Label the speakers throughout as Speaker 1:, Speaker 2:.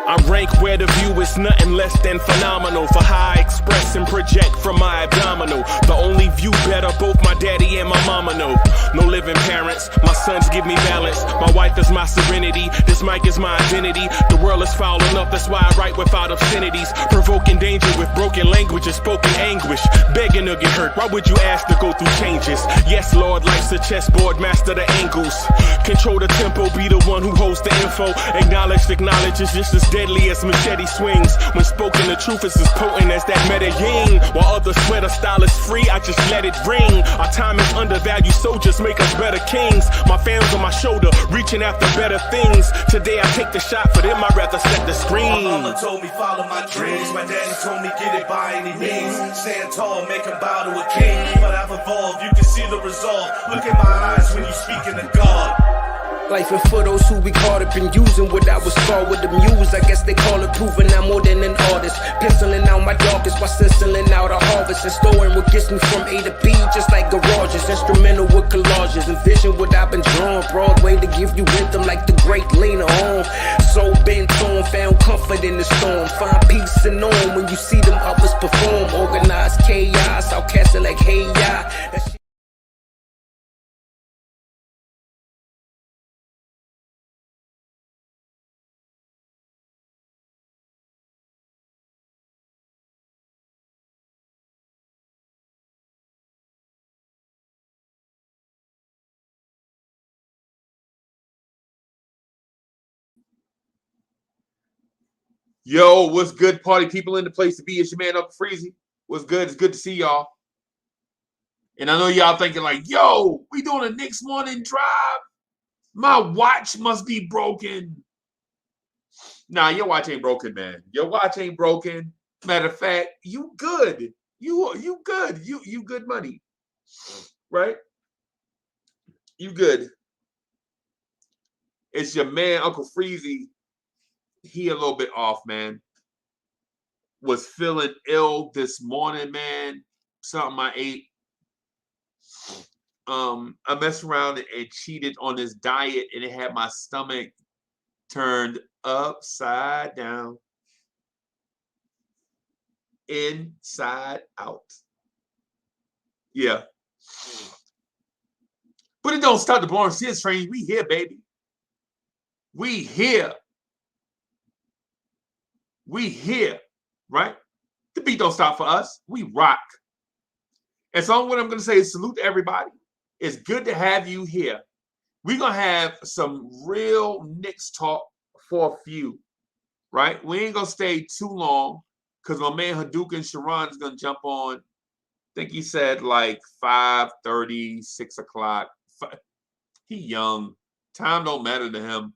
Speaker 1: I rank where the view is nothing less than phenomenal for how I express and project from my abdominal. The only view better, both my daddy and my mama know. No living parents, my sons give me balance. My wife is my serenity, this mic is my identity. The world is foul enough, that's why I write without obscenities. Provoking danger with broken language and spoken anguish. Begging to get hurt, why would you ask to go through changes? Yes, Lord, life's a chessboard, master the angles. Control the tempo, be the one who holds the info. Acknowledge is just as deadly as machete swings. When spoken, the truth is as potent as that Medellin. While others swear the style is free, I just let it ring. Our time is undervalued, soldiers make us better kings. My family's on my shoulder, reaching after better things. Today I take the shot, for them I'd rather set the screen.
Speaker 2: My mama told me follow my dreams. My daddy told me get it by any means. Stand tall, make him bow to a king. But I've evolved, you can see the resolve. Look in my eyes when you speaking to God.
Speaker 3: Life and for those who be caught up in using what I was called with the muse. I guess they call it proving I'm more than an artist. Penciling out my darkest while stenciling out a harvest. And storing what gets me from A to B, just like garages. Instrumental with collages. Envision what I've been drawing. Broadway to give you rhythm like the great Lena Horne. So bent on, found comfort in the storm. Find peace and on when you see them others perform. Organized chaos, outcast it like hey ya.
Speaker 4: Yo, what's good, party people in the place to be? It's your man, Uncle Freezie. What's good? It's good to see y'all. And I know y'all thinking like, yo, we doing a Knicks Morning Drive? My watch must be broken. Nah, your watch ain't broken, man. Your watch ain't broken. Matter of fact, you good. You good. You good money. Right? You good. It's your man, Uncle Freezie. He a little bit off, man. Was feeling ill this morning, man. Something I ate. I messed around and cheated on this diet, and it had my stomach turned upside down, inside out. Yeah. But it don't stop the Lawrence Hill train. We here, baby. We here. We here, right? The beat don't stop for us. We rock. And so what I'm going to say is salute to everybody. It's good to have you here. We're going to have some real Knicks talk for a few, right? We ain't going to stay too long because my man Hadouken Sharon is going to jump on. I think he said like 5:30, 6 o'clock. He young. Time don't matter to him.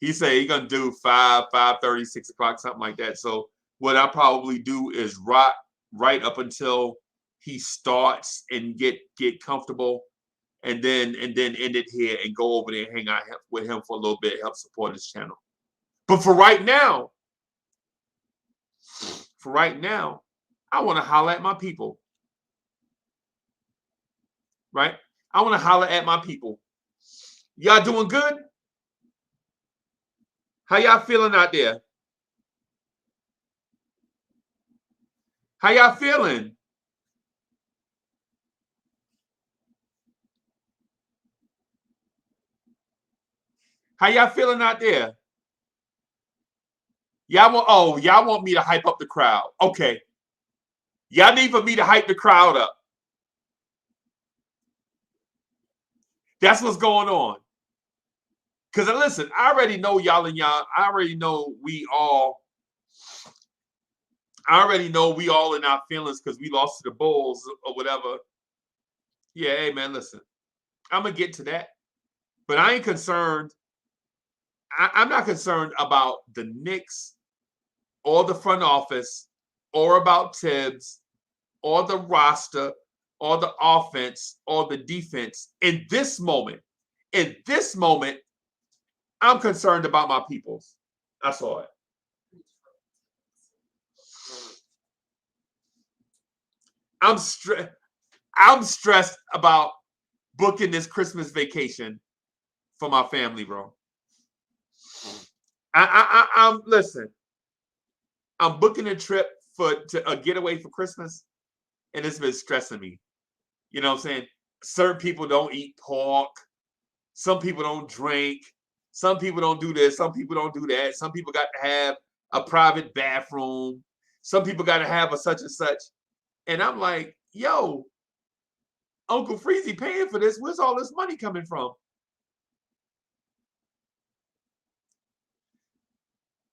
Speaker 4: He said he's going to do 5:30, 6 o'clock, something like that. So what I probably do is rock right up until he starts and get comfortable, and then end it here and go over there and hang out with him for a little bit, help support his channel. But for right now, I want to holler at my people. Right? I want to holler at my people. Y'all doing good? How y'all feeling out there? How y'all feeling? How y'all feeling out there? Y'all want me to hype up the crowd. Okay. Y'all need for me to hype the crowd up. That's what's going on. Because listen, I already know y'all and y'all. I already know we all in our feelings because we lost to the Bulls or whatever. Yeah, hey man, listen. I'm gonna get to that. But I ain't concerned. I'm not concerned about the Knicks or the front office or about Tibbs or the roster or the offense or the defense in this moment. In this moment, I'm concerned about my peoples. That's all. I'm stressed about booking this Christmas vacation for my family, bro. I'm listen. I'm booking a trip to a getaway for Christmas, and it's been stressing me. You know what I'm saying? Certain people don't eat pork. Some people don't drink. Some people don't do this. Some people don't do that. Some people got to have a private bathroom. Some people got to have a such and such. And I'm like, yo, Uncle Freezie paying for this. Where's all this money coming from?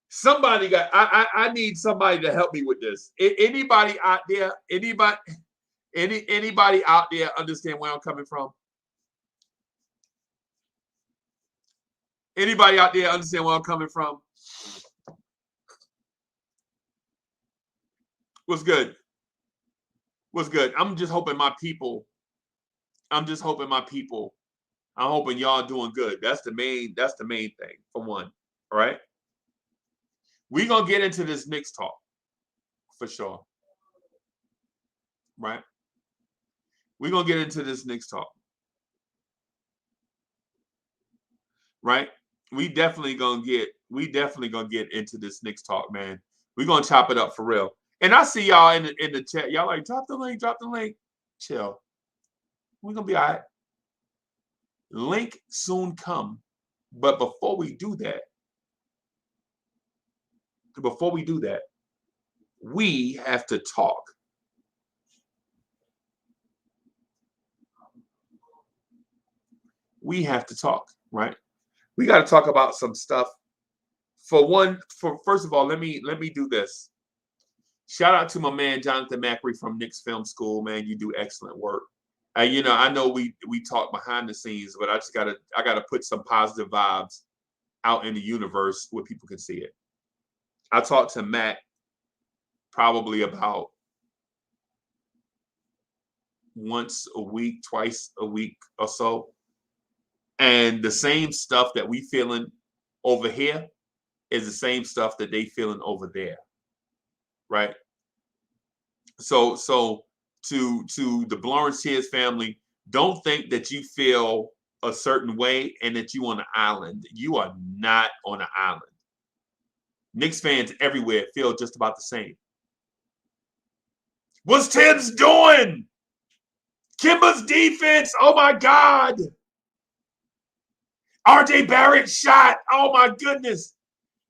Speaker 4: Somebody got, I need somebody to help me with this. Anybody out there, anybody out there understand where I'm coming from? Anybody out there understand where I'm coming from? What's good? What's good? I'm just hoping my people, I'm hoping y'all doing good. That's the main thing for one. All right. We're gonna get into this Knicks talk for sure. Right? We're gonna get into this Knicks talk. Right? We definitely gonna get into this Knicks talk, man. We're gonna chop it up for real. And I see y'all in the chat. Y'all like, drop the link. Chill. We're gonna be all right. Link soon come. But before we do that, we have to talk. We have to talk, right? We got to talk about some stuff. First of all, let me do this. Shout out to my man Jonathan Macri from Knicks Film School, man. You do excellent work. You know, I know we talk behind the scenes, but I gotta put some positive vibes out in the universe where people can see it. I talk to Matt probably about once a week, twice a week or so. And the same stuff that we feeling over here is the same stuff that they feeling over there. Right? So to the Lawrence Tears family, don't think that you feel a certain way and that you on an island. You are not on an island. Knicks fans everywhere feel just about the same. What's Tibbs doing? Kimba's defense. Oh my God. RJ Barrett shot. Oh my goodness.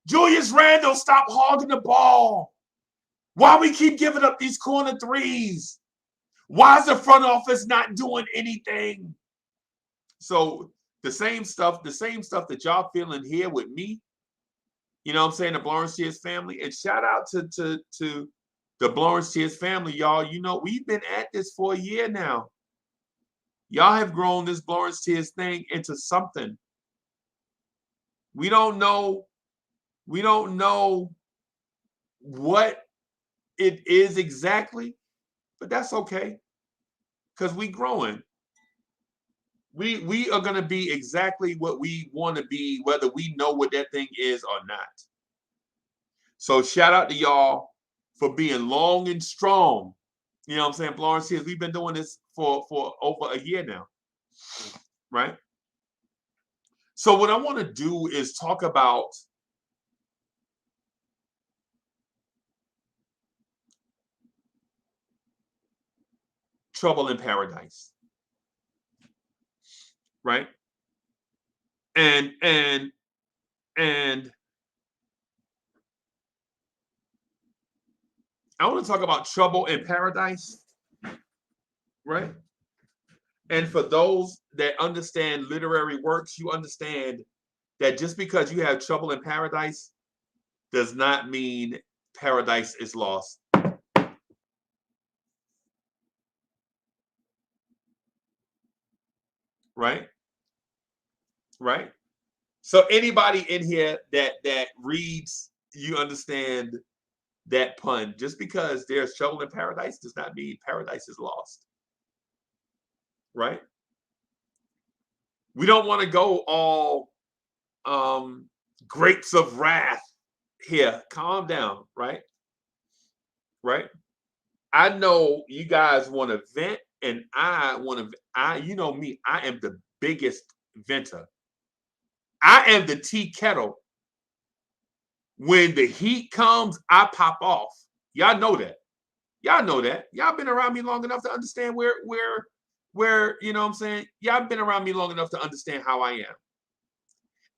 Speaker 4: Julius Randle, stop hogging the ball. Why we keep giving up these corner threes? Why is the front office not doing anything? So the same stuff that y'all feeling here with me, you know what I'm saying, the Lawrence Tears family. And shout out to the Lawrence Tears family, y'all. You know, we've been at this for a year now. Y'all have grown this Lawrence Tears thing into something. We don't know what it is exactly, but that's okay. Because we growing. We are gonna be exactly what we want to be, whether we know what that thing is or not. So shout out to y'all for being long and strong. You know what I'm saying? Lawrence Tears, we've been doing this for over a year now. Right? So what I want to do is talk about Trouble in Paradise. Right? And I want to talk about Trouble in Paradise, right? And for those that understand literary works, you understand that just because you have trouble in paradise does not mean paradise is lost. Right? Right? So anybody in here that reads, you understand that pun. Just because there's trouble in paradise does not mean paradise is lost. Right? We don't want to go all grapes of wrath here. Calm down, right? Right? I know you guys want to vent, and I want to. You know me. I am the biggest venter. I am the tea kettle. When the heat comes, I pop off. Y'all know that. Y'all know that. Y'all been around me long enough to understand where you know what I'm saying? Y'all been around me long enough to understand how I am.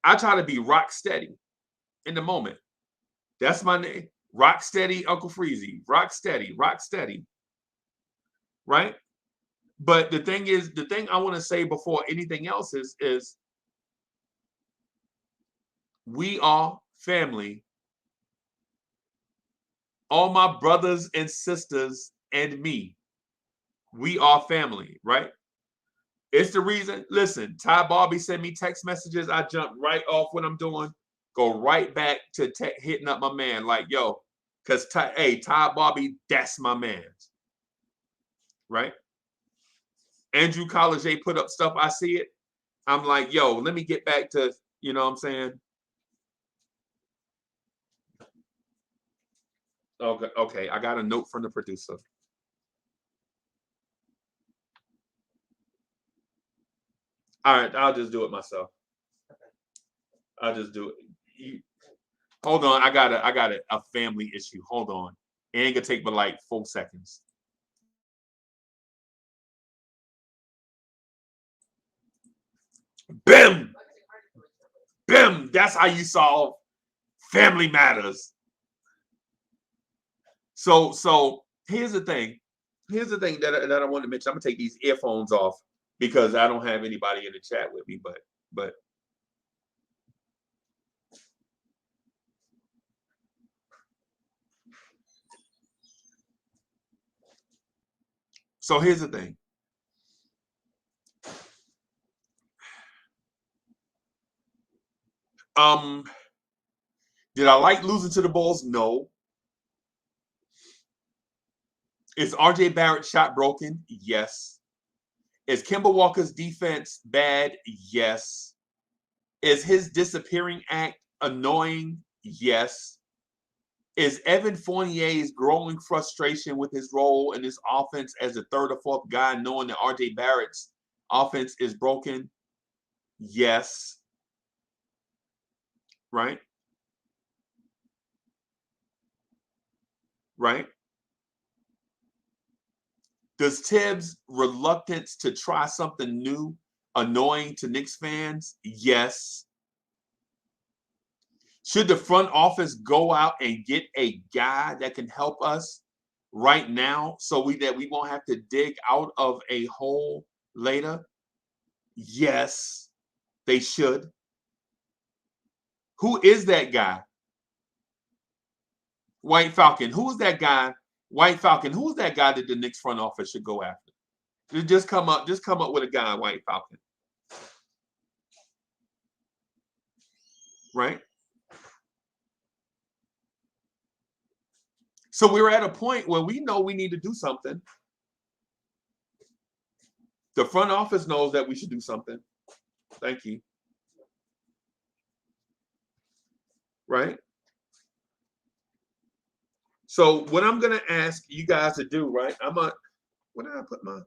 Speaker 4: I try to be rock steady in the moment. That's my name. Rock steady, Uncle Freezie. Rock steady, rock steady. Right? But the thing I want to say before anything else is we are family. All my brothers and sisters and me, we are family, right? It's the reason. Listen, Ty Barbie sent me text messages. I jump right off what I'm doing, go right back to hitting up my man, like, yo, because Ty Barbie, that's my man, right? Andrew College put up stuff. I see it. I'm like, yo, let me get back to, you know what I'm saying? Okay, I got a note from the producer. All right, I'll just do it myself. I'll just do it. Hold on, I got a family issue. Hold on. It ain't gonna take but like 4 seconds. Bim! Bim! That's how you solve family matters. So here's the thing. Here's the thing that I want to mention. I'm gonna take these earphones off because I don't have anybody in the chat with me, but so here's the thing. Did I like losing to the Bulls? No. Is RJ Barrett's shot broken? Yes. Is Kemba Walker's defense bad? Yes. Is his disappearing act annoying? Yes. Is Evan Fournier's growing frustration with his role in his offense as the third or fourth guy, knowing that RJ Barrett's offense is broken? Yes. Right? Right? Does Tibbs' reluctance to try something new annoying to Knicks fans? Yes. Should the front office go out and get a guy that can help us right now so that we won't have to dig out of a hole later? Yes, they should. Who is that guy? White Falcon. Who's that guy? White Falcon. Who's that guy that the Knicks front office should go after? Just come up with a guy, White Falcon. Right? So we're at a point where we know we need to do something. The front office knows that we should do something. Thank you. Right? So what I'm going to ask you guys to do, right? Where did I put my?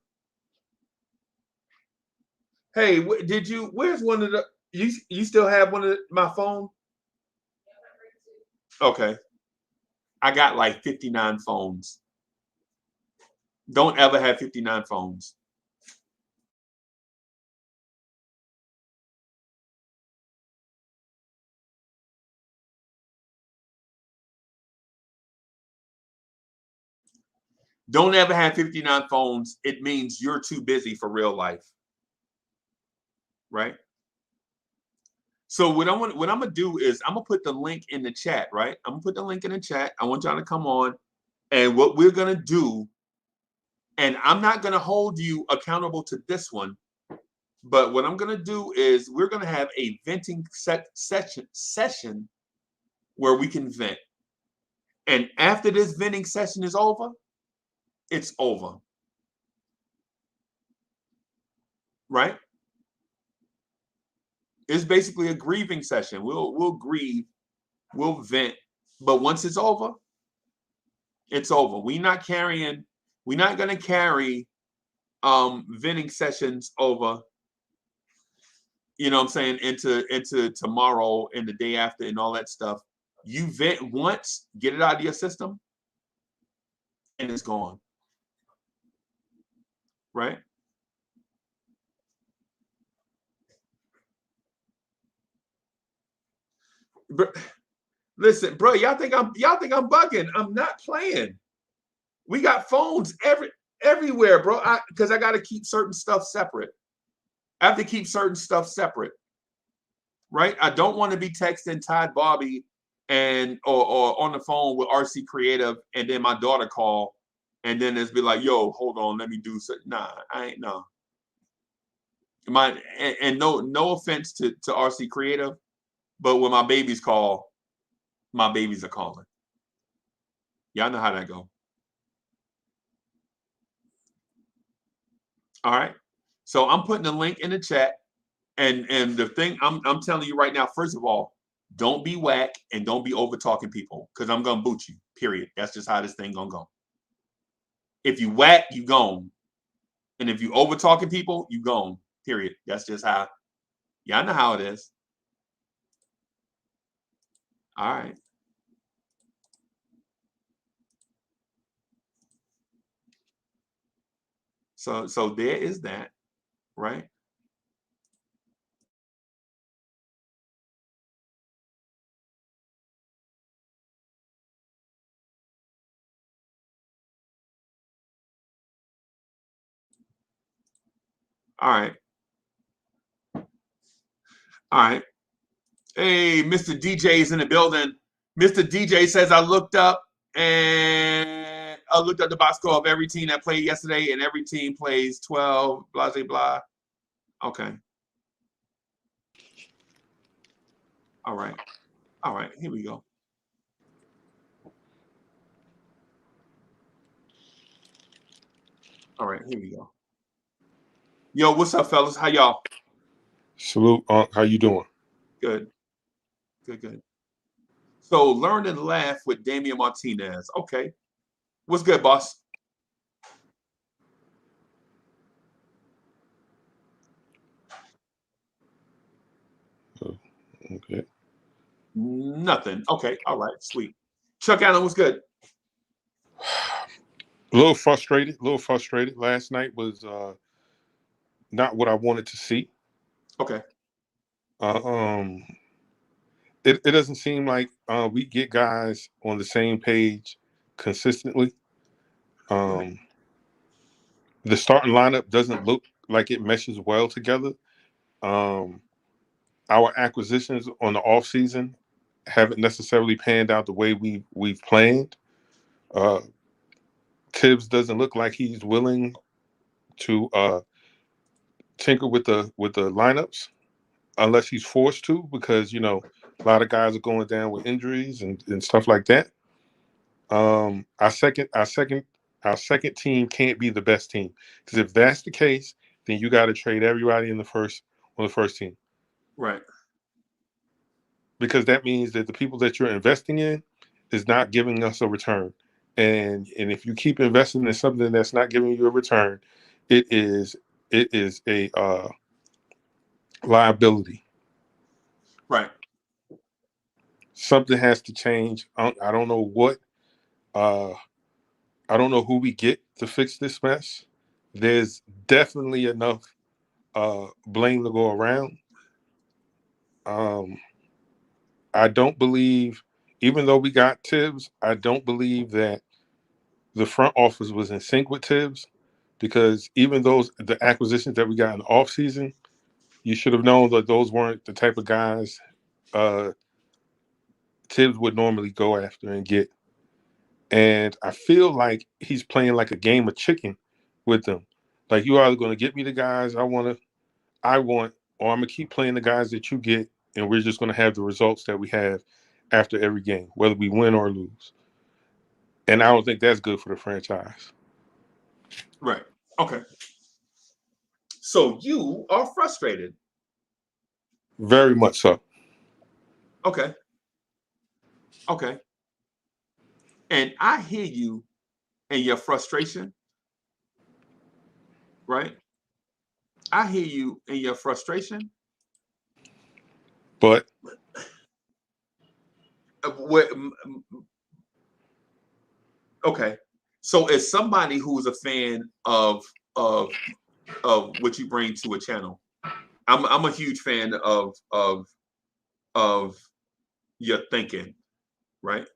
Speaker 4: Hey, where's one of the, you still have one of my phone? Okay. I got like 59 phones. Don't ever have 59 phones. Don't ever have 59 phones. It means you're too busy for real life. Right? So what I'm gonna do is I'm gonna put the link in the chat, right? I'm gonna put the link in the chat. I want y'all to come on, and what we're gonna do, and I'm not gonna hold you accountable to this one, but what I'm gonna do is we're gonna have a venting session where we can vent. And after this venting session is over, it's over. Right? It's basically a grieving session. We'll grieve, we'll vent, but once it's over, it's over. We're not carrying We're not gonna carry venting sessions over, you know what I'm saying, into tomorrow and the day after and all that stuff. You vent once, get it out of your system, and it's gone. Right? Listen, bro, y'all think I'm bugging. I'm not playing. We got phones everywhere, bro. Because I got to keep certain stuff separate. I have to keep certain stuff separate. Right? I don't want to be texting Todd Bobby and or on the phone with RC Creative and then my daughter call and then it's be like, yo, hold on, let me do something. Nah, I ain't no. And no offense to RC Creative, but when my babies call, my babies are calling. Y'all know how that go. All right. So I'm putting a link in the chat. And the thing I'm telling you right now, first of all, don't be whack and don't be over talking people because I'm gonna boot you. Period. That's just how this thing gonna go. If you whack, you gone. And if you over talking people, you gone. Period. That's just how. Y'all know how it is. All right. So there is that, right? All right. All right. Hey, Mr. DJ is in the building. Mr. DJ says I looked up the box score of every team that played yesterday, and every team plays 12, blah, blah, blah. Okay. All right. All right. Here we go. All right. Here we go. Yo, what's up, fellas? How y'all?
Speaker 5: Salute, Unc. How you doing?
Speaker 4: Good. Good. So, learn and laugh with Damian Martinez. Okay. What's good, boss?
Speaker 5: Okay.
Speaker 4: Nothing. Okay. All right. Sweet. Chuck Allen, what's good?
Speaker 5: A little frustrated. Last night was not what I wanted to see.
Speaker 4: Okay.
Speaker 5: It doesn't seem like we get guys on the same page consistently. The starting lineup doesn't look like it meshes well together. Our acquisitions on the offseason haven't necessarily panned out the way we've planned. Tibbs doesn't look like he's willing to tinker with the lineups unless he's forced to, because a lot of guys are going down with injuries and stuff like that. Our second team can't be the best team, because if that's the case, then you got to trade everybody on the first team,
Speaker 4: Right.
Speaker 5: because that means that the people that you're investing in is not giving us a return. And if you keep investing in something that's not giving you a return, it is a liability.
Speaker 4: Right.
Speaker 5: Something has to change. I don't know what. I don't know who we get to fix this mess. There's definitely enough blame to go around. I don't believe, even though we got Tibbs, I don't believe that the front office was in sync with Tibbs, because even the acquisitions that we got in the offseason, you should have known that those weren't the type of guys Tibbs would normally go after and get. And I feel like he's playing like a game of chicken with them. Like, you either going to get me the guys I want, or I'm going to keep playing the guys that you get, and we're just going to have the results that we have after every game, whether we win or lose. And I don't think that's good for the franchise.
Speaker 4: Right. Okay. So you are frustrated.
Speaker 5: Very much so.
Speaker 4: Okay. And I hear you and your frustration, right? I hear you in your frustration.
Speaker 5: But
Speaker 4: okay, so as somebody who's a fan of what you bring to a channel, I'm a huge fan of your thinking, right?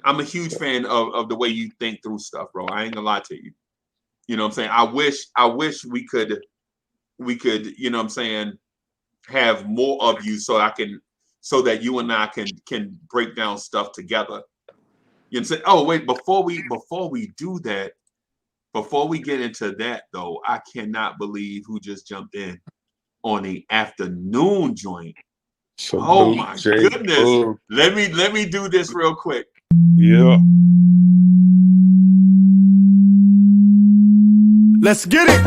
Speaker 4: I'm a huge fan of the way you think through stuff, bro. I ain't gonna lie to you. You know what I'm saying? I wish we could, you know what I'm saying, have more of you so that you and I can break down stuff together. You know what I'm saying? Oh, wait, before we do that, before we get into that though, I cannot believe who just jumped in on the afternoon joint.
Speaker 5: Salute,
Speaker 4: oh my
Speaker 5: J.
Speaker 4: goodness.
Speaker 5: Boog.
Speaker 4: Let me do this real quick.
Speaker 5: Yeah.
Speaker 6: Let's get it.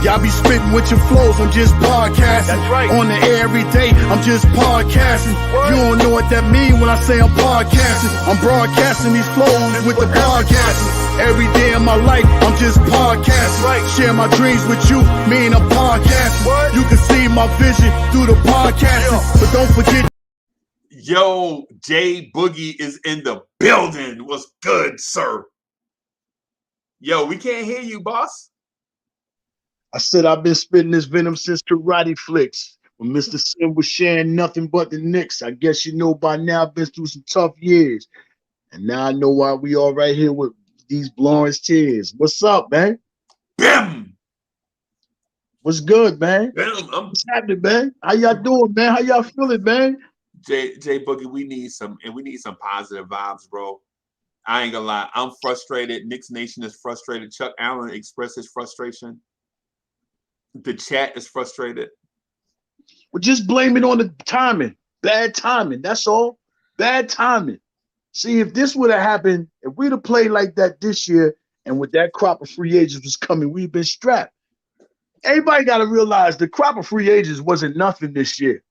Speaker 6: Y'all be spitting with your flows, I'm just podcasting. That's right. On the air every day, I'm just podcasting. You don't know what that mean when I say I'm podcasting. I'm broadcasting these flows with the podcasting. Every day of my life, I'm just podcasting. Right. Share my dreams with you, mean I'm podcasting. You can see my vision through the podcasting. But don't forget.
Speaker 4: Yo, J Boogie is in the building. What's good, sir? Yo, we can't hear you, boss.
Speaker 6: I said I've been spitting this venom since karate flicks. When Mr. Sim was sharing nothing but the Knicks. I guess you know by now I've been through some tough years. And now I know why we all right here with these blowing tears. What's up, man?
Speaker 4: Bam!
Speaker 6: What's good, man?
Speaker 4: Bam!
Speaker 6: What's happening, man? How y'all doing, man? How y'all feeling, man?
Speaker 4: J Boogie, we need some positive vibes, bro. I ain't gonna lie. I'm frustrated. Knicks Nation is frustrated. Chuck Allen expressed his frustration. The chat is frustrated.
Speaker 6: Well, just blame it on the timing. Bad timing. That's all. Bad timing. See, if this would have happened, if we'd have played like that this year, and with that crop of free agents was coming, we'd been strapped. Everybody got to realize the crop of free agents wasn't nothing this year.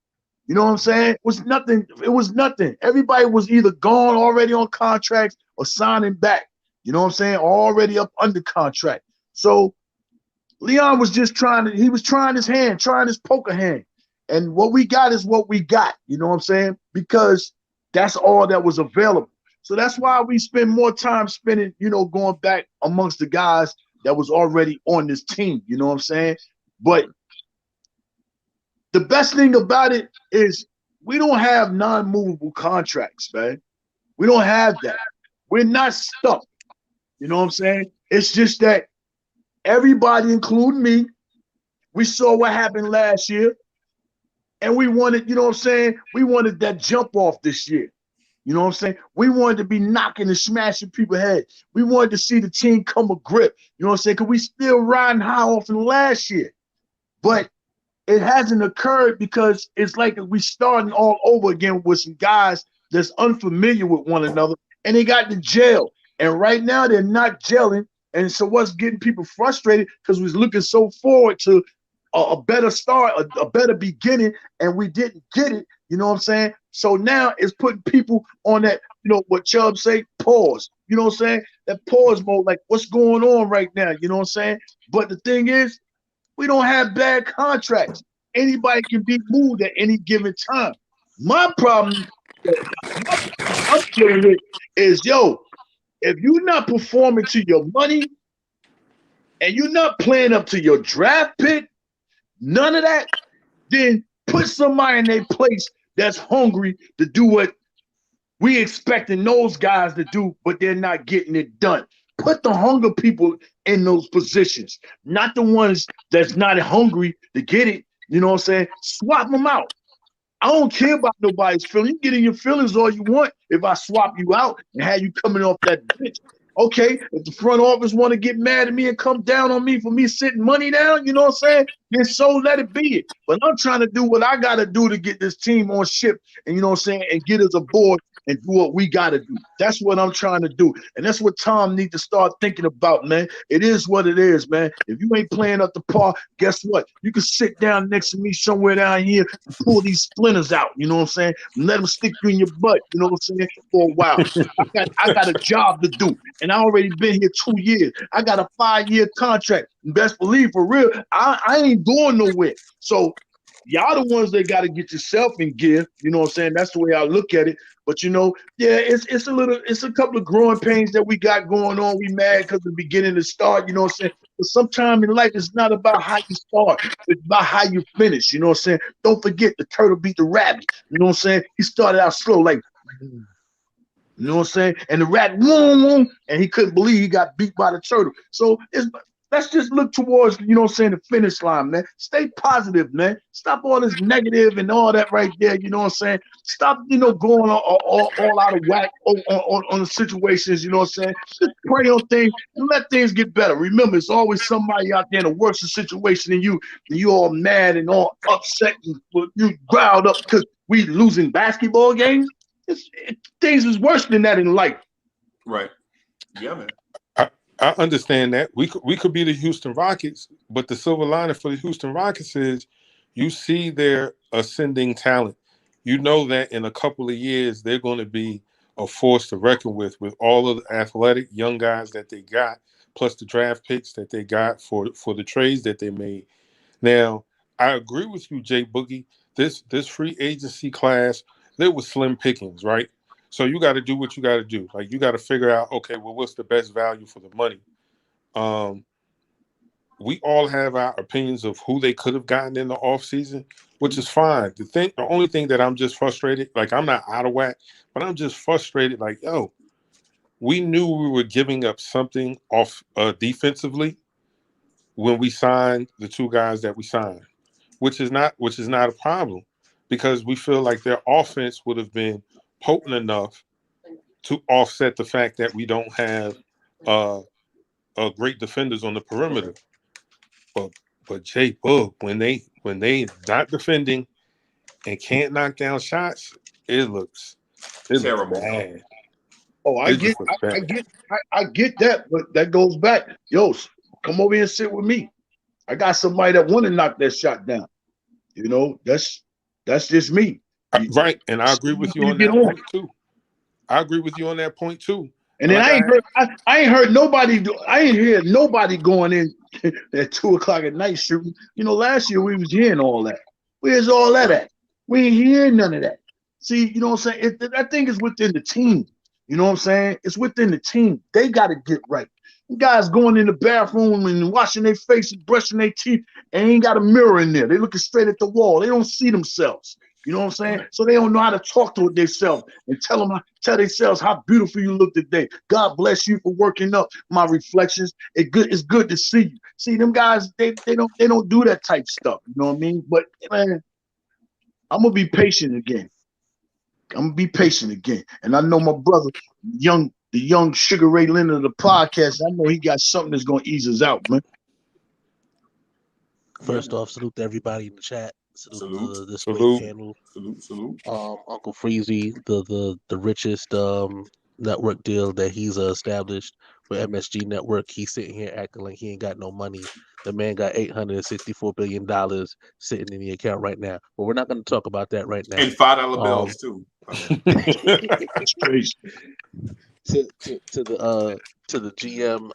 Speaker 6: You know what I'm saying? It was nothing. It was nothing. Everybody was either gone already on contracts or signing back. You know what I'm saying? Already up under contract. So Leon was just trying his hand, trying his poker hand. And what we got is what we got. You know what I'm saying? Because that's all that was available. So that's why we spend more time spending, going back amongst the guys that was already on this team. You know what I'm saying? But the best thing about it is we don't have non-movable contracts, man. We don't have that. We're not stuck. You know what I'm saying? It's just that everybody, including me, we saw what happened last year. And we wanted, we wanted that jump off this year. You know what I'm saying? We wanted to be knocking and smashing people's heads. We wanted to see the team come a grip. You know what I'm saying? Because we still riding high off from last year. But it hasn't occurred because it's like we starting all over again with some guys that's unfamiliar with one another. And they got to gel. And right now they're not gelling. And so what's getting people frustrated because we was looking so forward to a better start, a better beginning, and we didn't get it. You know what I'm saying? So now it's putting people on that, what Chubb say, pause. You know what I'm saying? That pause mode, like what's going on right now? You know what I'm saying? But the thing is, we don't have bad contracts. Anybody can be moved at any given time. My problem I'm dealing with is, if you're not performing to your money and you're not playing up to your draft pick, none of that, then put somebody in their place that's hungry to do what we expecting those guys to do, but they're not getting it done. Put the hunger people in those positions, not the ones that's not hungry to get it. You know what I'm saying? Swap them out. I don't care about nobody's feelings. You get in your feelings all you want if I swap you out and have you coming off that bench. Okay, if the front office want to get mad at me and come down on me for me sitting money down, you know what I'm saying? Then so let it be. But I'm trying to do what I got to do to get this team on ship, and you know what I'm saying, and get us aboard and do what we got to do. That's what I'm trying to do, and that's what Tom needs to start thinking about, man. It is what it is, man. If you ain't playing up the par, guess what? You can sit down next to me somewhere down here and pull these splinters out. You know what I'm saying? And let them stick you in your butt. You know what I'm saying? For a while. I got a job to do, and I already been here 2 years. I got a 5-year contract. Best believe, for real, I ain't going nowhere. So y'all the ones that got to get yourself in gear. You know what I'm saying? That's the way I look at it. But you know, yeah, it's a couple of growing pains that we got going on. We mad because the beginning to start. You know what I'm saying? But sometime in life, it's not about how you start. It's about how you finish. You know what I'm saying? Don't forget the turtle beat the rabbit. You know what I'm saying? He started out slow, like. You know what I'm saying? And the rat, and he couldn't believe he got beat by the turtle. So let's just look towards, you know what I'm saying, the finish line, man. Stay positive, man. Stop all this negative and all that right there, you know what I'm saying? Stop, going all out of whack on the situations, you know what I'm saying? Just pray on things and let things get better. Remember, it's always somebody out there in a worse situation than you, and you all mad and all upset and you riled up because we losing basketball games. Things is worse than that in life.
Speaker 4: Right. Yeah, man.
Speaker 5: I understand that. We could be the Houston Rockets, but the silver lining for the Houston Rockets is you see their ascending talent. You know that in a couple of years they're going to be a force to reckon with all of the athletic young guys that they got, plus the draft picks that they got for the trades that they made. Now, I agree with you, Jay Boogie. This free agency class, there was slim pickings, right? So you got to do what you got to do. Like, you got to figure out, okay, well, what's the best value for the money? We all have our opinions of who they could have gotten in the offseason, which is fine. The only thing that I'm just frustrated, like, I'm not out of whack, but I'm just frustrated. Like, yo, we knew we were giving up something off defensively when we signed the two guys that we signed, which is not a problem, because we feel like their offense would have been potent enough to offset the fact that we don't have great defenders on the perimeter. But Jay Boog, when they not defending and can't knock down shots, it looks
Speaker 4: terrible.
Speaker 5: Bad.
Speaker 6: Oh, I get that, but that goes back. Yo, come over here and sit with me. I got somebody that want to knock that shot down. You know, that's just me.
Speaker 5: Right, and I agree with you on that point too. I agree with you on that point too.
Speaker 6: And then I ain't heard nobody. I ain't hear nobody going in at 2:00 at night shooting. You know, last year we was hearing all that. Where's all that at? We ain't hearing none of that. See, you know what I'm saying? I think it's within the team. You know what I'm saying? It's within the team. They got to get right. You guys going in the bathroom and washing their face and brushing their teeth and ain't got a mirror in there. They looking straight at the wall. They don't see themselves. You know what I'm saying? So they don't know how to talk to themselves and tell themselves how beautiful you look today. God bless you for working up my reflections. It's good to see you. See, them guys, they don't do that type stuff. You know what I mean? But man, I'm gonna be patient again. And I know my brother, the young Sugar Ray Leonard of the podcast, I know he got something that's gonna ease us out, man.
Speaker 7: First off, salute to everybody in the chat. Salute. The
Speaker 5: Salute.
Speaker 7: panel.
Speaker 4: Salute.
Speaker 7: Uncle Freezie, the richest network deal that he's established with MSG Network. He's sitting here acting like he ain't got no money. The man got $864 billion sitting in the account right now. But we're not going to talk about that right now.
Speaker 4: And $5 bills too.
Speaker 6: That's crazy.
Speaker 7: To the GM.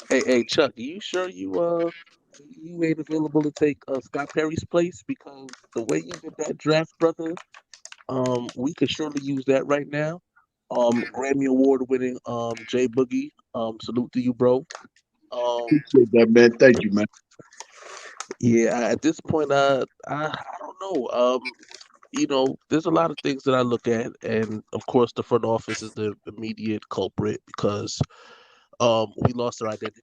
Speaker 7: Hey Chuck, are you sure you ain't available to take Scott Perry's place? Because the way you did that draft, brother, we could surely use that right now. Grammy Award winning Jay Boogie, salute to you, bro.
Speaker 6: Appreciate that, man. Thank you, man.
Speaker 7: Yeah, at this point, I don't know. You know, there's a lot of things that I look at, and of course, the front office is the immediate culprit because we lost our identity,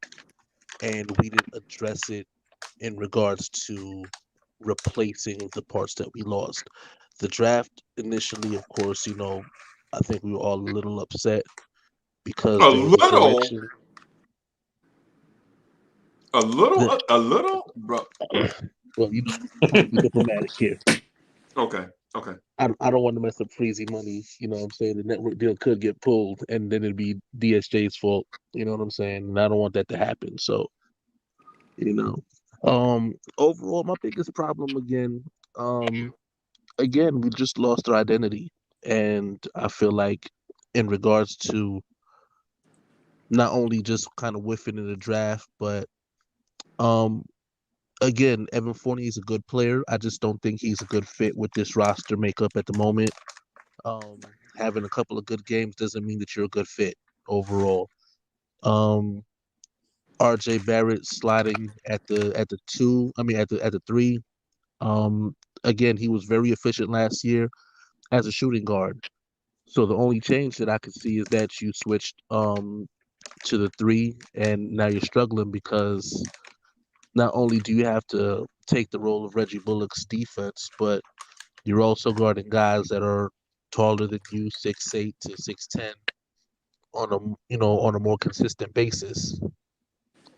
Speaker 7: and we didn't address it in regards to replacing the parts that we lost. The draft initially, of course, you know, I think we were all a little upset because there was a selection.
Speaker 4: A little, bro.
Speaker 7: Well, trying to be diplomatic here.
Speaker 4: Okay.
Speaker 7: I don't want to mess up Freezie money. You know what I'm saying? The network deal could get pulled, and then it'd be DSJ's fault. You know what I'm saying? And I don't want that to happen. So, you know, overall, my biggest problem again, we just lost our identity, and I feel like in regards to not only just kind of whiffing in the draft, but um, again, Evan Fournier is a good player. I just don't think he's a good fit with this roster makeup at the moment. Um, Having a couple of good games doesn't mean that you're a good fit overall. Um, RJ Barrett sliding at the two, I mean at the three. Um, Again, he was very efficient last year as a shooting guard. So the only change that I could see is that you switched to the three, and now you're struggling because not only do you have to take the role of Reggie Bullock's defense, but you're also guarding guys that are taller than you, 6'8" to 6'10", on a more consistent basis.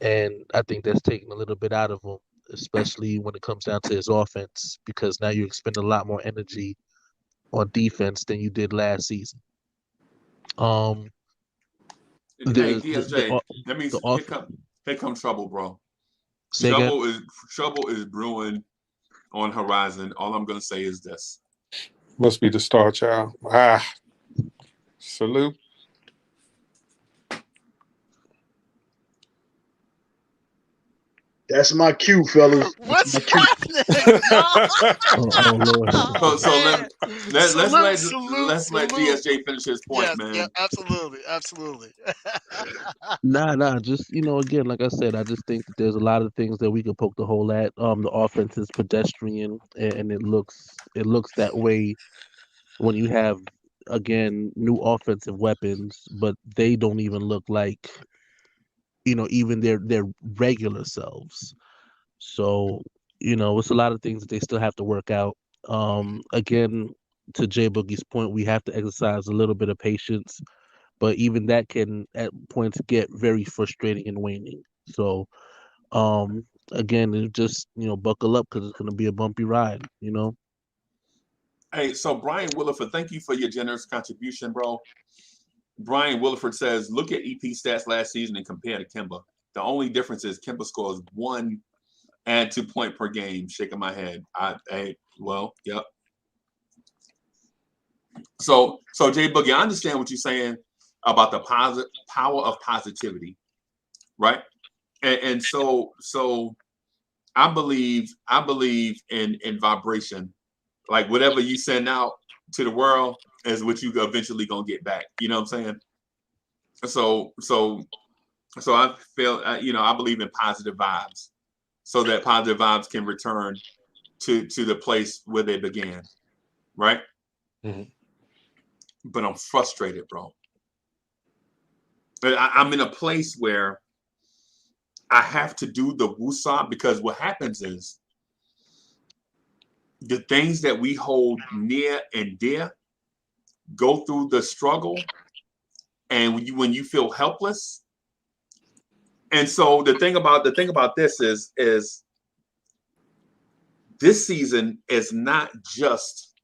Speaker 7: And I think that's taking a little bit out of him, especially when it comes down to his offense, because now you expend a lot more energy on defense than you did last season. Um,
Speaker 4: Hey,
Speaker 7: the
Speaker 4: DSJ, that means
Speaker 7: the off
Speaker 4: here come trouble, bro.
Speaker 7: Say again.
Speaker 4: Trouble is brewing on horizon. All I'm gonna say is this.
Speaker 5: Must be the star child. Salute.
Speaker 6: That's my cue, fellas.
Speaker 8: What's
Speaker 6: That's my cue.
Speaker 8: happening?
Speaker 7: Oh Lord.
Speaker 4: So
Speaker 8: Man.
Speaker 4: let's let
Speaker 8: Salute.
Speaker 4: DSJ finish his point,
Speaker 8: Yes,
Speaker 4: man.
Speaker 8: yeah, absolutely.
Speaker 7: Nah. Just again, like I said, I just think that there's a lot of things that we could poke the hole at. The offense is pedestrian, and it looks that way when you have again new offensive weapons, but they don't even look like even their regular selves. So it's a lot of things that they still have to work out. Again, to Jay Boogie's point, we have to exercise a little bit of patience, but even that can at points get very frustrating and waning. So again, it just buckle up because it's going to be a bumpy ride.
Speaker 4: Hey, so Brian Williford, thank you for your generous contribution, bro. Brian Williford says, look at EP stats last season and compare to Kemba. The only difference is Kemba scores 1 and 2 point per game. Shaking my head. Yep. So Jay Boogie, I understand what you're saying about the power of positivity, right? And so I believe in vibration. Like whatever you send out to the world is what you eventually gonna get back. You know what I'm saying? So I feel I believe in positive vibes, so that positive vibes can return to the place where they began, right?
Speaker 5: Mm-hmm.
Speaker 4: But I'm frustrated, bro. I'm in a place where I have to do the woosah, because what happens is the things that we hold near and dear go through the struggle, and when you feel helpless. And so the thing about this is this season is not just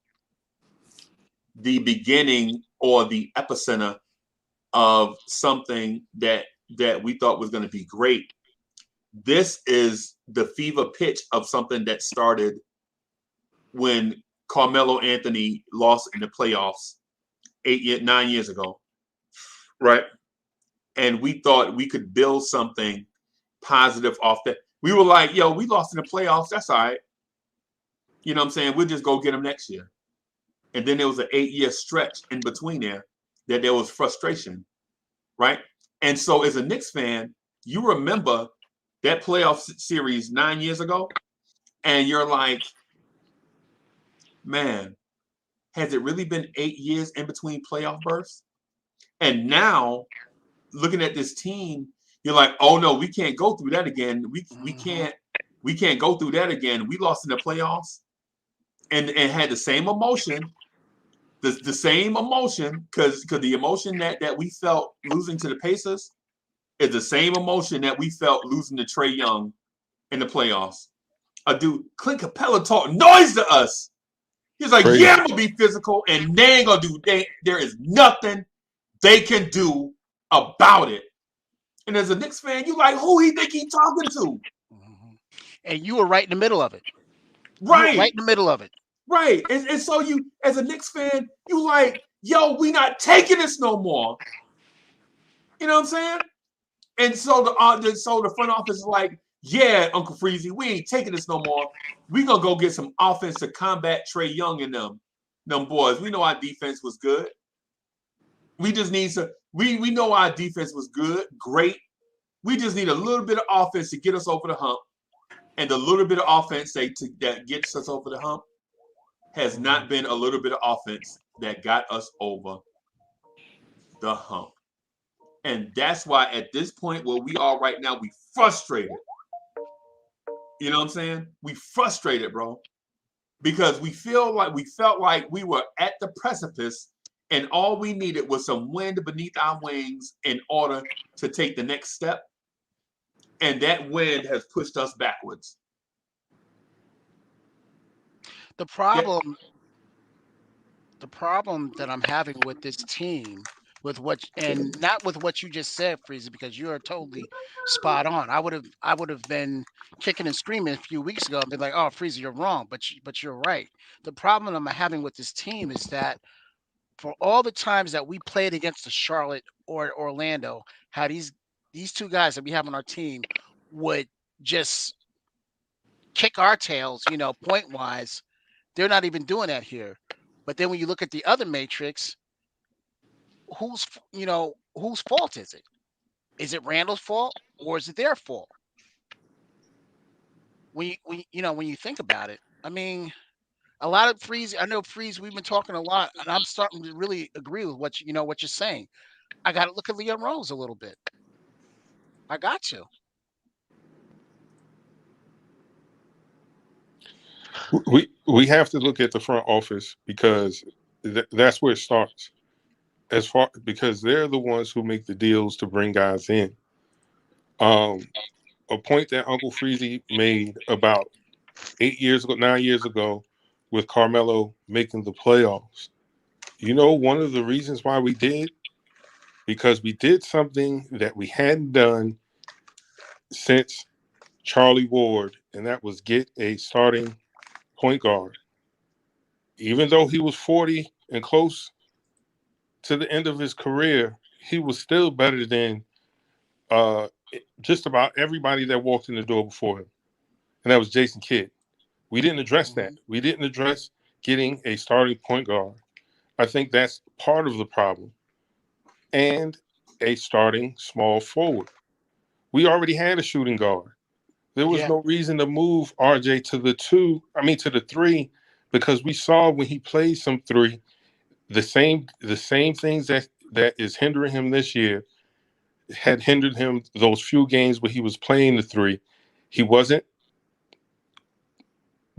Speaker 4: the beginning or the epicenter of something that we thought was going to be great. This is the fever pitch of something that started when Carmelo Anthony lost in the playoffs 9 years ago, right? And we thought we could build something positive off that. We were like, yo, we lost in the playoffs. That's all right. You know what I'm saying? We'll just go get them next year. And then there was an 8-year stretch in between there that there was frustration, right? And so as a Knicks fan, you remember that playoff series 9 years ago, and you're like, man, has it really been 8 years in between playoff bursts? And now, looking at this team, you're like, oh no, we can't go through that again. We can't go through that again. We lost in the playoffs, and had the same emotion, the same emotion, because the emotion that we felt losing to the Pacers is the same emotion that we felt losing to Trae Young in the playoffs. A dude, Clint Capella, talked noise to us. He's like,
Speaker 5: Crazy.
Speaker 4: yeah, I'm gonna be physical, and they ain't gonna do. There is nothing they can do about it. And as a Knicks fan, you like, who he think he talking to?
Speaker 9: And you were right in the middle of it.
Speaker 4: Right.
Speaker 9: Right in the middle of it.
Speaker 4: Right. And so you, as a Knicks fan, you like, yo, we not taking this no more. You know what I'm saying? And so the front office is like, yeah, Uncle Freezie, we ain't taking this no more. We gonna go get some offense to combat Trae Young and them boys. We know our defense was good. We just need some. We know our defense was good, great. We just need a little bit of offense to get us over the hump. And the little bit of offense that gets us over the hump has not been a little bit of offense that got us over the hump. And that's why at this point where we are right now, we frustrated. You know what I'm saying? We frustrated, bro. Because we felt like we were at the precipice and all we needed was some wind beneath our wings in order to take the next step. And that wind has pushed us backwards.
Speaker 9: The problem that I'm having with this team, and not with what you just said, Freezie, because you are totally spot on. I would have been kicking and screaming a few weeks ago and been like, "Oh, Freezie, you're wrong," but you're right. The problem I'm having with this team is that for all the times that we played against the Charlotte or Orlando, how these two guys that we have on our team would just kick our tails, point wise. They're not even doing that here. But then when you look at the other matrix, whose fault is it? Is it Randle's fault or is it their fault? When you think about it, I mean, a lot of Freeze. I know Freeze. We've been talking a lot, and I'm starting to really agree with what you're saying. I got to look at Leon Rose a little bit. I got to.
Speaker 5: We have to look at the front office because that's where it starts. Because they're the ones who make the deals to bring guys in. A point that Uncle Freezie made about 9 years ago, with Carmelo making the playoffs. You know, one of the reasons why we did, because we did something that we hadn't done since Charlie Ward, and that was get a starting point guard. Even though he was 40 and close to the end of his career, he was still better than just about everybody that walked in the door before him. And that was Jason Kidd. We didn't address that. We didn't address getting a starting point guard. I think that's part of the problem. And a starting small forward. We already had a shooting guard. There was no reason to move RJ to the 3, because we saw when he played some 3, the same things that is hindering him this year had hindered him those few games where he was playing the 3. He wasn't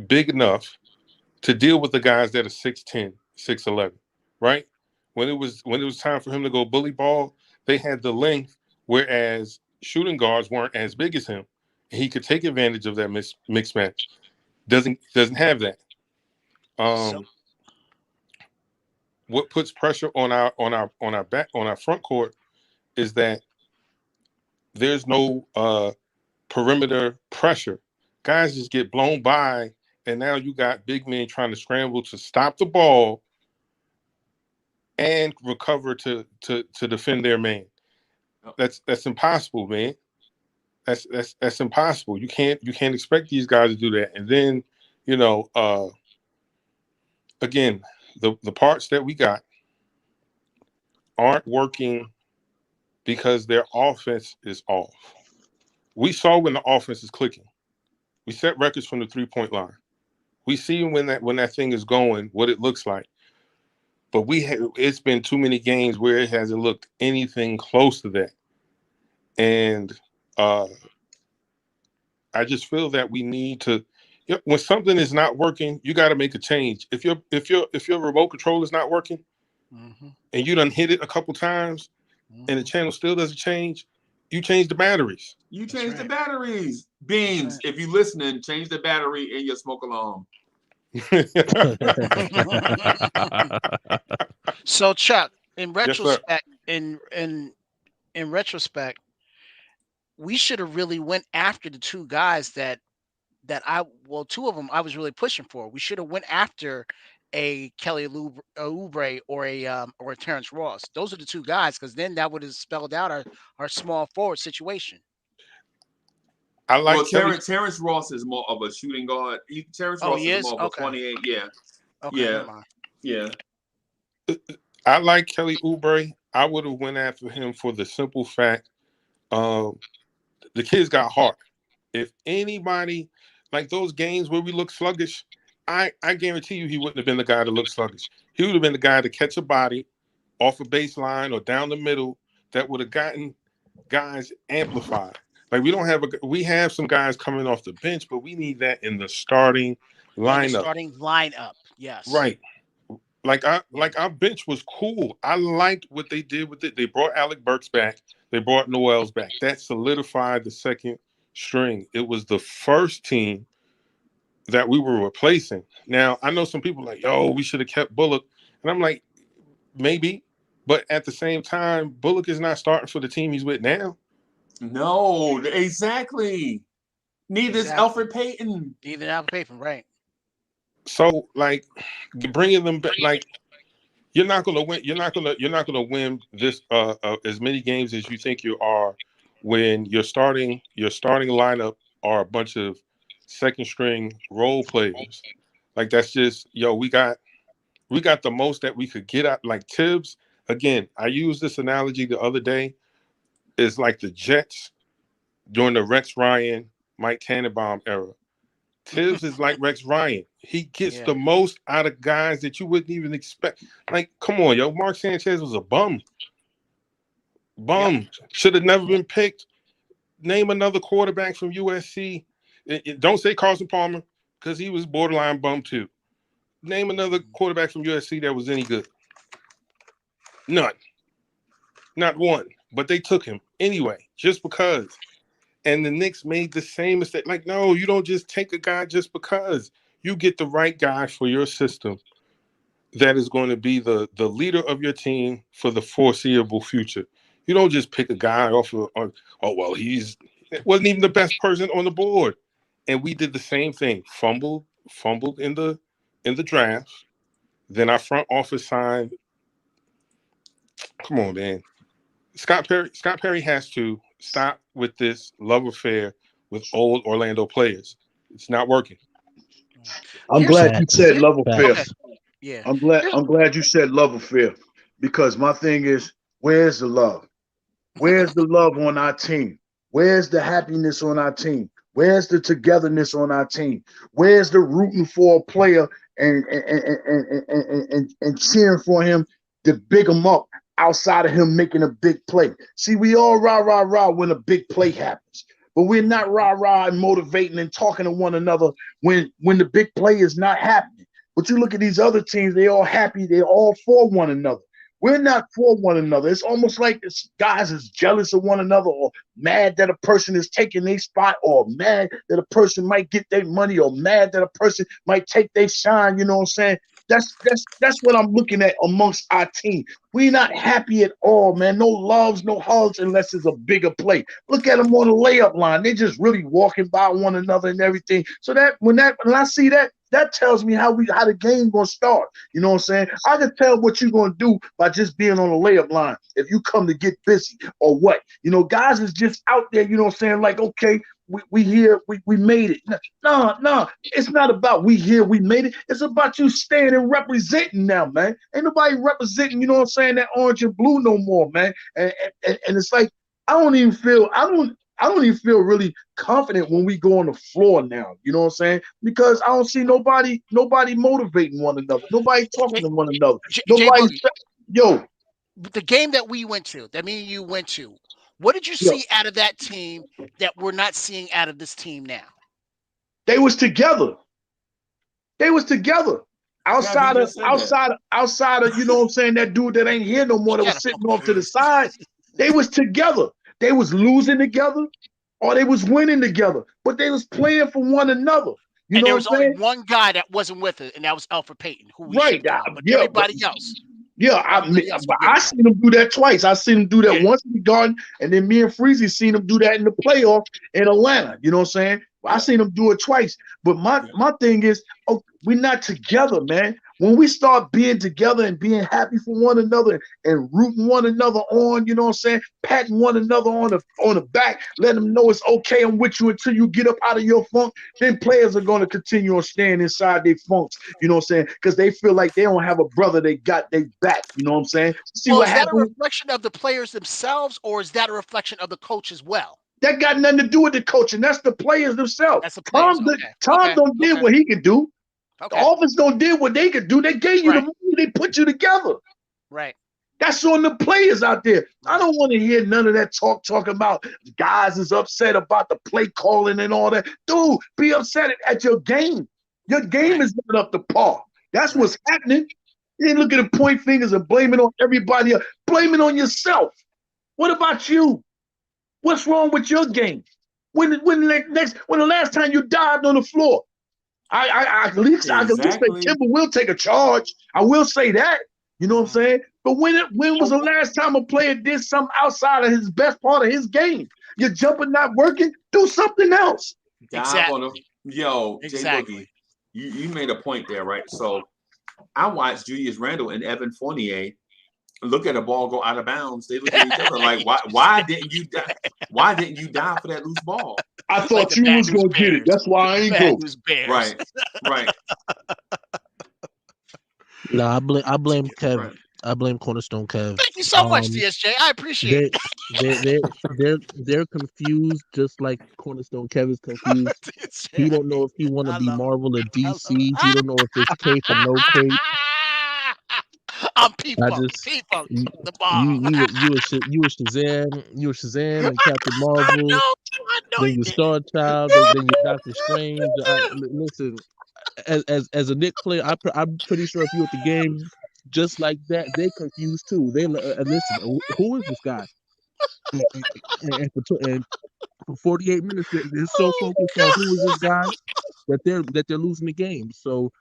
Speaker 5: big enough to deal with the guys that are 6'10", 6'11", right? When it was time for him to go bully ball, they had the length, whereas shooting guards weren't as big as him. He could take advantage of that mixed match. Doesn't have that. What puts pressure on our front court is that there's no perimeter pressure. Guys just get blown by, and now you got big men trying to scramble to stop the ball and recover to defend their man. That's impossible, man. That's impossible. You can't expect these guys to do that. And then, again, the parts that we got aren't working because their offense is off. We saw when the offense is clicking. We set records from the 3-point line. We see when that thing is going, what it looks like. But it's been too many games where it hasn't looked anything close to that. And I just feel that we need to, when something is not working, you got to make a change. If your remote control is not working, and you done hit it a couple times, and the channel still doesn't change, You change the batteries.
Speaker 4: You
Speaker 9: That's
Speaker 4: change the
Speaker 9: right.
Speaker 4: batteries. Beams,
Speaker 9: That's
Speaker 4: if you listening, change the battery in your smoke alarm.
Speaker 9: So Chuck, in
Speaker 5: Yes, sir.
Speaker 9: retrospect, in retrospect, we should have really went after the two guys two of them I was really pushing for. We should have went after a Kelly Oubre or a Terrence Ross. Those are the two guys, because then that would have spelled out our small forward situation.
Speaker 5: I
Speaker 4: Well,
Speaker 5: like Kelly.
Speaker 4: Terrence Ross is more of a shooting guard. Terrence
Speaker 9: Oh,
Speaker 4: Ross
Speaker 9: he
Speaker 4: is
Speaker 9: is?
Speaker 4: more of a
Speaker 9: Okay.
Speaker 4: 28. Yeah,
Speaker 9: Okay,
Speaker 4: yeah,
Speaker 9: never mind.
Speaker 4: yeah.
Speaker 5: I like Kelly Oubre. I would have went after him for the simple fact, the kid's got heart. If anybody like those games where we look sluggish, I guarantee you he wouldn't have been the guy to look sluggish. He would have been the guy to catch a body off a baseline or down the middle that would have gotten guys amplified. Like we have some guys coming off the bench, but we need that in the starting
Speaker 9: In the
Speaker 5: lineup.
Speaker 9: starting lineup, yes.
Speaker 5: Right. Like
Speaker 9: Yeah.
Speaker 5: our bench was cool. I liked what they did with it. They brought Alec Burks back. They brought Noel's back. That solidified the second string. It was the first team that we were replacing. Now, I know some people are like, yo, we should have kept Bullock. And I'm like, maybe. But at the same time, Bullock is not starting for the team he's with now.
Speaker 4: No, exactly. Neither is
Speaker 9: Exactly.
Speaker 4: Alfred Payton.
Speaker 9: Even Alfred Payton, right?
Speaker 5: So, like, bringing them back, like, you're not gonna win. You're not gonna win this as many games as you think you are when your starting lineup are a bunch of second string role players. Like that's just we got the most that we could get out. Like Tibbs, again, I used this analogy the other day. Is like the Jets during the Rex Ryan, Mike Tannenbaum era. Tibbs is like Rex Ryan. He gets the most out of guys that you wouldn't even expect. Like, come on, yo, Mark Sanchez was a bum. Should have never been picked. Name another quarterback from USC. Don't say Carson Palmer because he was borderline bum too. Name another quarterback from USC that was any good. None. Not one. But they took him anyway, just because. And the Knicks made the same mistake. Like, no, you don't just take a guy just because. You get the right guy for your system that is going to be the leader of your team for the foreseeable future. You don't just pick a guy off of, he wasn't even the best person on the board. And we did the same thing. Fumbled in the draft. Then our front office signed. Come on, man. Scott Perry has to stop with this love affair with old Orlando players. It's not working.
Speaker 6: I'm glad you said love affair.
Speaker 9: Okay. Yeah.
Speaker 6: I'm glad you said love affair, because my thing is, where's the love? Where's the love on our team? Where's the happiness on our team? Where's the togetherness on our team? Where's the rooting for a player and cheering for him to big him up outside of him making a big play? See, we all rah when a big play happens, but we're not rah and motivating and talking to one another when the big play is not happening. But you look at these other teams, they all happy, they're all for one another. We're not for one another. It's almost like this guys is jealous of one another, or mad that a person is taking their spot, or mad that a person might get their money, or mad that a person might take their shine. You know what I'm saying? That's what I'm looking at amongst our team. We're not happy at all, man. No loves, no hugs, unless it's a bigger play. Look at them on the layup line. They're just really walking by one another and everything. So when I see that, that tells me how the game gonna start. You know what I'm saying? I can tell what you're gonna do by just being on the layup line. If you come to get busy or what, guys is just out there. You know what I'm saying? Like, okay, we here, we made it. No, it's not about we here, we made it. It's about you staying and representing now, man. Ain't nobody representing, you know what I'm saying, that orange and blue no more, man. And it's like I don't even feel really confident when we go on the floor now. You know what I'm saying? Because I don't see nobody motivating one another. Nobody talking to one another. Nobody. Yo,
Speaker 9: the game that we went to, that me and you went to, what did you see out of that team that we're not seeing out of this team now?
Speaker 6: They was together. Outside of, you know what I'm saying, that dude that ain't here no more that was sitting off to the side. They was together. they was losing together or they was winning together, but they was playing for one another. You
Speaker 9: And
Speaker 6: know
Speaker 9: there
Speaker 6: what
Speaker 9: was
Speaker 6: I'm saying?
Speaker 9: only one guy that wasn't with it, and that was Alfred Payton, who we
Speaker 6: Right.
Speaker 9: shipped out. But
Speaker 6: Yeah,
Speaker 9: everybody else, everybody else was
Speaker 6: I
Speaker 9: getting
Speaker 6: seen him do that twice. I seen him do that
Speaker 9: Yeah.
Speaker 6: once in the Garden, and then me and Freezie seen him do that in the playoff in Atlanta. You know what I'm saying? I seen him do it twice. But my thing is, we're not together, man. When we start being together and being happy for one another and rooting one another on, you know what I'm saying? Patting one another on the back, letting them know it's okay, I'm with you until you get up out of your funk, then players are going to continue on staying inside their funks, you know what I'm saying? Because they feel like they don't have a brother they got their back, you know what I'm saying? See what
Speaker 9: is that a
Speaker 6: happened?
Speaker 9: reflection of the players themselves, or is that a reflection of the coach as well?
Speaker 6: That got nothing to do with the coaching. That's the players themselves.
Speaker 9: That's the players.
Speaker 6: Tom don't did what he could do.
Speaker 9: Okay.
Speaker 6: The offense don't did what they could do. They gave you the money. They put you together.
Speaker 9: Right.
Speaker 6: That's on the players out there. I don't want to hear none of that talking about guys is upset about the play calling and all that. Dude, be upset at your game. Your game is not up to par. That's what's happening. You ain't looking to point fingers and blame it on everybody else. Blame it on yourself. What about you? What's wrong with your game? When the last time you dived on the floor? I can at least say Timber will take a charge. I will say that. You know what I'm saying? But when was the last time a player did something outside of his best part of his game? You're jumping, not working. Do something else.
Speaker 4: Exactly. J Boogie, you made a point there, right? So I watched Julius Randle and Evan Fournier look at a ball go out of bounds. They look at each other like, why didn't you die? Why didn't you die for that loose ball?
Speaker 6: I thought you was gonna get it. That's why I ain't go.
Speaker 4: Right.
Speaker 7: Nah, I blame Kev. Right. I blame Cornerstone Kev.
Speaker 9: Thank you so much, DSJ. I appreciate
Speaker 7: it. They're confused, just like Cornerstone Kev is confused. He don't know if he want to be Marvel or DC. He don't know if it's cape or no cape.
Speaker 9: I'm people. The ball.
Speaker 7: You were Shazam and Captain Marvel. I know then you Star Child. Then you Doctor Strange. Listen, as a Knicks player, I'm pretty sure if you at the game just like that, they confused too. They listen. Who is this guy? And for 48 minutes, they're so focused on who is this guy that they're losing the game. So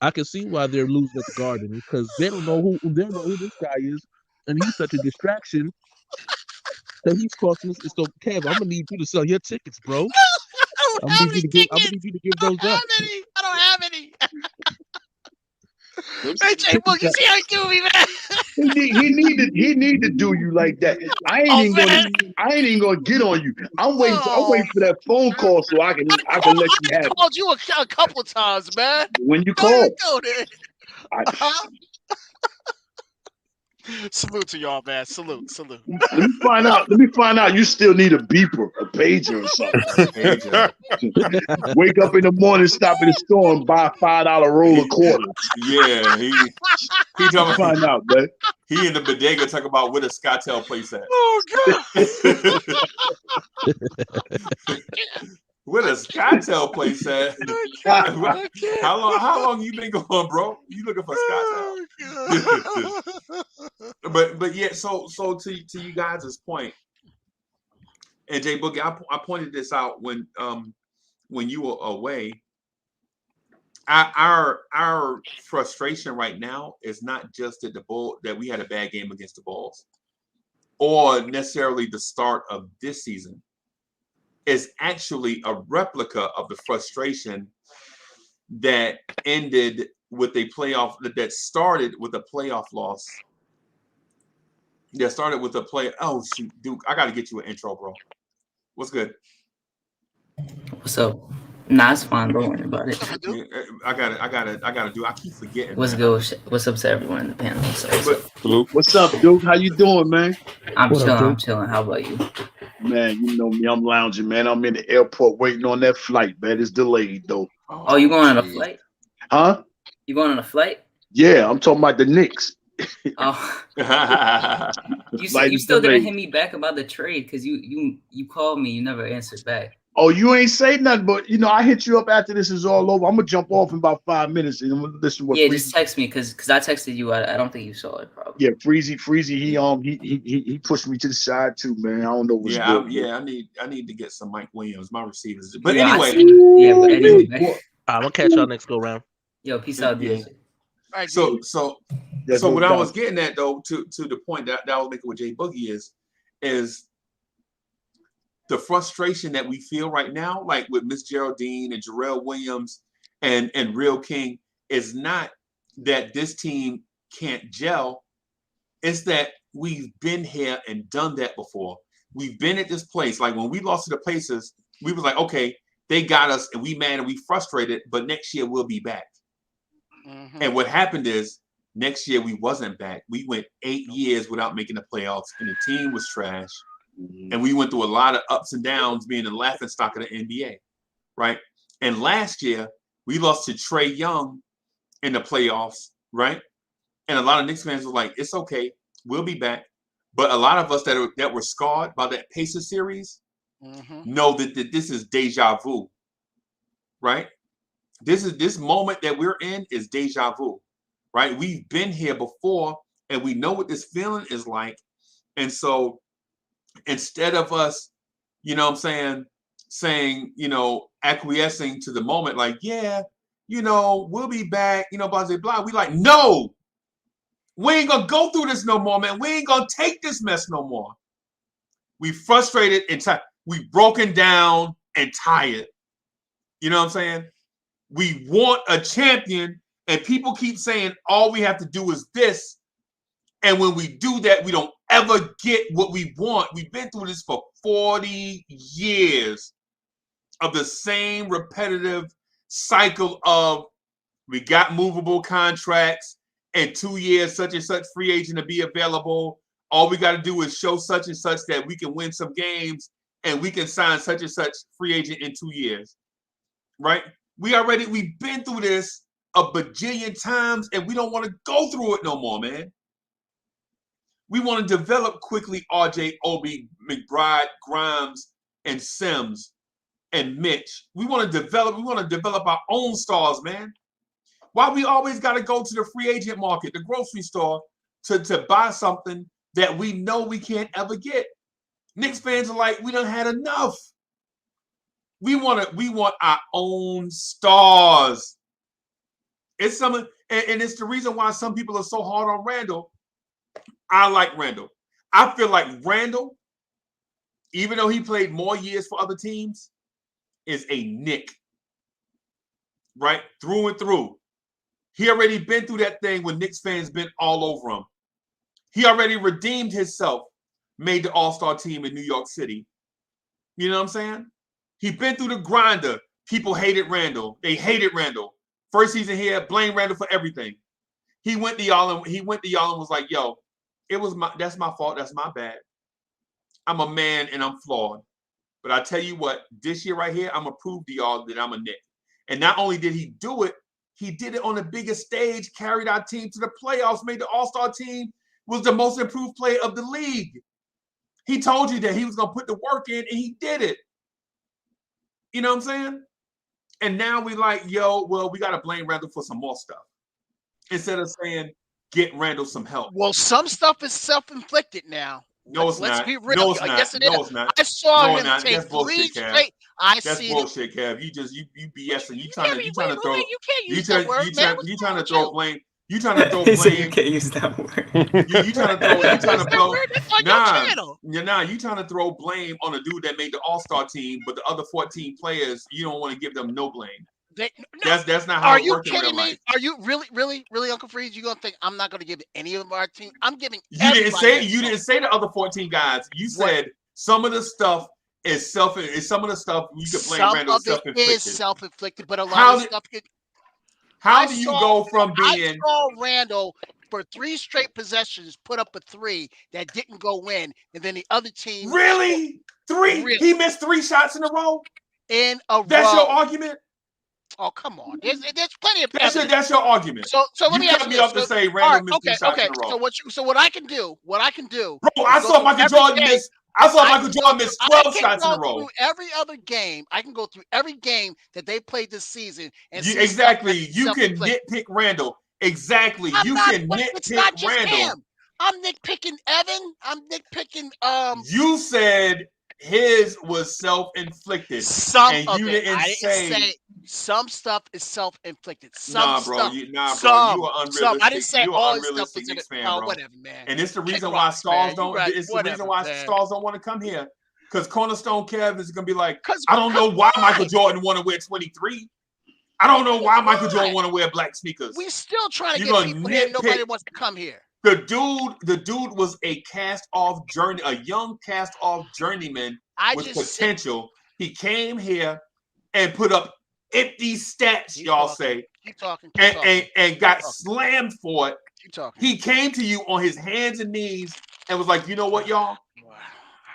Speaker 7: I can see why they're losing at the Garden, because they don't know who this guy is, and he's such a distraction that he's costing us. So Kev, I'm gonna need you to sell your tickets, bro. I'm gonna need you to give those up.
Speaker 9: I don't have any. Hey, J Boogie, see how you do me, man.
Speaker 6: He need to do you like that. I ain't even gonna get on you. I'm waiting for that phone call so I can let you have it.
Speaker 9: I called you a couple times, man.
Speaker 6: When you call.
Speaker 9: Salute to y'all, man. Salute.
Speaker 6: Let me find out you still need a beeper, a pager or something. Wake up in the morning, stop at the store and buy a $5 roll of quarters.
Speaker 4: Yeah, he talking
Speaker 6: find out, man.
Speaker 4: He in the bodega talking about where the Skytel place at.
Speaker 9: Oh God.
Speaker 4: Where the Skytel place at? How long you been going, bro? You looking for Skytel? but yeah, so to you guys' point, and J Boogie, I pointed this out when you were away. Our frustration right now is not just that we had a bad game against the Bulls, or necessarily the start of this season. Is actually a replica of the frustration that ended with a playoff that started with a playoff loss. That started with a play. Oh shoot, Duke, I got to get you an intro, bro. What's good?
Speaker 10: What's up? Nah, it's fine. Don't worry about it.
Speaker 4: I gotta do. I keep forgetting.
Speaker 10: What's good? What's up to everyone in the panel?
Speaker 6: What's up, Duke? How you doing, man?
Speaker 10: I'm chilling. How about you?
Speaker 6: Man, you know me. I'm lounging, man. I'm in the airport waiting on that flight, man. It's delayed though.
Speaker 10: Oh, you going on a flight?
Speaker 6: Huh?
Speaker 10: You going on a flight?
Speaker 6: Yeah, I'm talking about the Knicks.
Speaker 10: Oh, you still didn't hit me back about the trade because you called me. You never answered back.
Speaker 6: Oh, you ain't say nothing, but I hit you up after this is all over. I'm gonna jump off in about 5 minutes and I'm gonna listen to what.
Speaker 10: Yeah,
Speaker 6: Freezie.
Speaker 10: just text me because I texted you. I don't think you saw it probably.
Speaker 6: Yeah, Freezie, he pushed me to the side too, man. I don't know what's good.
Speaker 4: I need to get some Mike Williams, my receivers. But
Speaker 10: Yeah,
Speaker 4: anyway,
Speaker 10: but anyway,
Speaker 7: I'm gonna catch y'all next go round.
Speaker 10: Yo, peace out,
Speaker 4: Yeah.
Speaker 10: DJ.
Speaker 9: All right,
Speaker 4: So
Speaker 6: That's
Speaker 4: what I
Speaker 6: down.
Speaker 4: was getting at though, to the point that I was making with Jay Boogie is the frustration that we feel right now, like with Miss Geraldine and Jarrell Williams and Real King, is not that this team can't gel. It's that we've been here and done that before. We've been at this place. Like when we lost to the Pacers, we was like, okay, they got us and we mad and we frustrated, but next year we'll be back.
Speaker 9: Mm-hmm.
Speaker 4: And what happened is next year we wasn't back. We went 8 years without making the playoffs and the team was trash. And we went through a lot of ups and downs being the laughing stock of the NBA, right? And last year, we lost to Trae Young in the playoffs, right? And a lot of Knicks fans were like, it's okay, we'll be back. But a lot of us that were scarred by that Pacers series know that this is deja vu, right? This moment that we're in is deja vu, right? We've been here before and we know what this feeling is like. And so instead of us, saying, acquiescing to the moment, like, yeah, we'll be back, blah, blah, blah. We like, no, we ain't gonna go through this no more, man. We ain't gonna take this mess no more. We frustrated and tired. We broken down and tired. You know what I'm saying? We want a champion, and people keep saying all we have to do is this. And when we do that, we don't ever get what we want. We've been through this for 40 years of the same repetitive cycle of we got movable contracts and 2 years, such and such free agent to be available. All we got to do is show such and such that we can win some games and we can sign such and such free agent in 2 years, right? We've been through this a bajillion times and we don't want to go through it no more, man. We want to develop quickly RJ, Obi, McBride, Grimes, and Sims, and Mitch. We want to develop our own stars, man. Why we always got to go to the free agent market, the grocery store, to buy something that we know we can't ever get? Knicks fans are like, we done had enough. We want our own stars. It's and it's the reason why some people are so hard on Randle. I like Randle. I feel like Randle, even though he played more years for other teams, is a Knick, right? Through and through. He already been through that thing when Knicks fans been all over him. He already redeemed himself, made the All-Star team in New York City. You know what I'm saying? He been through the grinder. People hated Randle. They hated Randle. First season here, blame Randle for everything. He went to y'all and was like, yo, that's my fault. That's my bad. I'm a man and I'm flawed. But I tell you what, this year right here, I'm going to prove to y'all that I'm a Knick. And not only did he do it, he did it on the biggest stage, carried our team to the playoffs, made the All-Star team, was the most improved player of the league. He told you that he was going to put the work in, and he did it. You know what I'm saying? And now we like, yo, well, we got to blame Randle for some more stuff. Instead of saying, get Randle some help.
Speaker 9: Well, some stuff is self-inflicted now.
Speaker 4: No, it's not.
Speaker 9: Let's be real.
Speaker 4: No, it's not.
Speaker 9: Yes, it
Speaker 4: No,
Speaker 9: is.
Speaker 4: it's not.
Speaker 9: I saw
Speaker 4: No,
Speaker 9: him
Speaker 4: not.
Speaker 9: take
Speaker 4: That's bullshit,
Speaker 9: 3
Speaker 4: Kev.
Speaker 9: straight.
Speaker 4: That's bullshit, Kev. You BSing. You trying to throw.
Speaker 9: You can't use that word, man.
Speaker 4: You trying to throw blame. You trying to throw
Speaker 10: He said you
Speaker 4: blame.
Speaker 10: can't use that word.
Speaker 4: You trying to throw. You trying to throw.
Speaker 9: That's on your channel.
Speaker 4: You trying to throw blame on a dude that made the All-Star team, but the other 14 players, you don't want to give them no blame. That's not how it works in real life.
Speaker 9: Are you really, Uncle Freeze? You gonna think I'm not gonna give any of our team? I'm giving.
Speaker 4: You didn't say the other 14 guys. You said some of the stuff is some of the stuff you could blame Randle is self-inflicted.
Speaker 9: Is self-inflicted, but a lot of stuff.
Speaker 4: How do you go from being?
Speaker 9: I saw Randle for 3 straight possessions put up a 3 that didn't go in, and then the other team
Speaker 4: really 3. Really? He missed 3 shots in a row. That's your argument.
Speaker 9: Oh, come on. There's plenty of
Speaker 4: that's your argument.
Speaker 9: So let me ask you.
Speaker 4: You cut me up to say Randle missed 3 shots in a row.
Speaker 9: So what I can do?
Speaker 4: Bro, I saw Michael Jordan miss I saw Michael Jordan miss 12 shots in a row.
Speaker 9: Every other game, I can go through every game that they played this season and see
Speaker 4: exactly. You can nitpick Randle. Exactly.
Speaker 9: It's not just him. I'm nitpicking Evan. I'm nitpicking.
Speaker 4: You said his was self-inflicted.
Speaker 9: Some
Speaker 4: and
Speaker 9: of
Speaker 4: you
Speaker 9: it.
Speaker 4: didn't
Speaker 9: I didn't say some stuff is self-inflicted.
Speaker 4: Nah, bro. You are unrealistic.
Speaker 9: I didn't say
Speaker 4: you
Speaker 9: all
Speaker 4: are unrealistic
Speaker 9: stuff was
Speaker 4: fan, bro.
Speaker 9: Whatever, man.
Speaker 4: And it's the reason why Stars don't.
Speaker 9: Right,
Speaker 4: it's the reason why Stars don't want to come here. Because Cornerstone Kev is gonna be like, I don't know why Michael Jordan want to wear 23. I don't know why Michael Jordan want to wear black sneakers.
Speaker 9: We still trying to get people here. Nobody wants to come here.
Speaker 4: The dude was a young cast-off journeyman with potential. He came here and put up empty stats,
Speaker 9: Keep talking.
Speaker 4: And got slammed for it.
Speaker 9: Keep talking.
Speaker 4: He came to you on his hands and knees and was like, you know what, y'all?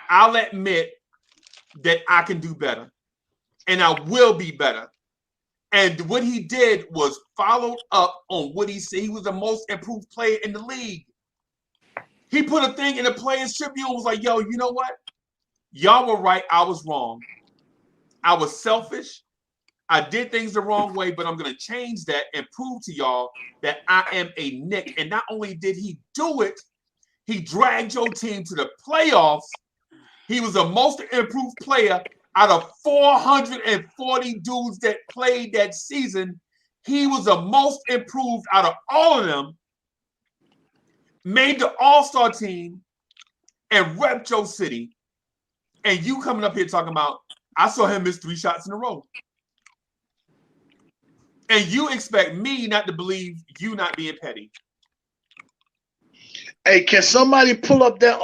Speaker 4: I'll admit that I can do better. And I will be better. And what he did was followed up on what he said. He was the most improved player in the league. He put a thing in the Players Tribune and was like, yo, you know what? Y'all were right. I was wrong. I was selfish. I did things the wrong way, but I'm going to change that and prove to y'all that I am a Knick. And not only did he do it, he dragged your team to the playoffs. He was the most improved player out of 440 dudes that played that season. He was the most improved out of all of them, made the All-Star team, and repped your city. And you coming up here talking about, I saw him miss 3 shots in a row. And you expect me not to believe you not being petty.
Speaker 6: Hey, can somebody pull up that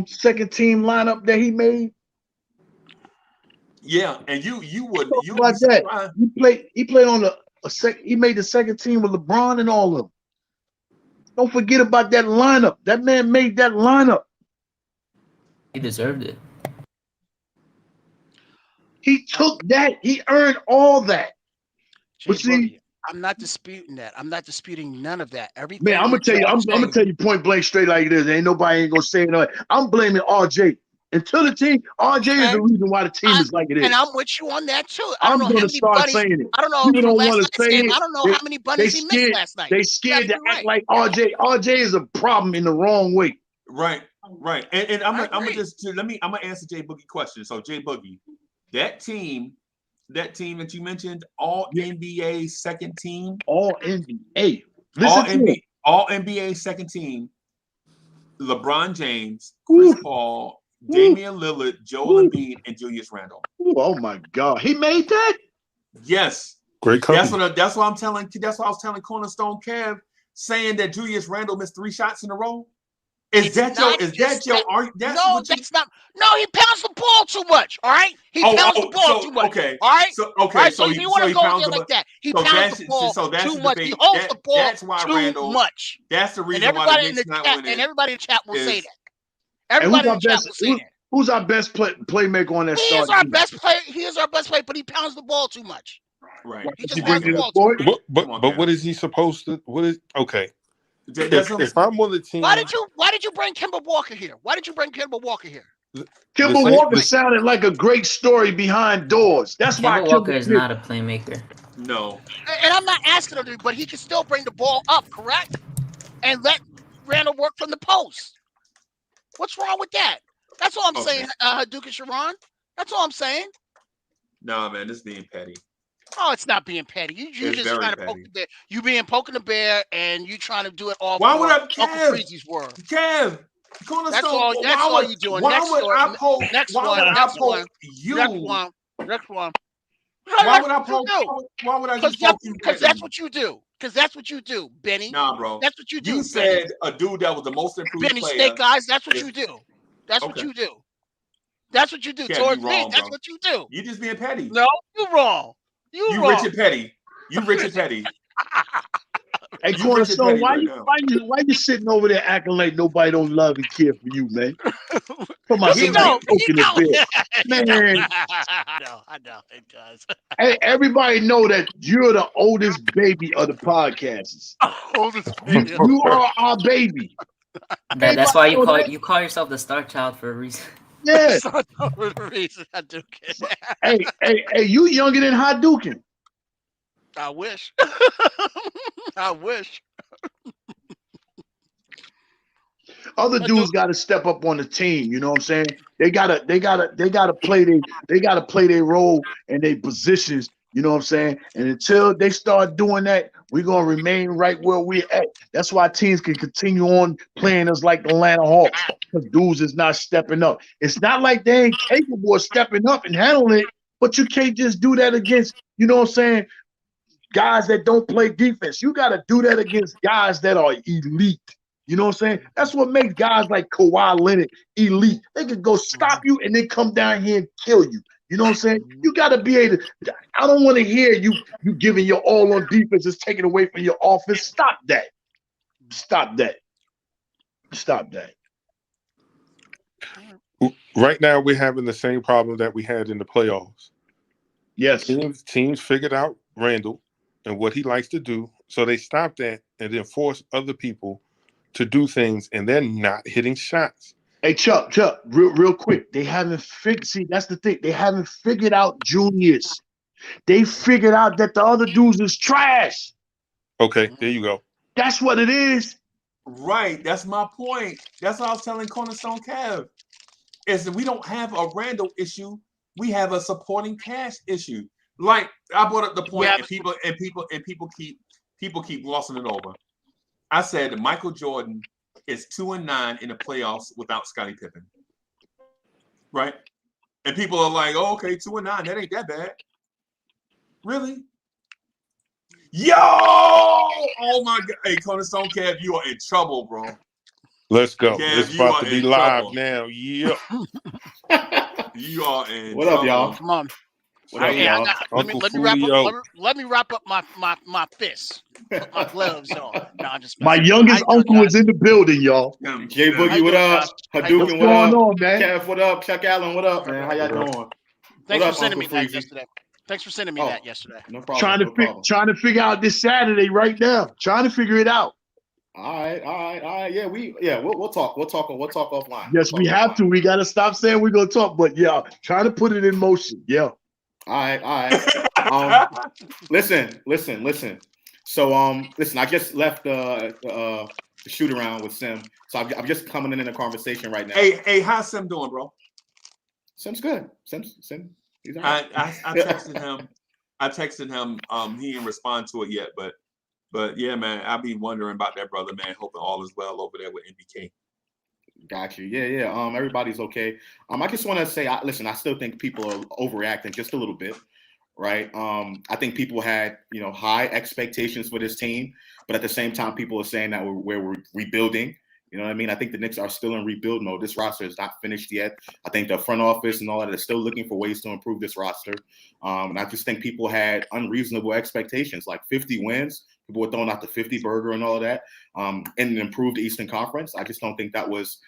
Speaker 6: second team lineup that he made?
Speaker 4: Yeah, and you wouldn't. You
Speaker 6: about that? He played on he made the second team with LeBron and all of them. Don't forget about that lineup. That man made that lineup.
Speaker 10: He deserved it.
Speaker 6: He took that. He earned all that. But see,
Speaker 9: I'm not disputing that. I'm not disputing none of that. Everything.
Speaker 6: Man, I'm gonna tell you point blank straight like this. Ain't nobody gonna say it. I'm blaming RJ. Until the team, RJ is the reason why the team is like it is.
Speaker 9: And I'm with you on that too.
Speaker 6: I'm gonna start saying it.
Speaker 9: I don't know.
Speaker 6: People don't want to say it.
Speaker 9: I don't know how many bunnies he missed last night.
Speaker 6: They scared to act like RJ. RJ is a problem in the wrong way.
Speaker 4: Right. And I'm gonna answer Jay Boogie question. So Jay Boogie, that team that you mentioned, all NBA second team,
Speaker 6: all NBA,
Speaker 4: all NBA second team, LeBron James, Chris Paul, Damian Lillard, Joel Embiid, and Julius Randle.
Speaker 6: Oh my God, he made that?
Speaker 4: Yes.
Speaker 5: Great company.
Speaker 4: That's why I was telling Cornerstone Kev, saying that Julius Randle missed 3 shots in a row. No, that's not.
Speaker 9: No, he pounds the ball too much. All right, he pounds the ball too much.
Speaker 4: Okay,
Speaker 9: all right.
Speaker 4: So
Speaker 9: if you want to go there like that, he pounds the ball too much. He holds the ball too much.
Speaker 4: That's the reason
Speaker 9: why the Knicks not winning. And everybody in the chat will say that. Everybody in the chat will say that.
Speaker 6: Who's our best playmaker on that?
Speaker 9: He is our best player. He is our best player, but he pounds the ball too much.
Speaker 4: Right.
Speaker 9: He just pounds the ball too much.
Speaker 5: But what is he supposed to? Okay. If I'm on the team,
Speaker 9: why did you bring Kemba Walker here?
Speaker 6: Kemba Walker sounded like a great story behind doors. That's why
Speaker 10: Kemba Walker is not a playmaker.
Speaker 4: No.
Speaker 9: And I'm not asking him to, but he can still bring the ball up, correct? And let Randle work from the post. What's wrong with that? That's all I'm saying, Duke and Sharon. That's all I'm saying.
Speaker 4: Nah, man, this is being petty.
Speaker 9: Oh, it's not being petty. You just trying to poke the bear. You poking the bear, and you trying to do it all.
Speaker 4: Why would I,
Speaker 9: Uncle Freezie's word?
Speaker 4: Kev,
Speaker 9: that's all you're doing. Next one. Next one.
Speaker 4: Why would I poke? Why would I just poke you?
Speaker 9: Because that's what you do. Because that's what you do, Benny.
Speaker 4: Nah, bro.
Speaker 9: That's what you do.
Speaker 4: You said a dude that was the most improved
Speaker 9: Benny
Speaker 4: player.
Speaker 9: Snake Eyes. That's what you do. That's what you do. That's what you do. Towards me, that's what you do.
Speaker 4: You just being petty.
Speaker 9: No, you're wrong. You wrong.
Speaker 4: Richard Petty. You Richard Petty.
Speaker 6: Hey, Cornerstone, why you sitting over there acting like nobody don't love and care for you, man? Come on,
Speaker 9: he don't.
Speaker 6: Man.
Speaker 9: I know it does.
Speaker 6: Hey, everybody know that you're the oldest baby of the podcasters.
Speaker 9: Oldest baby.
Speaker 6: You are our baby.
Speaker 10: That's why
Speaker 6: know that.
Speaker 10: you call yourself the star child for a reason.
Speaker 6: Yeah.
Speaker 9: That's not the reason I do it.
Speaker 6: Hey, you younger than Hadouken.
Speaker 9: I wish. I wish.
Speaker 6: Other dudes got to step up on the team. You know what I'm saying? They gotta play their role and their positions. You know what I'm saying? And until they start doing that, we're gonna remain right where we're at. That's why teams can continue on playing us like the Atlanta Hawks, because dudes is not stepping up. It's not like they ain't capable of stepping up and handling it, but you can't just do that against, you know what I'm saying, guys that don't play defense. You got to do that against guys that are elite. You know what I'm saying? That's what makes guys like Kawhi Leonard elite. They can go stop you and then come down here and kill you. You know what I'm saying? You got to be able to. I don't want to hear you giving your all on defense is taken away from your offense. Stop that. Stop that. Stop that.
Speaker 5: Right now, we're having the same problem that we had in the playoffs.
Speaker 6: Yes.
Speaker 5: Teams figured out Randle and what he likes to do, so they stopped that and then forced other people to do things, and they're not hitting shots.
Speaker 6: Hey, Chuck, real quick. They haven't figured. See, that's the thing. They haven't figured out Junius. They figured out that the other dudes is trash.
Speaker 5: Okay, there you go.
Speaker 6: That's what it is.
Speaker 4: Right. That's my point. That's what I was telling Cornerstone Kev. Is that we don't have a Randle issue. We have a supporting cast issue. Like I brought up the point, and people keep glossing it over. I said that Michael Jordan is 2-9 in the playoffs without Scottie Pippen. Right? And people are like, oh, okay, 2-9, that ain't that bad. Really? Yo! Oh my God. Hey, Cornerstone Kev, you are in trouble, bro.
Speaker 5: Let's go.
Speaker 4: Kev,
Speaker 5: it's about to be live
Speaker 4: trouble.
Speaker 5: now. Yeah.
Speaker 4: You are in
Speaker 11: What
Speaker 4: trouble.
Speaker 11: up, y'all?
Speaker 9: Come on.
Speaker 11: What up, y'all?
Speaker 9: Let me wrap up my fists. Put my gloves on. No, I'm just
Speaker 6: my youngest uncle is in the building, y'all.
Speaker 11: Jay Boogie, what up? Hadouken, what
Speaker 6: going
Speaker 11: up?
Speaker 6: on, man?
Speaker 11: Kev, what up? Chuck Allen, what up, man? How y'all doing?
Speaker 9: Thanks
Speaker 11: what
Speaker 9: for sending me
Speaker 11: Uncle
Speaker 9: that
Speaker 11: Freezie?
Speaker 9: yesterday. Thanks for sending me that yesterday.
Speaker 11: No problem.
Speaker 6: Trying to figure out this Saturday right now. Trying to figure it out.
Speaker 11: All right. Yeah, we'll talk. We'll talk offline.
Speaker 6: Yes, we have to. We got to stop saying we're gonna talk, but yeah, trying to put it in motion. Yeah.
Speaker 11: All right. Listen. So listen, I just left the shoot around with Sim, so I'm just coming in a conversation right now.
Speaker 4: Hey, how's Sim doing, bro?
Speaker 11: Sim's good. Sim. He's all
Speaker 4: I
Speaker 11: right.
Speaker 4: texted him. He didn't respond to it yet, but yeah, man, I be wondering about that brother, man. Hoping all is well over there with NBK.
Speaker 11: Got you. Yeah. Everybody's okay. I just want to say, listen, I still think people are overreacting just a little bit, right? I think people had, high expectations for this team, but at the same time, people are saying that we're rebuilding. You know what I mean? I think the Knicks are still in rebuild mode. This roster is not finished yet. I think the front office and all that is still looking for ways to improve this roster. And I just think people had unreasonable expectations, like 50 wins. People were throwing out the 50 burger and all of that in an improved Eastern Conference. I just don't think that was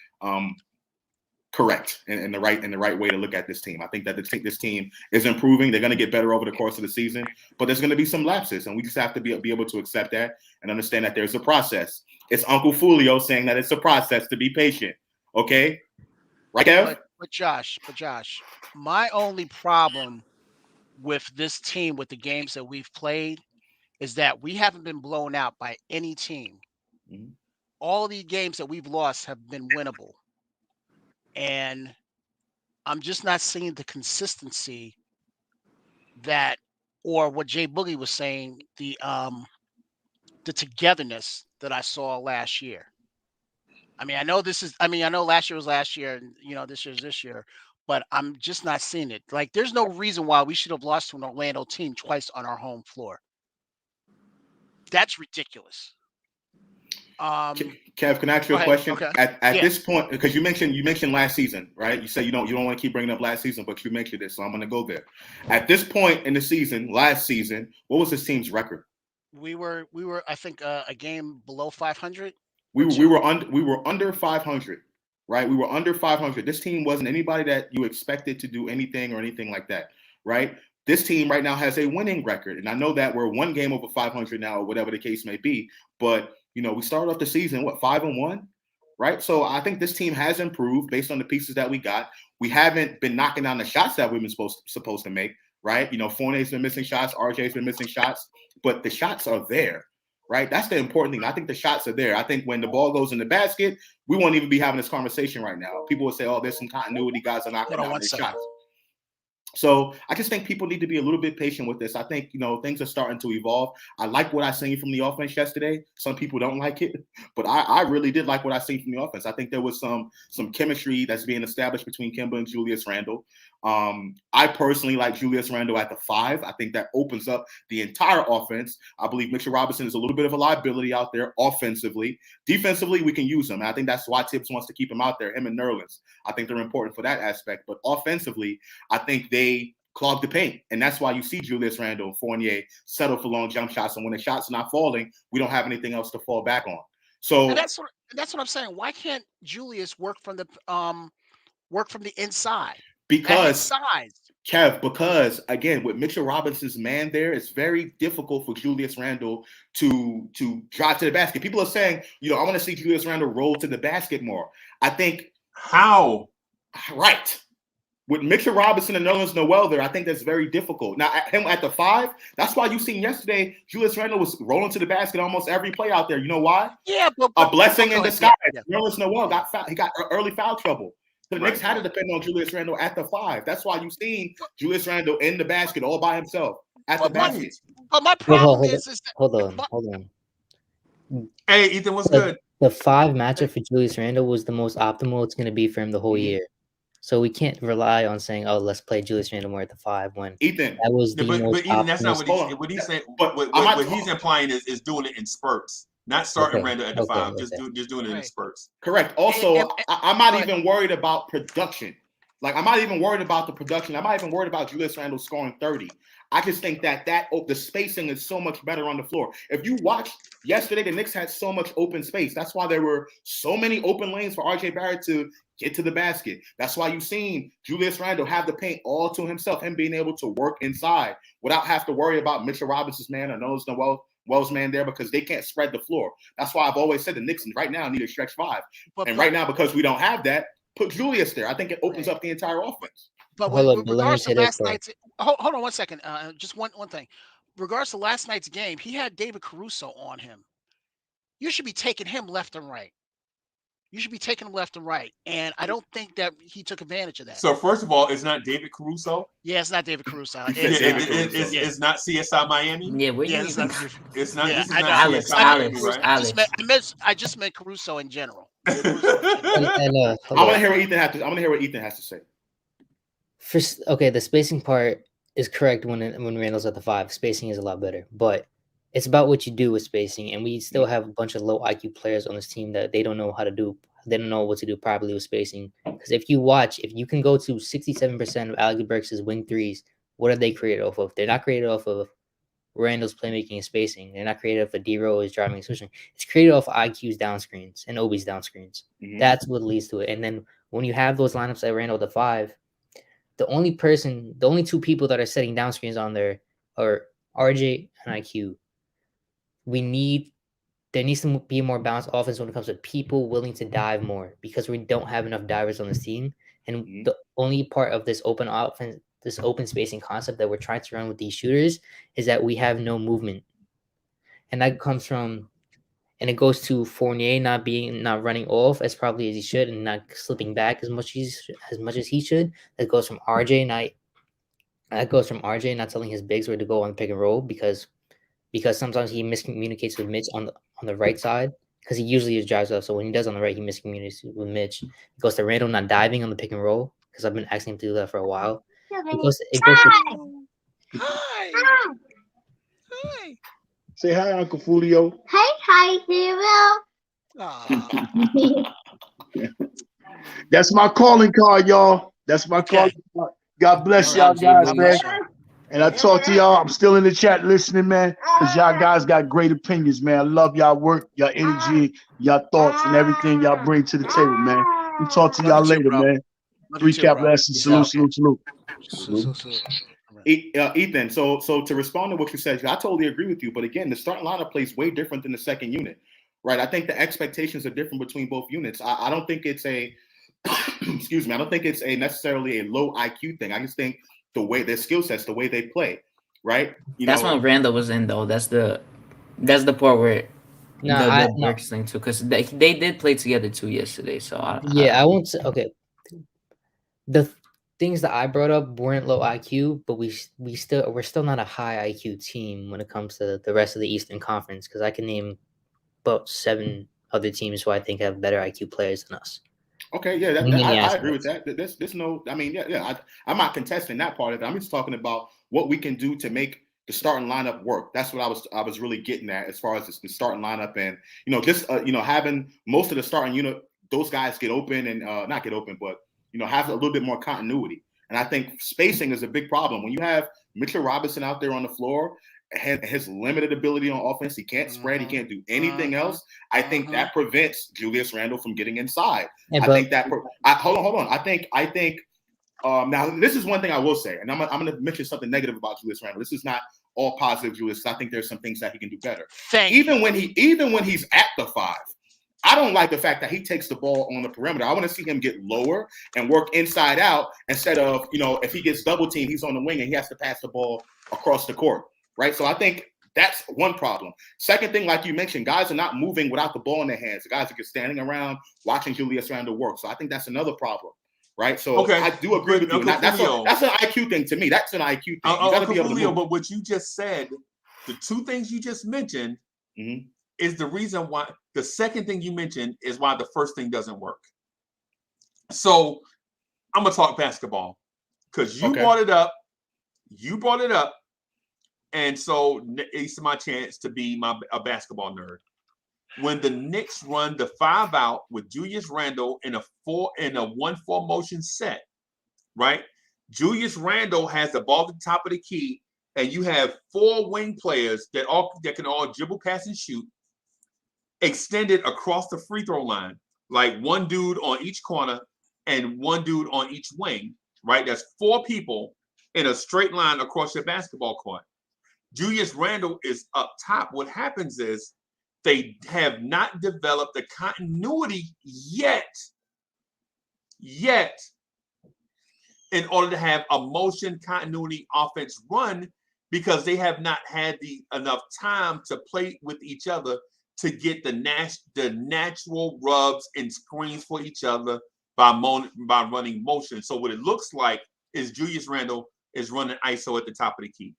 Speaker 11: correct in the right way to look at this team. I think that this team is improving. They're going to get better over the course of the season, but there's going to be some lapses, and we just have to be able to accept that and understand that there's a process. It's Uncle Fulio saying that it's a process to be patient. Okay, right, Kev?
Speaker 9: But Josh, my only problem with this team, with the games that we've played, is that we haven't been blown out by any team. Mm-hmm. All of the games that we've lost have been winnable. And I'm just not seeing the consistency that, or what Jay Boogie was saying, the togetherness that I saw last year. I know last year was last year, and this year's this year, but I'm just not seeing it. Like, there's no reason why we should have lost to an Orlando team twice on our home floor. That's ridiculous.
Speaker 11: Kev, can I ask you a question? Okay. At this point, because you mentioned last season, right? You say you don't want to keep bringing up last season, but you mentioned this, so I'm going to go there. At this point in the season, last season, what was this team's record?
Speaker 9: We were I think a game below 500.
Speaker 11: We were under 500, right? We were under 500. This team wasn't anybody that you expected to do anything or anything like that, right? This team right now has a winning record, and I know that we're one game over 500 now, or whatever the case may be, but we started off the season, 5-1, right? So I think this team has improved based on the pieces that we got. We haven't been knocking down the shots that we've been supposed to make, right? You know, Fournier's been missing shots, RJ's been missing shots, but the shots are there, right? That's the important thing. I think the shots are there. I think when the ball goes in the basket, we won't even be having this conversation right now. People will say, oh, there's some continuity, guys are knocking down their shots. So I just think people need to be a little bit patient with this. I think, you know, things are starting to evolve. I like what I seen from the offense yesterday. Some people don't like it, but I really did like what I seen from the offense. I think there was some chemistry that's being established between Kemba and Julius Randle. I personally like Julius Randle at the 5. I think that opens up the entire offense. I believe Mitchell Robinson is a little bit of a liability out there offensively. Defensively, we can use him. And I think that's why Tibbs wants to keep him out there, him and Nerlens. I think they're important for that aspect. But offensively, I think they clog the paint. And that's why you see Julius Randle, Fournier settle for long jump shots. And when the shot's not falling, we don't have anything else to fall back on. So
Speaker 9: and that's what I'm saying. Why can't Julius work from the inside?
Speaker 11: Because
Speaker 9: size.
Speaker 11: Kev, because again, with Mitchell Robinson's man there, it's very difficult for Julius Randle to drive to the basket. People are saying, you know, I want to see Julius Randle roll to the basket more. I think
Speaker 4: how?
Speaker 11: Right. With Mitchell Robinson and Nerlens Noel there, I think that's very difficult. Now, him at the 5, that's why you seen yesterday, Julius Randle was rolling to the basket almost every play out there. You know why?
Speaker 9: Yeah, but
Speaker 11: a blessing in disguise.
Speaker 9: Yeah.
Speaker 11: Nerlens Noel got early foul trouble. The Knicks had to depend on Julius Randle at the 5. That's why you've seen Julius Randle in the basket all by himself at the basket.
Speaker 9: But my problem is
Speaker 12: hold on.
Speaker 4: Hey, Ethan, what's good?
Speaker 12: The 5 matchup for Julius Randle was the most optimal it's going to be for him the whole year. So we can't rely on saying, "Oh, let's play Julius Randle more at the 5." When
Speaker 11: Ethan,
Speaker 12: that was the most
Speaker 4: but Ethan, that's not what he's saying. But what he's implying is doing it in spurts. Not starting Randle at the 5, just doing it in spurts.
Speaker 11: Correct. Also, I'm not even worried about production. Like, I'm not even worried about the production. I'm not even worried about Julius Randle scoring 30. I just think that the spacing is so much better on the floor. If you watched yesterday, the Knicks had so much open space. That's why there were so many open lanes for RJ Barrett to get to the basket. That's why you've seen Julius Randle have the paint all to himself, him being able to work inside without having to worry about Mitchell Robinson's man or Nerlens Noel's man there, because they can't spread the floor. That's why I've always said the Knicks right now need a stretch 5. And right now, because we don't have that, put Julius there. I think it opens up the entire offense.
Speaker 9: But with regards to last night's, hold on one second. Just one thing. Regards to last night's game, he had David Caruso on him. You should be taking him left and right. And I don't think that he took advantage of that.
Speaker 4: So first of all, it's not David Caruso.
Speaker 9: Yeah, it's not David Caruso.
Speaker 4: It's not CSI Miami.
Speaker 10: Yeah,
Speaker 9: it's not.
Speaker 4: It's not.
Speaker 9: Yeah,
Speaker 4: This is not CSI
Speaker 10: Alex.
Speaker 9: I just meant Caruso in general.
Speaker 11: I want to hear what Ethan has to say.
Speaker 12: The spacing part is correct when Randle's at the 5. Spacing is a lot better, but it's about what you do with spacing, and we still have a bunch of low IQ players on this team that they don't know how to do. They don't know what to do properly with spacing. Because if you can go to 67% of Alec Burks' wing threes, what are they created off of? They're not created off of Randle's playmaking and spacing. They're not created off of D-Rose driving and switching. It's created off of IQ's down screens and Obi's down screens. Mm-hmm. That's what leads to it. And then when you have those lineups at Randle at the 5, the only 2 people that are setting down screens on there are RJ and IQ. There needs to be a more balanced offense when it comes to people willing to dive more, because we don't have enough divers on this team. And the only part of this open offense, this open spacing concept that we're trying to run with these shooters, is that we have no movement. And that comes from, and it goes to Fournier not running off as probably as he should, and not slipping back as much as he should. That goes from RJ not telling his bigs where to go on the pick and roll, because sometimes he miscommunicates with Mitch on the right side, because he usually just drives up. So when he does on the right, he miscommunicates with Mitch. It goes to Randle not diving on the pick and roll, because I've been asking him to do that for a while.
Speaker 9: Hi.
Speaker 6: Say hi, Uncle Fulio.
Speaker 13: Hi,
Speaker 6: That's my calling card, y'all. That's my calling card. God bless y'all guys, man. And I talk to y'all. I'm still in the chat listening, man, because y'all guys got great opinions, man. I love y'all work, y'all energy, y'all thoughts, and everything y'all bring to the table, man. We'll talk to y'all later, man. Recap lesson. Salute.
Speaker 11: Ethan, so to respond to what you said, I totally agree with you. But again, the starting lineup plays way different than the second unit, right? I think the expectations are different between both units. I don't think it's a excuse me. I don't think it's a necessarily a low IQ thing. I just think the way their skill sets, the way they play, right?
Speaker 10: That's when Randle was in though. That's the part where
Speaker 12: No,
Speaker 10: the
Speaker 12: no.
Speaker 10: works thing too, because they did play together too yesterday. So
Speaker 12: I won't say okay. The things that I brought up weren't low IQ, but we're still not a high IQ team when it comes to the rest of the Eastern Conference, because I can name about 7 other teams who I think have better IQ players than us.
Speaker 11: Okay, yeah, I agree with that. There's no, I mean, I'm not contesting that part of it. I'm just talking about what we can do to make the starting lineup work. That's what I was really getting at as far as the starting lineup, and just having most of the starting unit, those guys get open and not get open, but have a little bit more continuity. And I think spacing is a big problem when you have Mitchell Robinson out there on the floor. His limited ability on offense, he can't spread, he can't do anything else. I think that prevents Julius Randle from getting inside. I think that. Hold on. I think. Now this is one thing I will say, and I'm going to mention something negative about Julius Randle. This is not all positive, Julius. I think there's some things that he can do better. Even when he's at the 5, I don't like the fact that he takes the ball on the perimeter. I want to see him get lower and work inside out instead of if he gets double teamed, he's on the wing and he has to pass the ball across the court. Right. So I think that's one problem. Second thing, like you mentioned, guys are not moving without the ball in their hands. The guys are just standing around watching Julius Randle work. So I think that's another problem. Right. So I do agree with you. That's an IQ thing to me. That's an IQ thing. You gotta be able to move.
Speaker 4: But what you just said, the 2 things you just mentioned is the reason why. The second thing you mentioned is why the first thing doesn't work. So I'm going to talk basketball because you brought it up. You brought it up. And so it's my chance to be a basketball nerd. When the Knicks run the 5 out with Julius Randle in a 1-4 motion set, right? Julius Randle has the ball at the top of the key, and you have 4 wing players that can all dribble, pass, and shoot, extended across the free throw line, like 1 dude on each corner and 1 dude on each wing, right? That's 4 people in a straight line across your basketball court. Julius Randle is up top. What happens is they have not developed the continuity yet in order to have a motion continuity offense run, because they have not had enough time to play with each other to get the natural rubs and screens for each other by running motion. So what it looks like is Julius Randle is running ISO at the top of the key.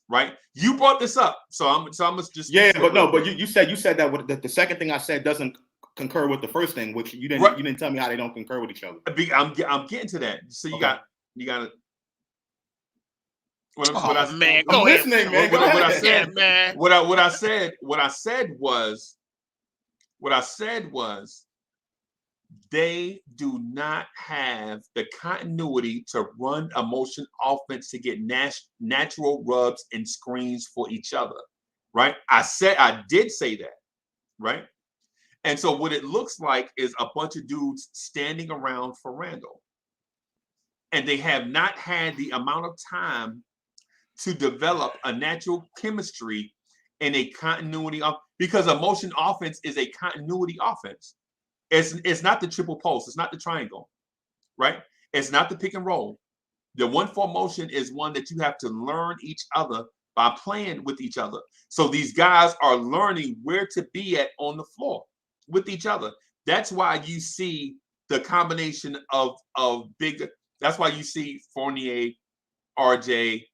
Speaker 4: Right, you brought this up, so I'm just
Speaker 11: but you said that the second thing I said doesn't concur with the first thing, which you didn't tell me how they don't concur with each other.
Speaker 4: I'm getting to that. So you got to. What I said was they do not have the continuity to run a motion offense to get natural rubs and screens for each other, right? I did say that, right? And so what it looks like is a bunch of dudes standing around for Randle. And they have not had the amount of time to develop a natural chemistry and a continuity because a motion offense is a continuity offense. It's not the triple post. It's not the triangle, right? It's not the pick and roll. The 1-4 motion is one that you have to learn each other by playing with each other. So these guys are learning where to be at on the floor with each other. That's why you see the combination of big. That's why you see Fournier, RJ,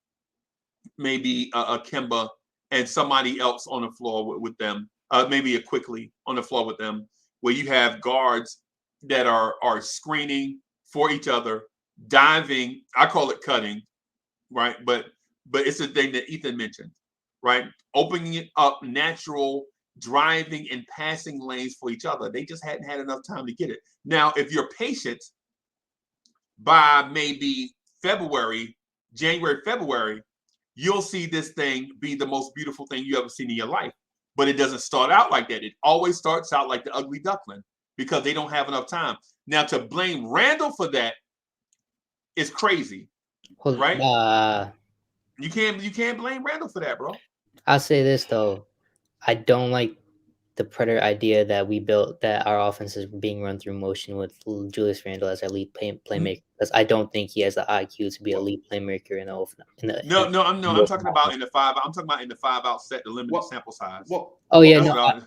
Speaker 4: maybe a Kemba, and somebody else on the floor with them. Maybe a Quickly on the floor with them, where you have guards that are screening for each other, diving. I call it cutting, right? But it's the thing that Ethan mentioned, right? Opening it up, natural driving and passing lanes for each other. They just hadn't had enough time to get it. Now, if you're patient, by maybe January, February, you'll see this thing be the most beautiful thing you ever seen in your life. But it doesn't start out like that. It always starts out like the ugly duckling because they don't have enough time. Now, to blame Randle for that is crazy, right? You can't blame Randle for that, bro.
Speaker 12: I'll say this though, I don't like the Predator idea that we built, that our offense is being run through motion with Julius Randle as our lead playmaker. Because I don't think he has the IQ to be a lead playmaker in the.
Speaker 4: I'm talking about in the 5. I'm talking about in the 5 out set, the limited sample size.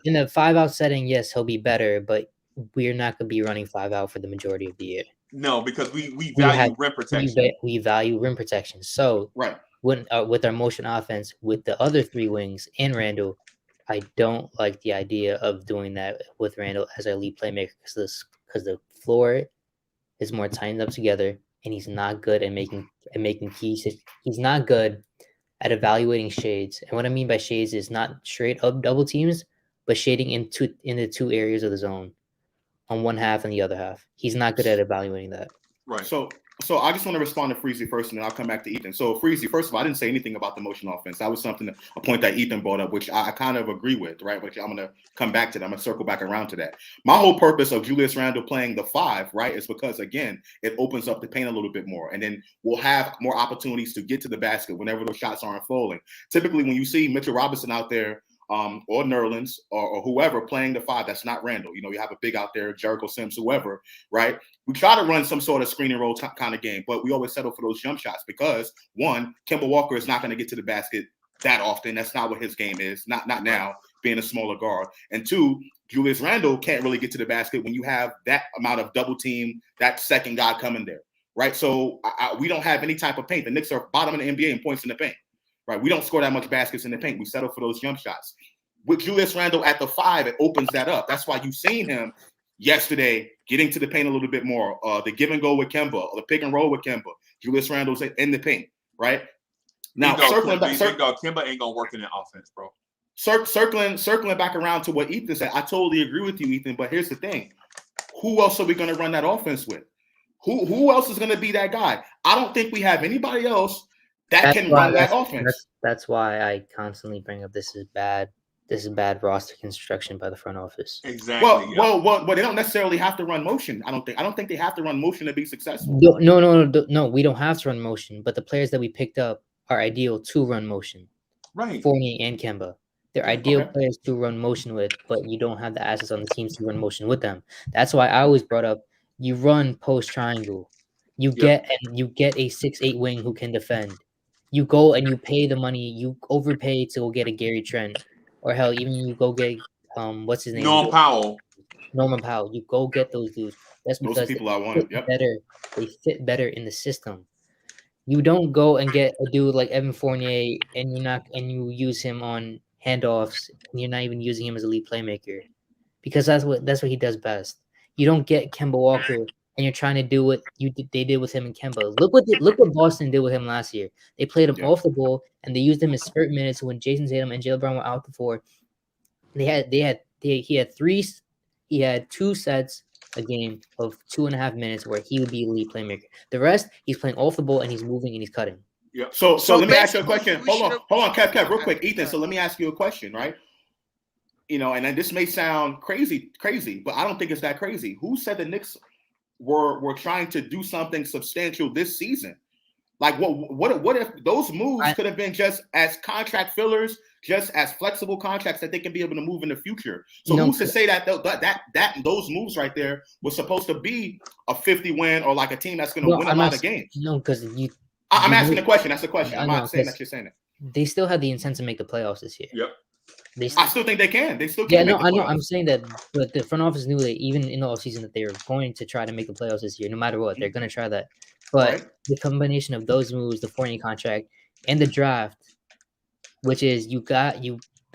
Speaker 12: In the 5 out setting, yes, he'll be better, but we're not going to be running 5 out for the majority of the year.
Speaker 4: No, because we value rim protection.
Speaker 12: We value rim protection. So when with our motion offense, with the other 3 wings and Randle, I don't like the idea of doing that with Randle as our lead playmaker because the floor is more tightened up together, and he's not good at making keys. He's not good at evaluating shades. And what I mean by shades is not straight up double teams, but shading into the 2 areas of the zone on one half and the other half. He's not good at evaluating that.
Speaker 11: Right. So I just want to respond to Freezie first, and then I'll come back to Ethan. So Freezie, first of all, I didn't say anything about the motion offense. That was a point that Ethan brought up, which I kind of agree with, right? Which I'm going to come back to that. I'm going to circle back around to that. My whole purpose of Julius Randle playing the 5, right, is because, again, it opens up the paint a little bit more. And then we'll have more opportunities to get to the basket whenever those shots aren't falling. Typically, when you see Mitchell Robinson out there, or Nerlens or whoever playing the 5, that's not Randle. You have a big out there, Jericho Sims, whoever, right? We try to run some sort of screen and roll kind of game, but we always settle for those jump shots because, one, Kemba Walker is not going to get to the basket that often. That's not what his game is, not now, being a smaller guard. And 2, Julius Randle can't really get to the basket when you have that amount of double team, that second guy coming there, right? So we don't have any type of paint. The Knicks are bottom in the NBA in points in the paint. Right, we don't score that much baskets in the paint. We settle for those jump shots. With Julius Randle at the 5, it opens that up. That's why you've seen him yesterday getting to the paint a little bit more. The give and go with Kemba, or the pick and roll with Kemba. Julius Randle's in the paint, right? Now, circling back,
Speaker 4: Kemba ain't gonna work in that offense, bro.
Speaker 11: Circling back around to what Ethan said, I totally agree with you, Ethan. But here's the thing: who else are we going to run that offense with? Who else is going to be that guy? I don't think we have anybody else that can run that offense.
Speaker 12: That's why I constantly bring up this is bad roster construction by the front office.
Speaker 4: Exactly.
Speaker 11: Well, they don't necessarily have to run motion. I don't think they have to run motion to be successful.
Speaker 12: No, we don't have to run motion, but the players that we picked up are ideal to run motion.
Speaker 4: Right.
Speaker 12: Fournier and Kemba. They're ideal players to run motion with, but you don't have the assets on the teams to run motion with them. That's why I always brought up you run post triangle. You get a 6'8" wing who can defend. You go and you pay the money. You overpay to go get a Gary Trent, or hell, even you go get what's his name?
Speaker 4: Norman Powell.
Speaker 12: You go get those dudes. That's because
Speaker 11: those people I wanted.
Speaker 12: They fit better in the system. You don't go and get a dude like Evan Fournier and you use him on handoffs and you're not even using him as a lead playmaker, because that's what he does best. You don't get Kemba Walker and you're trying to do what they did with him and Kemba. Look what Boston did with him last year. They played him off the ball and they used him in spurt minutes when Jason Tatum and Jaylen Brown were out before. He had 2 sets a game of 2.5 minutes where he would be a lead playmaker. The rest, he's playing off the ball and he's moving and he's cutting.
Speaker 11: Yeah. So let me ask you a question. Hold on, Kev, real quick, Ethan. So let me ask you a question, right? And this may sound crazy, but I don't think it's that crazy. Who said the Knicks were trying to do something substantial this season? Like what if those moves could have been just as contract fillers, just as flexible contracts that they can be able to move in the future? So who's to say that those moves right there were supposed to be a 50 win or like a team that's going to win a lot of games?
Speaker 12: No, because
Speaker 11: I'm asking the question. That's the question. I'm not saying that you're saying it.
Speaker 12: They still have the intent to make the playoffs this year.
Speaker 11: Yep. I still think they can. They still can.
Speaker 12: Yeah, I know. I'm saying that, but the front office knew that even in the offseason that they were going to try to make the playoffs this year, no matter what. They're going to try that. But the combination of those moves, the Fournier contract, and the draft, which is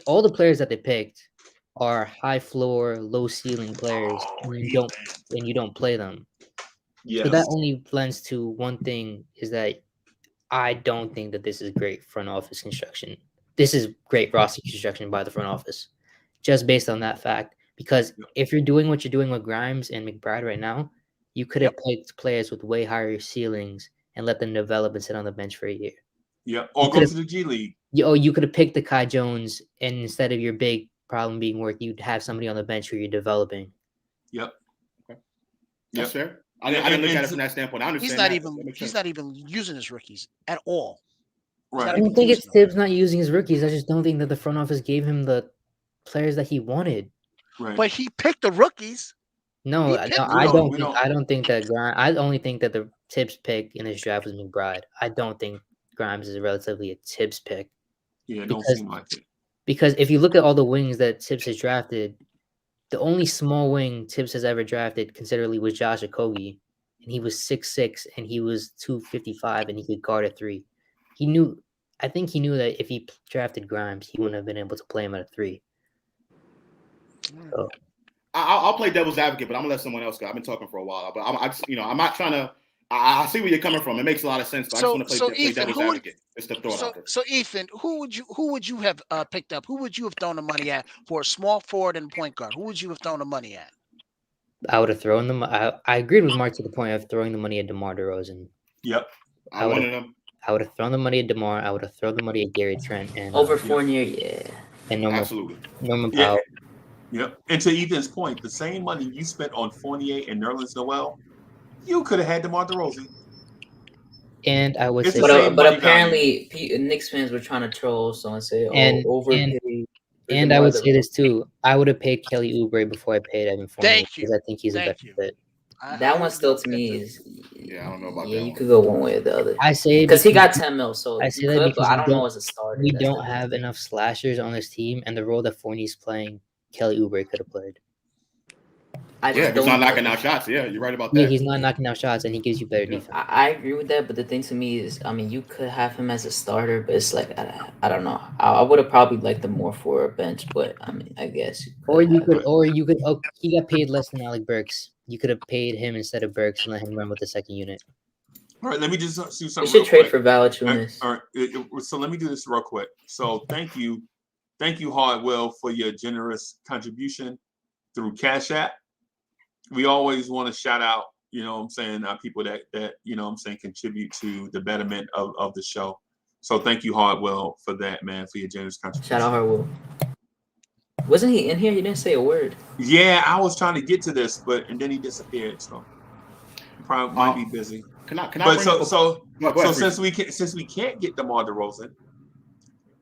Speaker 12: all the players that they picked are high floor, low ceiling players, and you don't play them. Yes. So that only lends to one thing, is that I don't think that this is great front office construction. This is great roster construction by the front office, just based on that fact. Because if you're doing what you're doing with Grimes and McBride right now, you could have picked players with way higher ceilings and let them develop and sit on the bench for a year.
Speaker 4: Yeah, or go to the G League.
Speaker 12: You could have picked the Kai Jones, and instead of your big problem being work, you'd have somebody on the bench who you're developing.
Speaker 4: Yep.
Speaker 11: Okay. That's fair. I didn't look at it from that standpoint. I understand
Speaker 9: he's not even using his rookies at all.
Speaker 12: Right. I don't think it's Tibbs not using his rookies. I just don't think that the front office gave him the players that he wanted.
Speaker 4: Right.
Speaker 9: but he picked the rookies.
Speaker 12: No,
Speaker 9: He
Speaker 12: no,
Speaker 9: picked
Speaker 12: I
Speaker 9: them.
Speaker 12: don't
Speaker 4: we
Speaker 12: think
Speaker 4: don't-
Speaker 12: I don't think that I only think that the Tibbs pick in this draft was McBride. I don't think Grimes is relatively a Tibbs pick.
Speaker 4: Yeah, it don't
Speaker 12: Because
Speaker 4: seem like it.
Speaker 12: because if you look at all the wings that Tibbs has drafted, the only small wing Tibbs has ever drafted considerably was Josh Okogie, and he was 6'6", and he was 255, and he could guard a 3. I think he knew that if he drafted Grimes, he wouldn't have been able to play him at a 3. So,
Speaker 11: I'll play devil's advocate, but I'm gonna let someone else go. I've been talking for a while, but I'm not trying to. I see where you're coming from. It makes a lot of sense, but I just want to play
Speaker 9: Ethan,
Speaker 11: devil's advocate. Just to throw it out there.
Speaker 9: So Ethan, who would you have picked up? Who would you have thrown the money at for a small forward and point guard? Who would you have thrown the money at?
Speaker 12: I would have thrown them. I agreed with Mark to the point of throwing the money at DeMar DeRozan.
Speaker 4: Yep.
Speaker 11: I wanted him.
Speaker 12: I would have thrown the money at DeMar. I would have thrown the money at Gary Trent and
Speaker 10: Over Fournier, yeah.
Speaker 12: And Norman
Speaker 4: Yeah.
Speaker 12: Powell.
Speaker 4: Yep. And to Ethan's point, the same money you spent on Fournier and Nerlens Noel, you could have had DeMar DeRozan.
Speaker 12: And I would say,
Speaker 10: but apparently Knicks fans were trying to troll so and say, overpaid.
Speaker 12: And I would say this too. I would have paid Kelly Oubre before I paid Evan Fournier because I think he's a better fit.
Speaker 10: That one still to me is
Speaker 11: I don't know about
Speaker 10: that.
Speaker 11: that.
Speaker 10: You could go one way or the other.
Speaker 12: I say
Speaker 10: because he got 10 mil, so
Speaker 12: I say
Speaker 10: you
Speaker 12: that
Speaker 10: could,
Speaker 12: because
Speaker 10: but I don't know as a starter.
Speaker 12: We don't have enough slashers on this team, and the role that Fournier's playing, Kelly Oubre could have played.
Speaker 11: Yeah, he's not knocking out shots. Yeah, you're right about that.
Speaker 12: Yeah, he's not knocking out shots, and he gives you better defense.
Speaker 10: I agree with that, but the thing to me is, I mean, you could have him as a starter, but it's like I don't know. I would have probably liked him more for a bench, but I mean, I guess.
Speaker 12: Or you could. Oh, he got paid less than Alec Burks. You could have paid him instead of Burks and let him run with the second unit.
Speaker 4: All right, let me just do something.
Speaker 10: You should trade for
Speaker 4: Valanciunas. All right, so let me do this real quick. So thank you, Hardwell, for your generous contribution through Cash App. We always want to shout out, our people that contribute to the betterment of the show. So thank you, Hardwell, for that, man, for your generous contribution.
Speaker 10: Shout out Hardwell. Wasn't he in here? You didn't say a word.
Speaker 4: Yeah, I was trying to get to this, and then he disappeared. So he probably might be busy. Since we can't get DeMar DeRozan,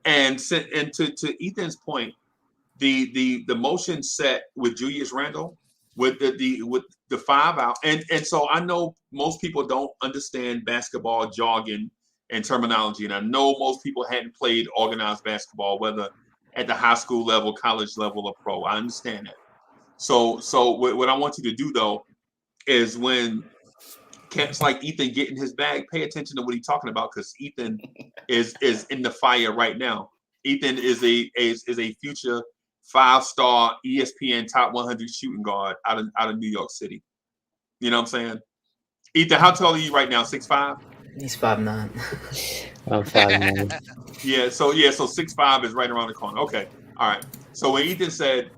Speaker 4: and to Ethan's point, the motion set with Julius Randle with the 5 out, and so I know most people don't understand basketball jargon and terminology, and I know most people hadn't played organized basketball, whether at the high school level, college level, or pro. I understand that. So what I want you to do though is when cats like Ethan get in his bag, pay attention to what he's talking about, because Ethan is in the fire right now. Ethan is a future 5-star ESPN top 100 shooting guard out of New York City. You know what I'm saying? Ethan, how tall are you right now? 6'5"?
Speaker 10: He's 5'9".
Speaker 12: I'm 5'9".
Speaker 4: Yeah, so 6'5" is right around the corner. Okay, all right. So when Ethan said,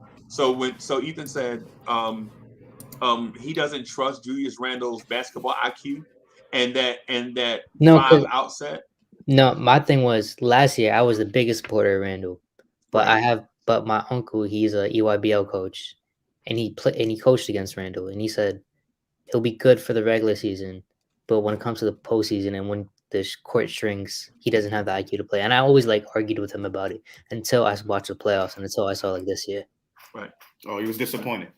Speaker 4: he doesn't trust Julius Randle's basketball IQ, and that
Speaker 12: No,
Speaker 4: 5 outset.
Speaker 12: No, my thing was last year I was the biggest supporter of Randle, but my uncle, he's a EYBL coach, and he coached against Randle, and he said he'll be good for the regular season, but when it comes to the postseason and when the court shrinks, he doesn't have the IQ to play. And I always argued with him about it until I watched the playoffs and until I saw this year.
Speaker 11: Right. Oh, he was disappointed.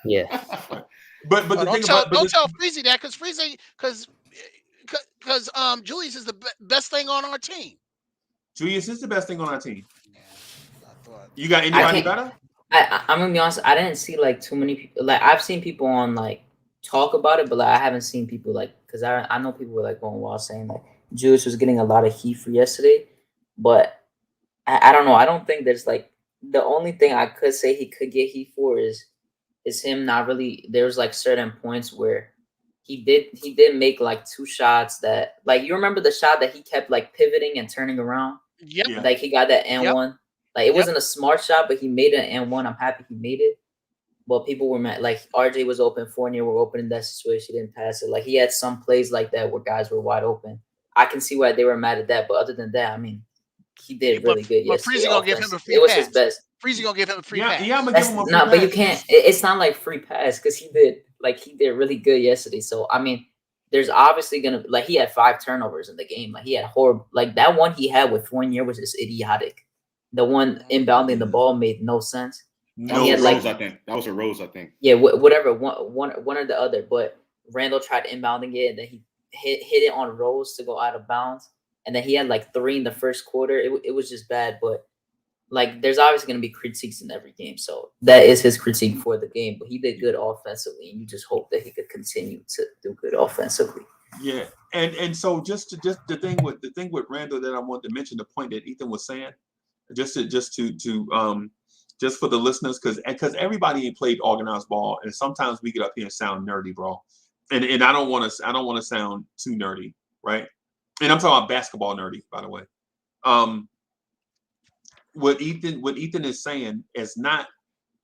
Speaker 12: Yeah.
Speaker 4: Right. But the thing
Speaker 9: don't tell Freezie that, because Julius is the best thing on our team.
Speaker 4: Julius is the best thing on our team. Yeah, I thought. You got anybody better?
Speaker 10: I'm gonna be honest. I didn't see too many people. I've seen people on talk about it, but I haven't seen people because I know people were going wild saying Julius was getting a lot of heat for yesterday, but I don't know. I don't think there's the only thing I could say he could get heat for is him not really. There's certain points where he did make 2 shots that you remember the shot that he kept pivoting and turning around.
Speaker 9: Yep.
Speaker 10: He got that N1. It wasn't a smart shot, but he made an N1. I'm happy he made it. But people were mad. RJ was open, Fournier were open in that situation. He didn't pass it. He had some plays like that where guys were wide open. I can see why they were mad at that. But other than that, I mean, he did really good.
Speaker 9: But Freezie gonna give him a free pass.
Speaker 10: It was his best.
Speaker 9: Freezie gonna give him a free pass.
Speaker 4: Yeah, I'm gonna give him a free
Speaker 10: pass. But you can't. It's not free pass because he did really good yesterday. So I mean, there's obviously gonna he had 5 turnovers in the game. He had horrible. That one he had with Fournier was just idiotic. The one inbounding the ball made no sense.
Speaker 11: That was
Speaker 10: he
Speaker 11: a
Speaker 10: had
Speaker 11: Rose,
Speaker 10: like
Speaker 11: I think. That was a Rose, I think.
Speaker 10: yeah, whatever one or the other. But Randall tried inbounding it, and then he hit it on Rose to go out of bounds, and then he had like 3 in the first quarter. It was just bad, but like there's obviously going to be critiques in every game, so that is his critique for the game. But he did good offensively, and you just hope that he could continue to do good offensively.
Speaker 4: Yeah, and so just the thing with Randall that I wanted to mention, the point that Ethan was saying, just for the listeners, because everybody ain't played organized ball, and sometimes we get up here and sound nerdy, bro, and I don't want to sound too nerdy, right? And I'm talking about basketball nerdy, by the way. What Ethan is saying is not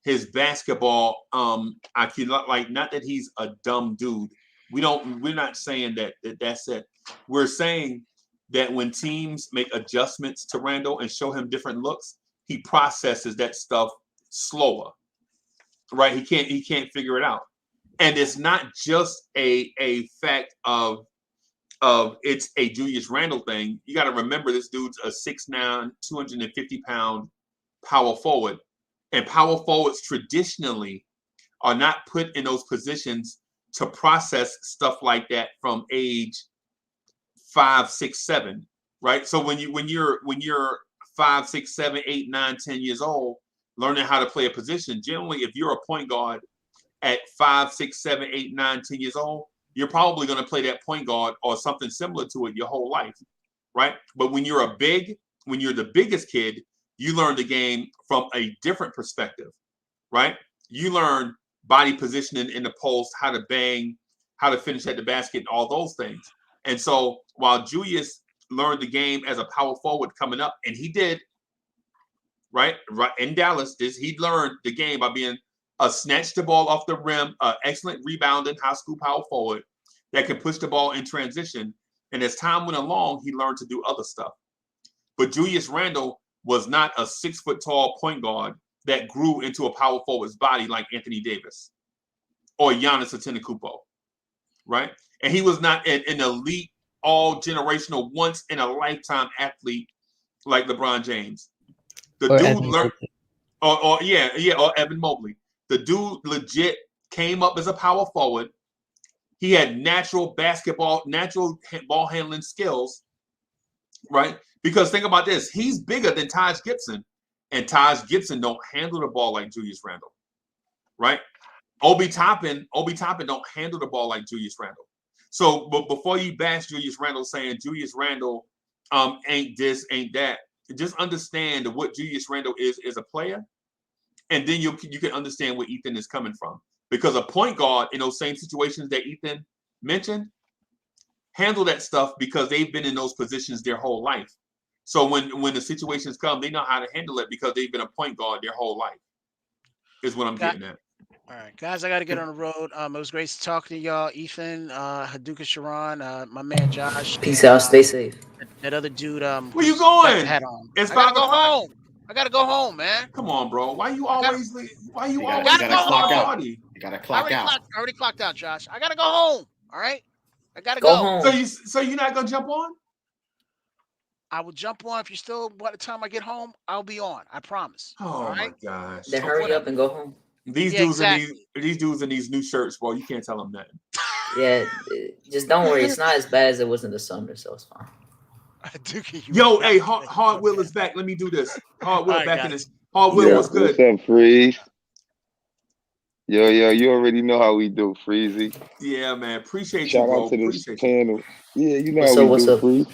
Speaker 4: his basketball IQ, like not that he's a dumb dude. We're not saying that's it. We're saying that when teams make adjustments to Randle and show him different looks, he processes that stuff slower. Right? He can't figure it out. And it's not just a fact of it's a Julius Randle thing. You got to remember this dude's a 6'9", 250-pound power forward. And power forwards traditionally are not put in those positions to process stuff like that from age 5, 6, 7, right? So when you're 5, 6, 7, 8, 9, 10 years old, learning how to play a position, generally, if you're a point guard at 5, 6, 7, 8, 9, 10 years old, you're probably going to play that point guard or something similar to it your whole life, right? But when you're the biggest kid, you learn the game from a different perspective, right? You learn body positioning in the post, how to bang, how to finish at the basket, and all those things. And so while Julius learned the game as a power forward coming up, and he did, right in Dallas, he learned the game by being a snatch the ball off the rim, excellent rebounding high school power forward that can push the ball in transition. And as time went along, he learned to do other stuff. But Julius Randle was not a 6 foot tall point guard that grew into a power forward's body like Anthony Davis or Giannis Antetokounmpo, right? And he was not an elite, all generational, once in a lifetime athlete like LeBron James. The
Speaker 12: Or
Speaker 4: dude
Speaker 12: Evan
Speaker 4: learned,
Speaker 12: Mobley.
Speaker 4: or Evan Mobley. The dude legit came up as a power forward. He had natural ball handling skills, right? Because think about this, he's bigger than Taj Gibson, and Taj Gibson don't handle the ball like Julius Randle, right? Obi Toppin don't handle the ball like Julius Randle. So, but before you bash Julius Randle saying Julius Randle ain't this, ain't that, just understand what Julius Randle is a player, and then you can understand where Ethan is coming from. Because a point guard in those same situations that Ethan mentioned handle that stuff because they've been in those positions their whole life. So when the situations come, they know how to handle it because they've been a point guard their whole life, is what I'm getting at.
Speaker 9: All right, guys, I got to get on the road. It was great talking to y'all. Ethan, Haduka Sharon, my man Josh.
Speaker 10: Peace out. Stay safe.
Speaker 9: That other dude.
Speaker 4: Where you going?
Speaker 9: Got the hat on.
Speaker 4: It's
Speaker 9: I gotta
Speaker 4: 5
Speaker 9: go
Speaker 4: o'clock.
Speaker 9: home. I gotta go home, man.
Speaker 4: Come on, bro. Why you always leave? Why you always
Speaker 11: gotta clock out.
Speaker 4: party?
Speaker 11: You gotta clock out.
Speaker 9: I already clocked out, Josh. I gotta go home. All right, I gotta
Speaker 10: Go
Speaker 9: go.
Speaker 10: home.
Speaker 4: So you're not gonna jump on?
Speaker 9: I will jump on if you still. By the time I get home, I'll be on. I promise.
Speaker 4: Oh
Speaker 9: all
Speaker 4: my
Speaker 9: right?
Speaker 4: gosh.
Speaker 10: Then hurry up and go home.
Speaker 4: These
Speaker 9: Yeah,
Speaker 4: dudes
Speaker 9: exactly.
Speaker 4: these dudes in these new shirts, bro. You can't tell them nothing.
Speaker 10: Yeah, just don't worry. It's not as bad as it was in the summer, so it's fine.
Speaker 4: Yo, hey, Hard Will is back. Let me do this. Hard Will
Speaker 9: All right,
Speaker 4: back in
Speaker 9: guys.
Speaker 4: this. Hard Will was good.
Speaker 14: What's up, Freeze? Yo, you already know how we do, Freezie.
Speaker 4: Yeah, man. Appreciate you,
Speaker 14: Shout
Speaker 4: bro.
Speaker 14: out to this
Speaker 4: Appreciate
Speaker 14: panel. Yeah, you know
Speaker 10: What's
Speaker 14: how
Speaker 10: up?
Speaker 14: we
Speaker 10: What's
Speaker 14: do,
Speaker 10: up?
Speaker 14: Freeze.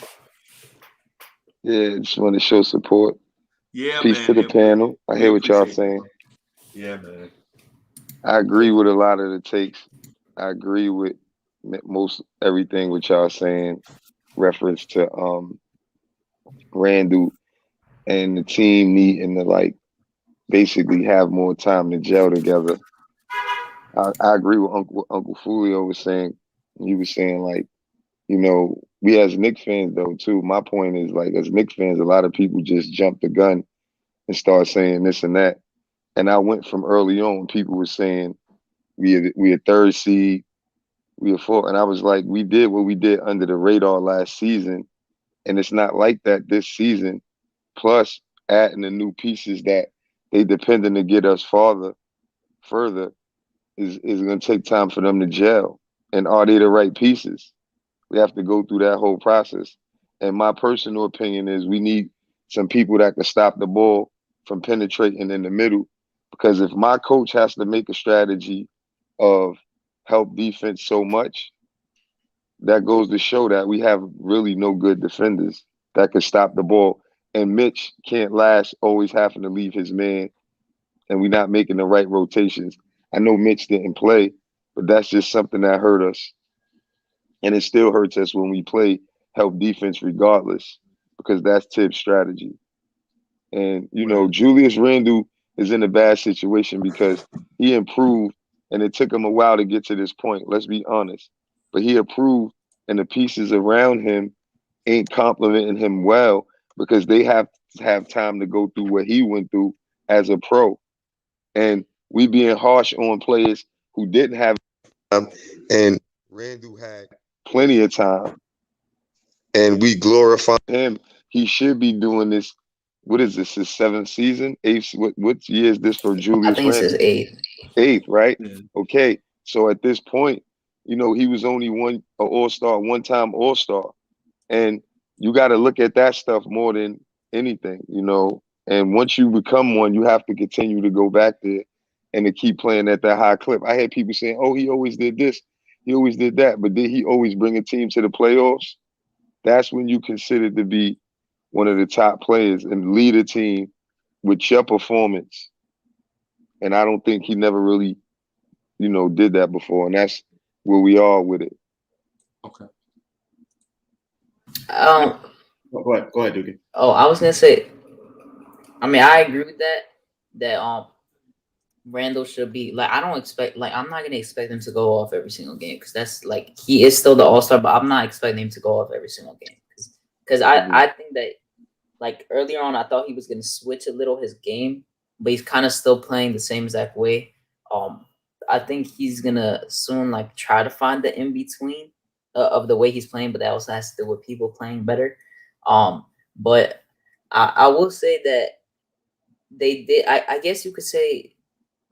Speaker 14: Yeah, just want to show support.
Speaker 4: Yeah,
Speaker 14: Peace
Speaker 4: man.
Speaker 14: to the panel. I
Speaker 4: We
Speaker 14: hear what y'all
Speaker 4: appreciate
Speaker 14: saying.
Speaker 4: Yeah, man.
Speaker 14: I agree with a lot of the takes. I agree with most everything what y'all saying, reference to Randle and the team needing to like basically have more time to gel together. I agree with Uncle Fulio was saying. He was saying like, you know, we as Knicks fans though too. My point is like as Knicks fans, a lot of people just jump the gun and start saying this and that. And I went from early on. People were saying we a third seed, we a fourth, and I was like, we did what we did under the radar last season, and it's not like that this season. Plus, adding the new pieces that they depending to get us further is going to take time for them to gel. And are they the right pieces? We have to go through that whole process. And my personal opinion is we need some people that can stop the ball from penetrating in the middle. Because if my coach has to make a strategy of help defense so much, that goes to show that we have really no good defenders that can stop the ball. And Mitch can't last always having to leave his man, and we're not making the right rotations. I know Mitch didn't play, but that's just something that hurt us. And it still hurts us when we play help defense regardless, because that's Tibbs' strategy. And, you know, Julius Randle is in a bad situation because he improved, and it took him a while to get to this point. Let's be honest. But he improved, and the pieces around him ain't complimenting him well because they have to have time to go through what he went through as a pro. And we being harsh on players who didn't have time, and Randle had plenty of time, and we glorify him. He should be doing this. What is this? His 7th season? 8th? What year is this for Julius
Speaker 10: I think it's his
Speaker 14: Randle?
Speaker 10: 8th.
Speaker 14: 8th, right?
Speaker 4: Yeah.
Speaker 14: Okay. So at this point, you know, he was only one time All-Star. And you got to look at that stuff more than anything, you know. And once you become one, you have to continue to go back there and to keep playing at that high clip. I had people saying, oh, he always did this, he always did that, but did he always bring a team to the playoffs? That's when you consider to be one of the top players and lead a team with your performance. And I don't think he never really, you know, did that before. And that's where we are with it.
Speaker 4: Okay.
Speaker 11: Go ahead, Doogie.
Speaker 10: Oh, I was gonna say, I mean, I agree with that Randle should be like, I don't expect, like, I'm not gonna expect him to go off every single game because that's like, he is still the All-Star, but I'm not expecting him to go off every single game because I think that, like, earlier on I thought he was gonna switch a little his game, but he's kind of still playing the same exact way. I think he's gonna soon like try to find the in between of the way he's playing, but that also has to do with people playing better. But I will say that they did. I guess you could say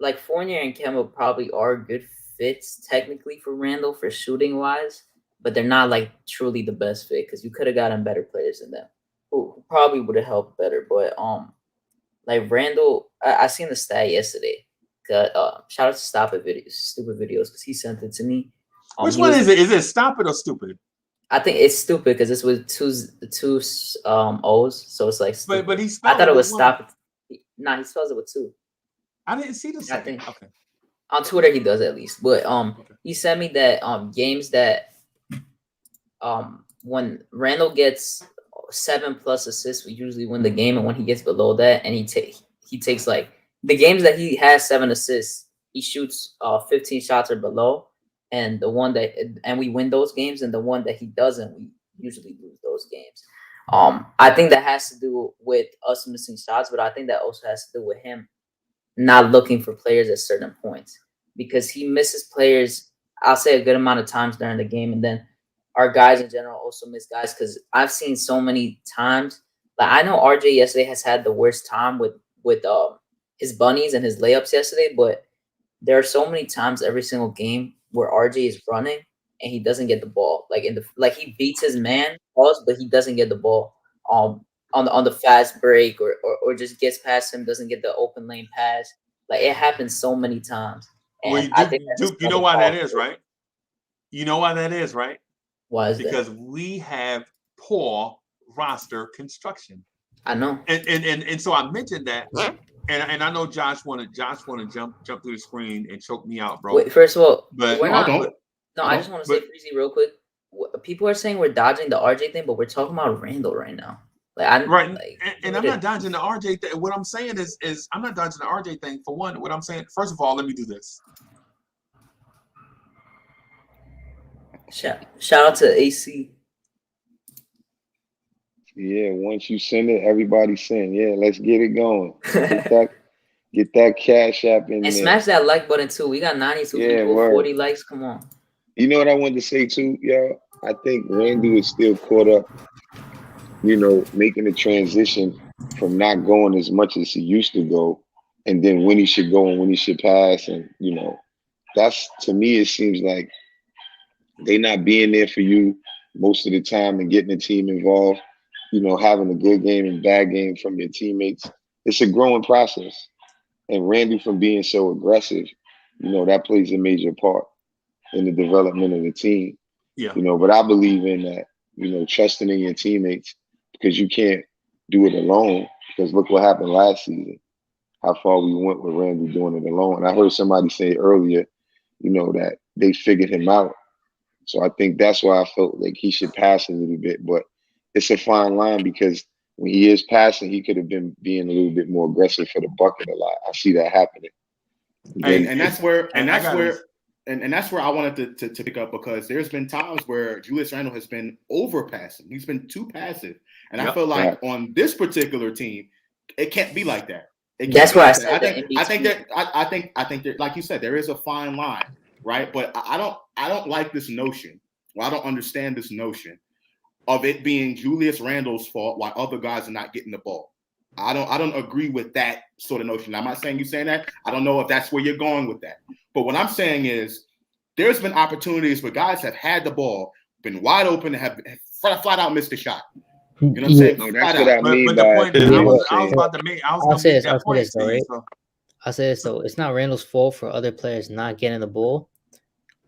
Speaker 10: like Fournier and Kemba probably are good fits technically for Randle for shooting wise, but they're not like truly the best fit because you could have gotten better players than them who probably would have helped better. But like Randle, I seen the stat yesterday. Shout out to Stupid Videos because he sent it to me.
Speaker 4: Which one is it? Is it Stop It or Stupid?
Speaker 10: I think it's stupid because it's with two O's, so it's like. Stupid.
Speaker 4: But he
Speaker 10: I thought it was
Speaker 4: one.
Speaker 10: Stop It. Nah, he spells it with 2.
Speaker 4: I didn't see the second. Okay.
Speaker 10: On Twitter he does at least, but he sent me that games that when Randle gets 7+ assists, we usually win the game, and when he gets below that, and he takes like the games that he has 7 assists, he shoots 15 shots or below, and we win those games, and the one that he doesn't, we usually lose those games. I think that has to do with us missing shots, but I think that also has to do with him not looking for players at certain points because he misses players, I'll say, a good amount of times during the game, and then our guys in general also miss guys because I've seen so many times. Like I know RJ yesterday has had the worst time with his bunnies and his layups yesterday, but there are so many times every single game where RJ is running and he doesn't get the ball. Like he beats his man, but he doesn't get the ball on the fast break or just gets past him, doesn't get the open lane pass. Like it happens so many times. And
Speaker 4: Well,
Speaker 10: I think
Speaker 4: you know why that is, right? You know why that is, right?
Speaker 10: Why is
Speaker 4: because
Speaker 10: that?
Speaker 4: we have poor roster construction.
Speaker 10: I know.
Speaker 4: And so I mentioned that. And I know Josh wanna jump through the screen and choke me out, bro.
Speaker 10: Wait, first of all,
Speaker 4: but
Speaker 10: I just want to say Freezie real quick. People are saying we're dodging the RJ thing, but we're talking about Randle right now. I'm not
Speaker 4: dodging the RJ thing. What I'm saying is I'm not dodging the RJ thing. For one, what I'm saying, first of all, let me do this.
Speaker 10: Shout out to AC.
Speaker 14: Yeah, once you send it, everybody send. Yeah, let's get it going. Get that cash app in
Speaker 10: and
Speaker 14: there.
Speaker 10: Smash that like button too. We got 92 people, 40 likes. Come on.
Speaker 14: You know what I wanted to say too, y'all? I think Randle is still caught up, you know, making the transition from not going as much as he used to go and then when he should go and when he should pass, and that's to me. It seems like they not being there for you most of the time and getting the team involved. Having a good game and bad game from your teammates. It's a growing process. And Randy, from being so aggressive, that plays a major part in the development of the team.
Speaker 4: Yeah.
Speaker 14: But I believe in that, trusting in your teammates, because you can't do it alone. Because look what happened last season, how far we went with Randy doing it alone. And I heard somebody say earlier, that they figured him out. So I think that's why I felt like he should pass a little bit. But it's a fine line, because when he is passing, he could have been being a little bit more aggressive for the bucket a lot. I see that happening.
Speaker 11: And that's where I wanted to pick up, because there's been times where Julius Randle has been overpassing. He's been too passive. And I feel like on this particular team, it can't be like that.
Speaker 10: That's why I said
Speaker 11: I think that, like you said, there is a fine line, right? But I don't like this notion. Well, I don't understand this notion of it being Julius Randle's fault while other guys are not getting the ball. I don't agree with that sort of notion. I'm not saying you're saying that. I don't know if that's where you're going with that. But what I'm saying is there's been opportunities where guys have had the ball, been wide open, and have flat out missed a shot. You know what I'm saying?
Speaker 14: No, that's what I mean.
Speaker 4: But the point is, I was about to make.
Speaker 12: I'll say this though. It's not Randle's fault for other players not getting the ball,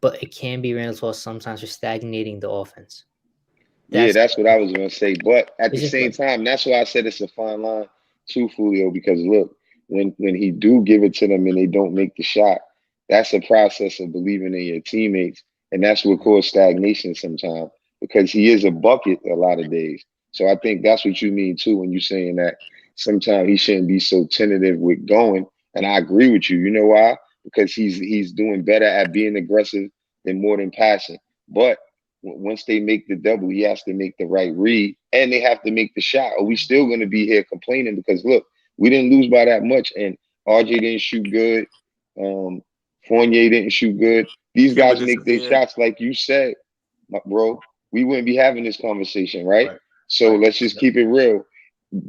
Speaker 12: but it can be Randle's fault sometimes for stagnating the offense.
Speaker 14: That's what I was going to say. But at the same time, that's why I said it's a fine line too, Julio, because look, when he do give it to them and they don't make the shot, that's a process of believing in your teammates. And that's what causes stagnation sometimes, because he is a bucket a lot of days. So I think that's what you mean too when you're saying that sometimes he shouldn't be so tentative with going. And I agree with you. You know why? Because he's doing better at being aggressive than more than passing. But once they make the double, he has to make the right read, and they have to make the shot. Or we still going to be here complaining, because look, we didn't lose by that much, and RJ didn't shoot good. Fournier didn't shoot good. These guys make their shots, like you said, bro. We wouldn't be having this conversation, right? So let's just keep it real.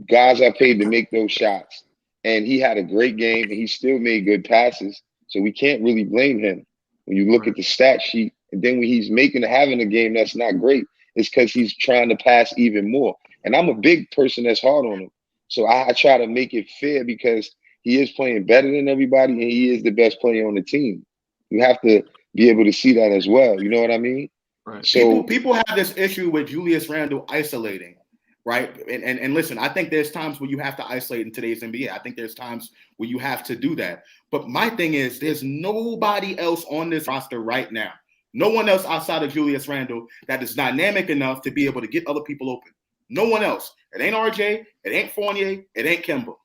Speaker 14: Guys are paid to make those shots, and he had a great game, and he still made good passes. So we can't really blame him when you look at the stat sheet. And then when he's having a game that's not great, it's because he's trying to pass even more. And I'm a big person that's hard on him. So I try to make it fair, because he is playing better than everybody, and he is the best player on the team. You have to be able to see that as well. You know what I mean?
Speaker 11: Right. So people have this issue with Julius Randle isolating, right? And listen, I think there's times where you have to isolate in today's NBA. I think there's times where you have to do that. But my thing is, there's nobody else on this roster right now, no one else outside of Julius Randle, that is dynamic enough to be able to get other people open. No one else. It ain't RJ. It ain't Fournier. It ain't Kemba.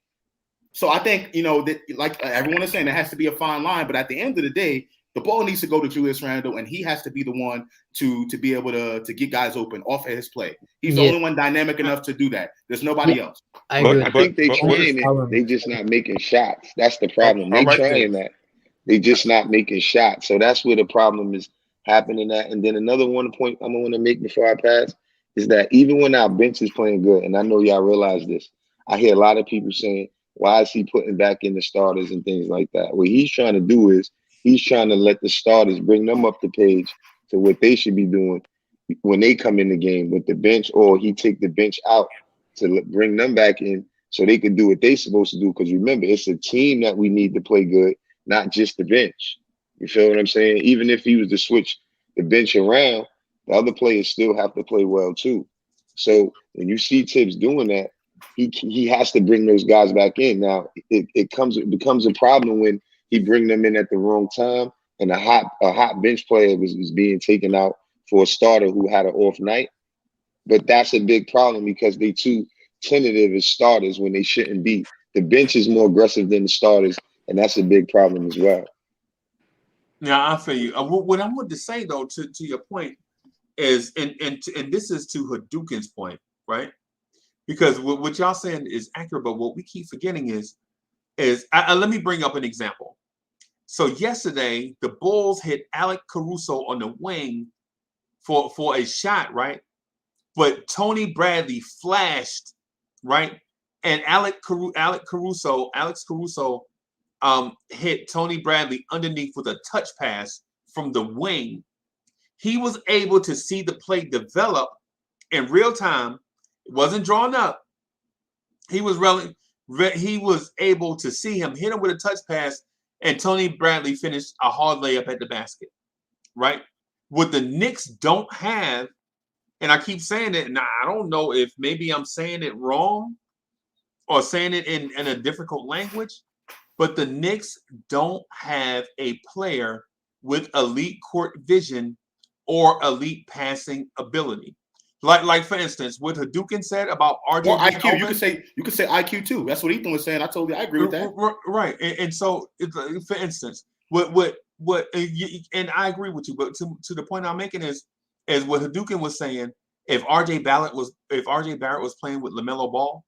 Speaker 11: So I think, that, like everyone is saying, there has to be a fine line. But at the end of the day, the ball needs to go to Julius Randle, and he has to be the one to be able to get guys open off of his play. He's the only one dynamic enough to do that. There's nobody else.
Speaker 14: I think they trying it. They just not making shots. That's the problem. They trying that. They just not making shots. So that's where the problem is happening at. And then another one point I'm going to make before I pass is that even when our bench is playing good, and I know y'all realize this, I hear a lot of people saying, why is he putting back in the starters and things like that? What he's trying to do is he's trying to let the starters bring them up the page to what they should be doing when they come in the game with the bench, or he take the bench out to bring them back in so they can do what they're supposed to do. Because remember, it's a team that we need to play good, not just the bench. You feel what I'm saying? Even if he was to switch the bench around, the other players still have to play well too. So when you see Tibbs doing that, he has to bring those guys back in. Now it becomes a problem when he bring them in at the wrong time, and a hot bench player was being taken out for a starter who had an off night. But that's a big problem, because they too tentative as starters when they shouldn't be. The bench is more aggressive than the starters, and that's a big problem as well.
Speaker 4: Yeah, I feel you. What I wanted to say though, to your point, is and this is to Hadouken's point, right? Because what y'all saying is accurate, but what we keep forgetting is let me bring up an example. So yesterday, the Bulls hit Alec Caruso on the wing for a shot, right? But Tony Bradley flashed, right? And Alex Caruso hit Tony Bradley underneath with a touch pass from the wing, he was able to see the play develop in real time. It wasn't drawn up. He was able to see him hit him with a touch pass, and Tony Bradley finished a hard layup at the basket. Right? What the Knicks don't have, and I keep saying it, and I don't know if maybe I'm saying it wrong or saying it in a difficult language, but the Knicks don't have a player with elite court vision or elite passing ability. Like for instance, what Hadouken said about RJ.
Speaker 11: Or IQ, you could say IQ too. That's what Ethan was saying. I agree with that.
Speaker 4: Right, and so for instance, what and I agree with you, but to the point I'm making is what Hadouken was saying. If RJ Barrett was playing with LaMelo Ball,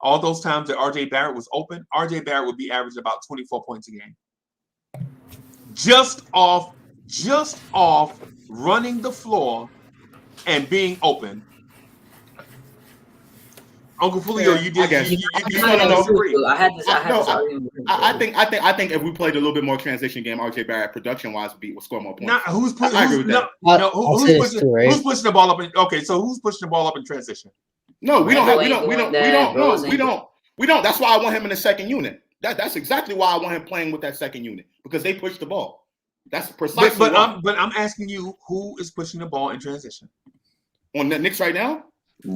Speaker 4: all those times that RJ Barrett was open, RJ Barrett would be averaging about 24 points a game. Just off running the floor and being open. Uncle Fulio, you did.
Speaker 11: I think if we played a little bit more transition game, RJ Barrett production-wise would score more points.
Speaker 4: Who's pushing the ball up? So who's pushing the ball up in transition?
Speaker 11: No, we don't. That's why I want him in the second unit. That's exactly why I want him playing with that second unit, because they push the ball. That's precisely.
Speaker 4: But I'm asking you, who is pushing the ball in transition
Speaker 11: on the Knicks right now?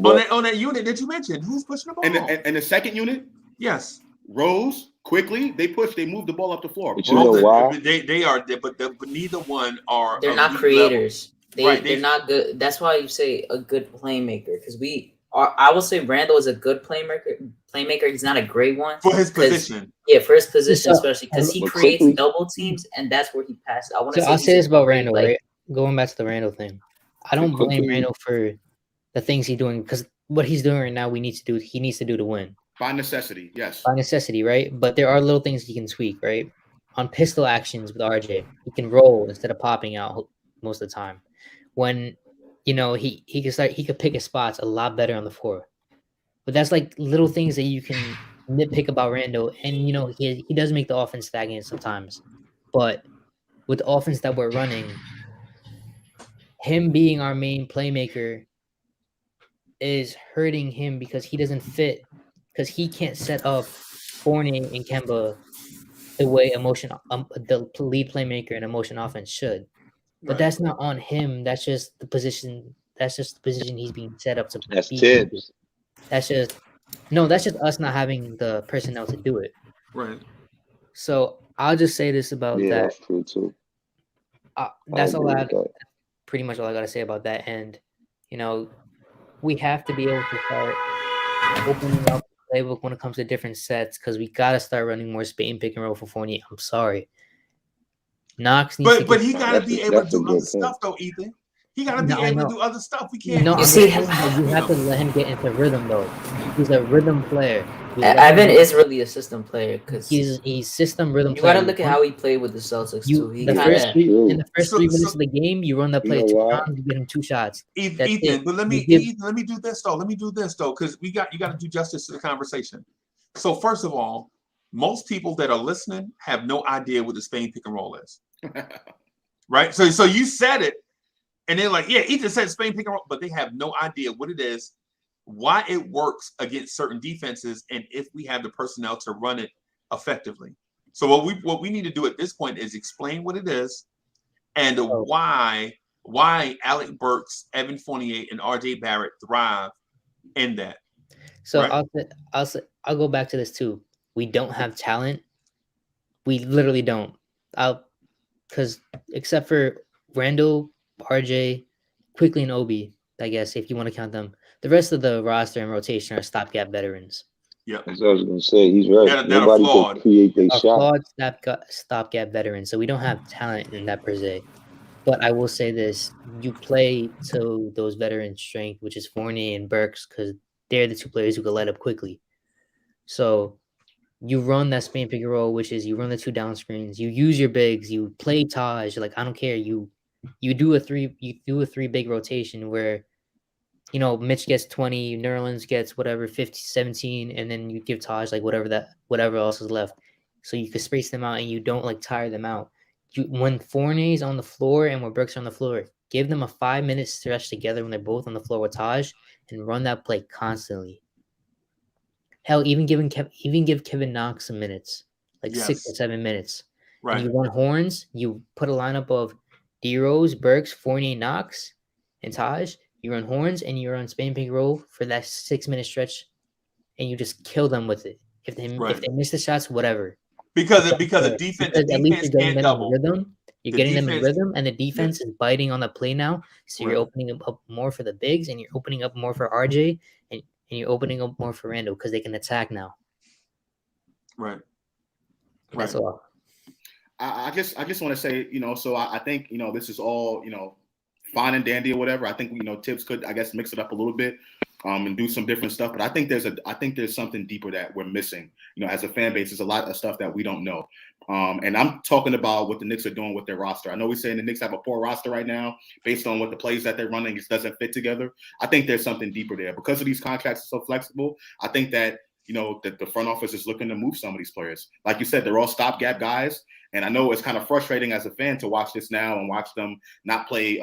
Speaker 4: On that unit that you mentioned, who's pushing the ball?
Speaker 11: In the second unit?
Speaker 4: Yes.
Speaker 11: Rose, quickly, they move the ball up the floor.
Speaker 14: But you know why?
Speaker 4: They are, but neither one are.
Speaker 10: They're not creators. They're not good. That's why you say a good playmaker, because I will say Randle is a good playmaker. He's not a great one
Speaker 4: for his position.
Speaker 10: Yeah, for his position, especially because he creates double teams, and that's where he passes.
Speaker 12: I'll say this about Randle, right? Going back to the Randle thing, I don't blame Randle for the things he's doing, because what he's doing right now, he needs to do to win.
Speaker 11: By necessity, yes.
Speaker 12: By necessity, right? But there are little things he can tweak, right? On pistol actions with RJ, he can roll instead of popping out most of the time. When he could pick his spots a lot better on the floor. But that's like little things that you can nitpick about Randle, and he does make the offense stagnant sometimes. But with the offense that we're running, him being our main playmaker is hurting him, because he doesn't fit, because he can't set up Fournier and Kemba the way the lead playmaker in a motion offense should. But that's not on him. That's just the position. That's just the position he's being set up to.
Speaker 14: That's Tibbs.
Speaker 12: That's just us not having the personnel to do it.
Speaker 4: Right.
Speaker 12: So I'll just say this about that.
Speaker 14: Yeah, that's true too.
Speaker 12: That's pretty much all I got to say about that. And we have to be able to start opening up the playbook when it comes to different sets, because we got to start running more Spain pick and roll for Fournier. I'm sorry. Knox needs
Speaker 4: but he got to be able to do other stuff, though, Ethan. He got to be able to do other stuff. We can't.
Speaker 12: You have to let him get into rhythm, though. He's a rhythm player.
Speaker 10: Evan is really a system player, because
Speaker 12: he's system rhythm.
Speaker 10: You got to look at how he played with the Celtics too.
Speaker 12: In the first 3 minutes of the game, you run that play 2 times, you get him 2 shots.
Speaker 4: Ethan, but let me do this though, because you got to do justice to the conversation. So first of all, most people that are listening have no idea what the Spain pick and roll is. Right? So you said it, and they're like, yeah, Ethan said Spain pick and roll, but they have no idea what it is, why it works against certain defenses, and if we have the personnel to run it effectively. So what we need to do at this point is explain what it is, and why Alec Burks, Evan Fournier, and RJ Barrett thrive in that.
Speaker 12: So right? I'll go back to this too. We don't have talent. We literally don't. Because except for Randle, RJ, Quickly, and Obi, I guess if you want to count them, the rest of the roster and rotation are stopgap veterans.
Speaker 4: Yeah,
Speaker 14: that's what I was gonna say. He's right. Nobody can create their shot.
Speaker 12: Stopgap veterans, so we don't have talent in that per se. But I will say this: you play to those veterans' strength, which is Fournier and Burks, because they're the 2 players who can light up quickly. So you run that Spain pick and roll, which is you run the 2 down screens. You use your bigs. You play Taj. Like, I don't care. You do a 3 big rotation where, Mitch gets 20, Nerlens gets whatever 50, 17, and then you give Taj like whatever else is left. so you can space them out and you don't like tire them out. When Fournier's on the floor and when Burks are on the floor, give them a 5-minute stretch together when they're both on the floor with Taj and run that play constantly. Hell, even give Kevin Knox some minutes, like 6 or 7 minutes.
Speaker 4: Right.
Speaker 12: And you run horns. You put a lineup of D Rose, Burks, Fournier, Knox, and Taj. You run horns and you run Spain pick roll for that 6-minute stretch, and you just kill them with it. If they miss the shots, whatever.
Speaker 4: Because the defense
Speaker 12: at least you're getting
Speaker 4: can't
Speaker 12: them
Speaker 4: double.
Speaker 12: in rhythm. You're getting them in rhythm, and the defense is biting on the play now. So you're opening up more for the bigs, and you're opening up more for RJ, and you're opening up more for Randle because they can attack now.
Speaker 4: Right.
Speaker 12: That's all.
Speaker 11: I just want to say, so I think, this is all, fine and dandy or whatever. I think, Tibbs could, I guess, mix it up a little bit and do some different stuff. But I think there's something deeper that we're missing. As a fan base, there's a lot of stuff that we don't know. And I'm talking about what the Knicks are doing with their roster. I know we're saying the Knicks have a poor roster right now based on what the plays that they're running just doesn't fit together. I think there's something deeper there. Because of these contracts are so flexible, I think that, that the front office is looking to move some of these players. Like you said, they're all stopgap guys. And I know it's kind of frustrating as a fan to watch this now and watch them not play,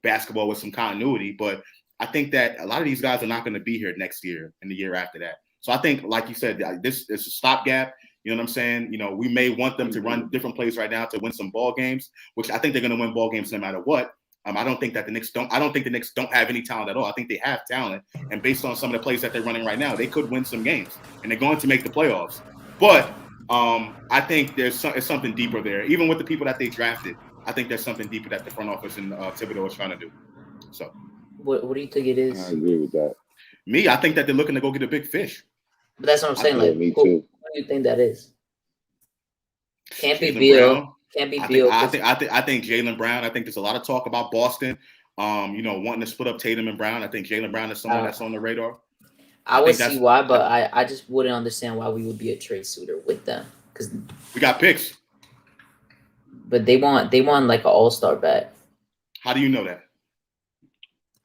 Speaker 11: basketball with some continuity. But I think that a lot of these guys are not going to be here next year and the year after that. So I think, like you said, this is a stopgap. You know what I'm saying? We may want them to run different plays right now to win some ball games, which I think they're going to win ball games no matter what. I don't think the Knicks don't have any talent at all. I think they have talent. And based on some of the plays that they're running right now, they could win some games and they're going to make the playoffs. But I think there's something deeper there. Even with the people that they drafted, I think there's something deeper that the front office and Thibodeau is trying to do. So,
Speaker 10: what do you think it is?
Speaker 14: I agree with that.
Speaker 11: Me, I think that they're looking to go get a big fish.
Speaker 10: But that's what I'm saying. Like,
Speaker 14: me
Speaker 10: who
Speaker 14: too.
Speaker 10: do you think that is? Can't be Beal. Can't be Beal.
Speaker 11: I think Jaylen Brown. I think there's a lot of talk about Boston. Wanting to split up Tatum and Brown. I think Jaylen Brown is someone that's on the radar.
Speaker 10: I would see why, but I just wouldn't understand why we would be a trade suitor with them because
Speaker 11: we got picks.
Speaker 10: But they want like an all-star back.
Speaker 11: How do you know that?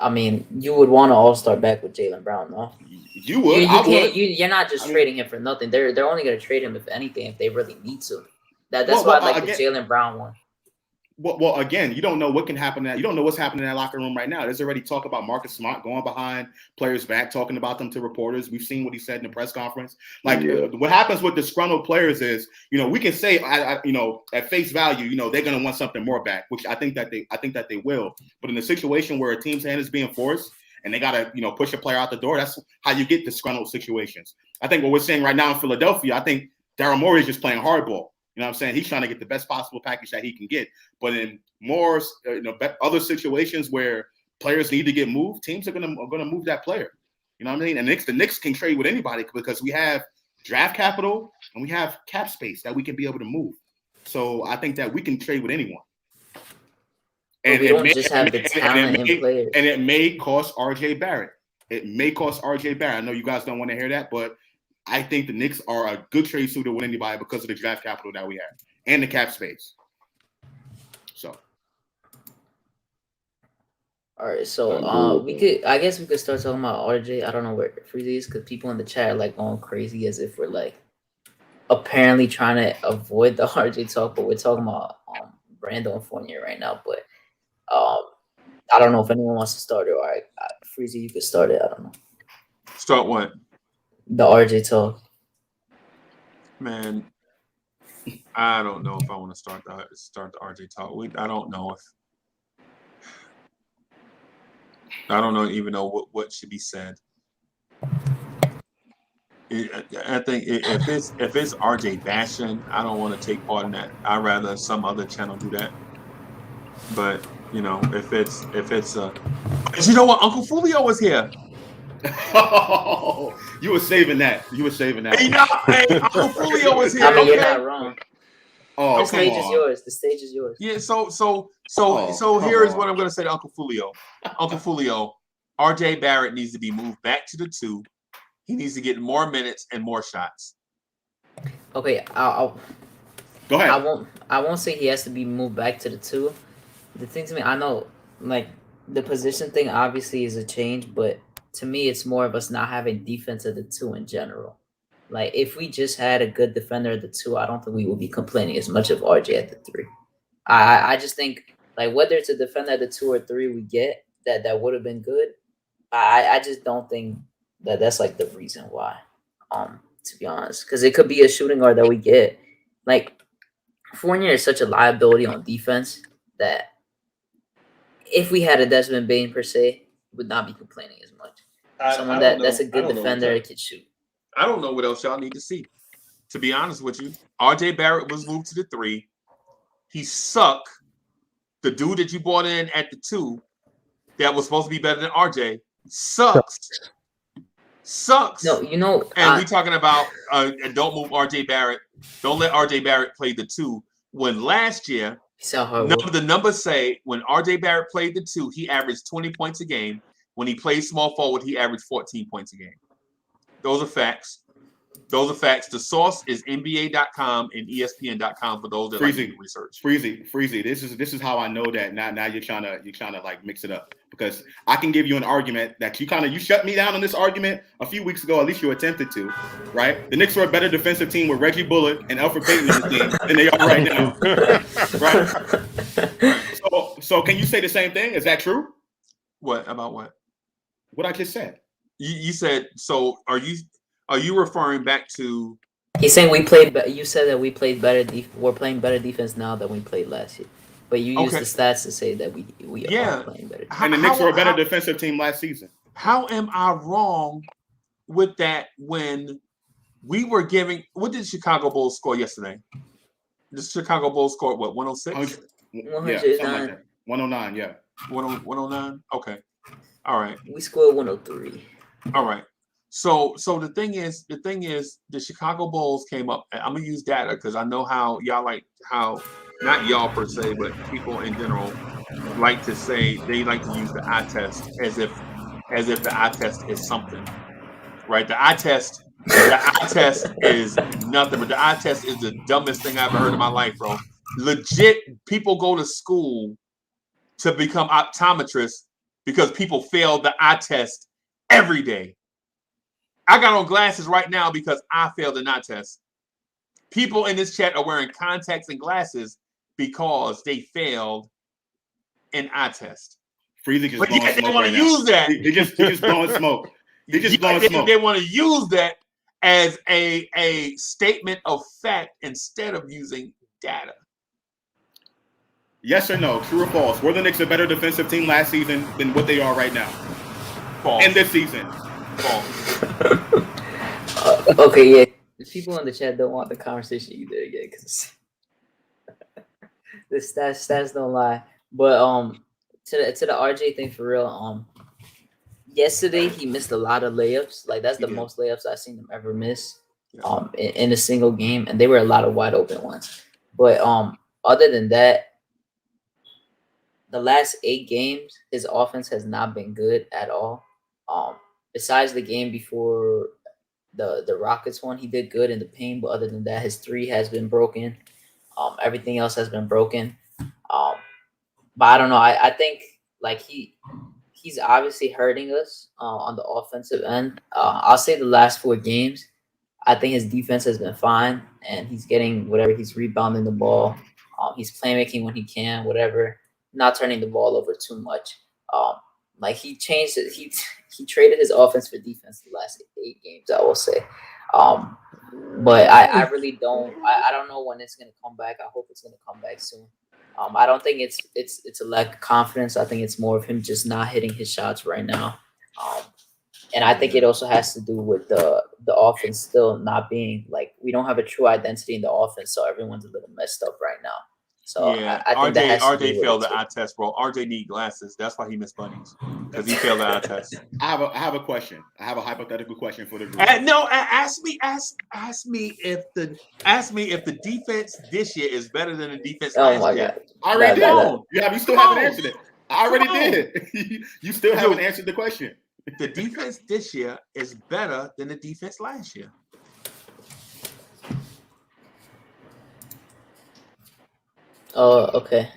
Speaker 10: I mean, you would want an all-star back with Jaylen Brown, no?
Speaker 11: You would.
Speaker 10: You're not just trading him for nothing. They're only going to trade him if anything, if they really need to. That's why I like the Jaylen Brown one.
Speaker 11: Well, again, you don't know what can happen. You don't know what's happening in that locker room right now. There's already talk about Marcus Smart going behind players' back, talking about them to reporters. We've seen what he said in the press conference. What happens with disgruntled players is, we can say, at face value, they're going to want something more back, which I think that they will. But in a situation where a team's hand is being forced and they got to, push a player out the door, that's how you get disgruntled situations. I think what we're seeing right now in Philadelphia, I think Daryl Morey is just playing hardball. You know what I'm saying? He's trying to get the best possible package that he can get. But in more, other situations where players need to get moved, teams are gonna move that player. You know what I mean? And the Knicks can trade with anybody because we have draft capital and we have cap space that we can be able to move. So I think that we can trade with anyone. And
Speaker 10: we don't just have the talent and players.
Speaker 11: And it may cost RJ Barrett. I know you guys don't want to hear that, but I think the Knicks are a good trade suitor with anybody because of the draft capital that we have and the cap space. So,
Speaker 10: all right. So, I guess we could start talking about RJ. I don't know where Freezie is because people in the chat are like going crazy as if we're like apparently trying to avoid the RJ talk, but we're talking about Randle and Fournier right now. But I don't know if anyone wants to start it. All right, Freezie, you could start it. I don't know.
Speaker 4: Start what?
Speaker 10: The RJ talk.
Speaker 4: Man, I don't know if I want to start the RJ talk. I don't know even know what should be said. I think if it's RJ bashing, I don't want to take part in that. I'd rather some other channel do that. But if it's you know what, Uncle Fulio was here.
Speaker 11: Oh, you were saving that.
Speaker 4: Hey, Uncle Fulio was here.
Speaker 10: I mean, you're not wrong.
Speaker 11: Oh,
Speaker 10: the stage is yours. The stage is yours.
Speaker 4: Yeah. So here is what I'm going to say to Uncle Fulio. Uncle Fulio, RJ Barrett needs to be moved back to the 2. He needs to get more minutes and more shots.
Speaker 10: Okay,
Speaker 11: Go ahead.
Speaker 10: I won't say he has to be moved back to the 2. The thing to me, I know, like the position thing obviously is a change, but to me, it's more of us not having defense at the 2 in general. Like if we just had a good defender at the 2, I don't think we would be complaining as much of RJ at the 3. I just think like whether it's a defender at the 2 or 3 we get that would have been good. I just don't think that's like the reason why. To be honest, because it could be a shooting guard that we get. Like Fournier is such a liability on defense that if we had a Desmond Bain per se, would not be complaining as much. Someone that's a good defender that could shoot.
Speaker 4: I don't know what else y'all need to see. To be honest with you, RJ Barrett was moved to the 3. He sucked. The dude that you brought in at the 2 that was supposed to be better than RJ sucks.
Speaker 10: No, you know,
Speaker 4: and we talking about don't move RJ Barrett. Don't let RJ Barrett play the 2. When last year, the numbers say when RJ Barrett played the 2, he averaged 20 points a game. When he played small forward, he averaged 14 points a game. Those are facts. The source is NBA.com and ESPN.com for those that like to do research.
Speaker 11: Freezie. This is how I know that now you're trying to like mix it up, because I can give you an argument that you shut me down on this argument a few weeks ago. At least you attempted to, right? The Knicks are a better defensive team with Reggie Bullock and Elfrid Payton on the team than they are right now, right? So can you say the same thing? Is that true?
Speaker 4: What about what?
Speaker 11: What I just said.
Speaker 4: You said so. Are you referring back to?
Speaker 10: He's saying we played. You said that we played better. We're playing better defense now than we played last year. But you used the stats to say that we are playing better.
Speaker 11: And the Knicks were a better defensive team last season.
Speaker 4: How am I wrong with that when we were giving? What did Chicago Bulls score yesterday? The Chicago Bulls scored what? 106.
Speaker 11: Yeah, something like that. 109. Yeah.
Speaker 4: 109. Okay. All right.
Speaker 10: We scored 103.
Speaker 4: All right. So the thing is, the Chicago Bulls came up. I'm gonna use data because I know how y'all not y'all per se, but people in general like to say they like to use the eye test as if the eye test is something, right? The eye test is nothing, but the eye test is the dumbest thing I've ever heard in my life, bro. Legit, people go to school to become optometrists because people fail the eye test every day. I got on glasses right now because I failed the eye test. People in this chat are wearing contacts and glasses because they failed an eye test.
Speaker 11: Freezie just blowing smoke.
Speaker 4: They want to use that.
Speaker 11: He just blowing smoke. He just blowing smoke.
Speaker 4: They want to use that as a statement of fact instead of using data.
Speaker 11: Yes or no? True or false? Were the Knicks a better defensive team last season than what they are right now?
Speaker 4: False.
Speaker 11: And this season?
Speaker 4: False.
Speaker 10: Okay, yeah. The people in the chat don't want the conversation either again because the stats don't lie. But to the RJ thing for real, yesterday he missed a lot of layups. Like that's the most layups I've seen him ever miss in a single game, and they were a lot of wide open ones. But other than that, the last 8 games, his offense has not been good at all. Besides the game before the Rockets one, he did good in the paint, but other than that, his 3 has been broken. Everything else has been broken. But I don't know. I think like he's obviously hurting us on the offensive end. I'll say the last 4 games, I think his defense has been fine, and he's getting whatever. He's rebounding the ball. He's playmaking when he can, whatever. Not turning the ball over too much. Like he changed it. He traded his offense for defense the last 8 games, I will say. But I really don't. I don't know when it's gonna come back. I hope it's gonna come back soon. I don't think it's a lack of confidence. I think it's more of him just not hitting his shots right now. And I think it also has to do with the offense still not being like we don't have a true identity in the offense, so everyone's a little messed up right now. So
Speaker 4: yeah,
Speaker 10: I think
Speaker 4: RJ failed the eye test, bro. RJ need glasses. That's why he missed bunnies, because he failed the eye test.
Speaker 11: I have a question. I have a hypothetical question for the group.
Speaker 4: Ask me if the defense this year is better than the defense last year.
Speaker 11: I already did. You still haven't answered it. I already did. You still haven't answered the question.
Speaker 4: The defense this year is better than the defense last year.
Speaker 10: Oh, okay.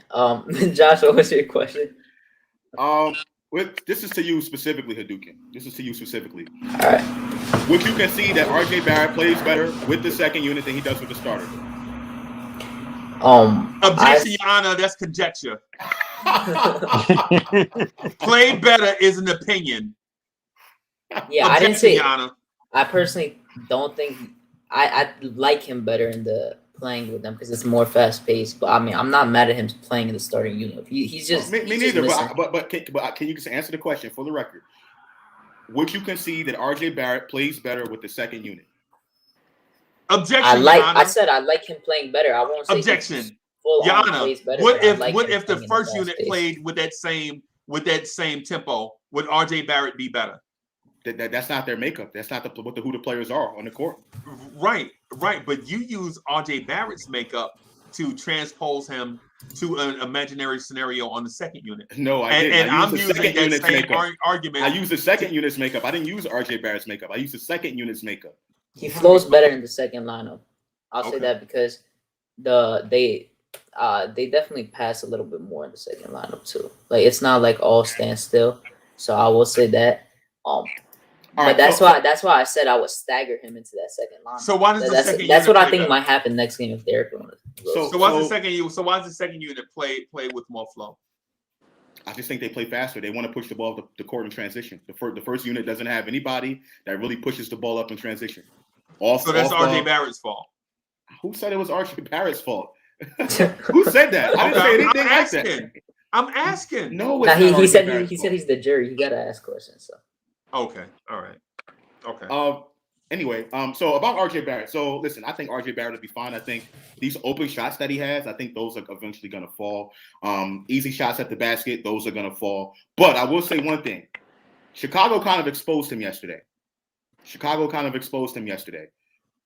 Speaker 10: Josh, what was your question?
Speaker 11: This is to you specifically, Hadouken. This is to you specifically.
Speaker 10: All right.
Speaker 11: Would you concede that RJ Barrett plays better with the second unit than he does with the starters?
Speaker 4: Objection, Your Honor. That's conjecture. Play better is an opinion.
Speaker 10: Yeah,
Speaker 4: Objection,
Speaker 10: I didn't say.
Speaker 4: Your Honor.
Speaker 10: I personally don't think I like him better in the playing with them because it's more fast paced. But I mean, I'm not mad at him playing in the starting unit. He's just
Speaker 11: me
Speaker 10: he's
Speaker 11: neither.
Speaker 10: Just
Speaker 11: but can you just answer the question for the record? Would you concede that RJ Barrett plays better with the second unit?
Speaker 4: Objection, Your Honor.
Speaker 10: I said I like him playing better. I won't say
Speaker 4: objection.
Speaker 10: Full
Speaker 4: Your
Speaker 10: on
Speaker 4: Honor,
Speaker 10: plays better,
Speaker 4: what
Speaker 10: like
Speaker 4: if the first unit played with that same tempo? Would RJ Barrett be better?
Speaker 11: That's not their makeup. That's not who the players are on the court.
Speaker 4: Right. But you use RJ Barrett's makeup to transpose him to an imaginary scenario on the second unit.
Speaker 11: No, I didn't.
Speaker 4: And I'm using that same argument.
Speaker 11: I use the second unit's makeup. I didn't use RJ Barrett's makeup. I used the second unit's makeup.
Speaker 10: He flows better in the second lineup. I'll say that because they definitely pass a little bit more in the second lineup too. Like it's not like all stand still. So I will say that. But that's why I said I would stagger him into that second lineup.
Speaker 4: So why does the second unit?
Speaker 10: That's what I think might happen next game if Derek runs.
Speaker 4: So why does the second unit play with more flow?
Speaker 11: I just think they play faster. They want to push the ball up the court in transition. The first unit doesn't have anybody that really pushes the ball up in transition.
Speaker 4: So that's RJ Barrett's fault.
Speaker 11: Who said it was RJ Barrett's fault? Who said that? I didn't say anything like that.
Speaker 4: I'm asking.
Speaker 11: No,
Speaker 10: he said he's the jury. You gotta ask questions. So.
Speaker 4: Okay. All right. Okay.
Speaker 11: Anyway, so about RJ Barrett. So listen, I think RJ Barrett will be fine. I think these open shots that he has, I think those are eventually gonna fall. Easy shots at the basket, those are gonna fall. But I will say one thing: Chicago kind of exposed him yesterday.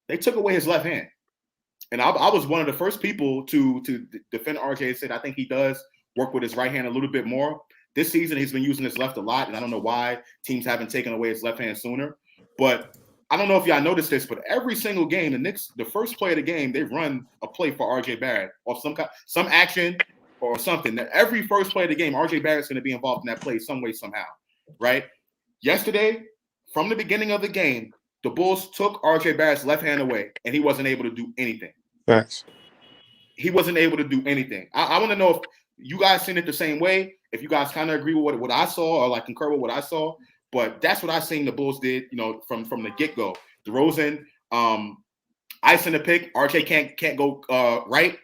Speaker 11: They took away his left hand, and I was one of the first people to defend RJ and said I think he does work with his right hand a little bit more. This season, he's been using his left a lot, and I don't know why teams haven't taken away his left hand sooner. But I don't know if y'all noticed this, but every single game, the Knicks, the first play of the game, they run a play for RJ Barrett or some action or something. That every first play of the game, RJ Barrett's going to be involved in that play some way, somehow, right? Yesterday, from the beginning of the game, the Bulls took RJ Barrett's left hand away, and he wasn't able to do anything.
Speaker 5: Thanks.
Speaker 11: He wasn't able to do anything. I want to know if you guys seen it the same way, if you guys kind of agree with what I saw or like concur with what I saw. But that's what I seen the Bulls did, from the get-go. DeRozan, icing the pick, RJ can't go right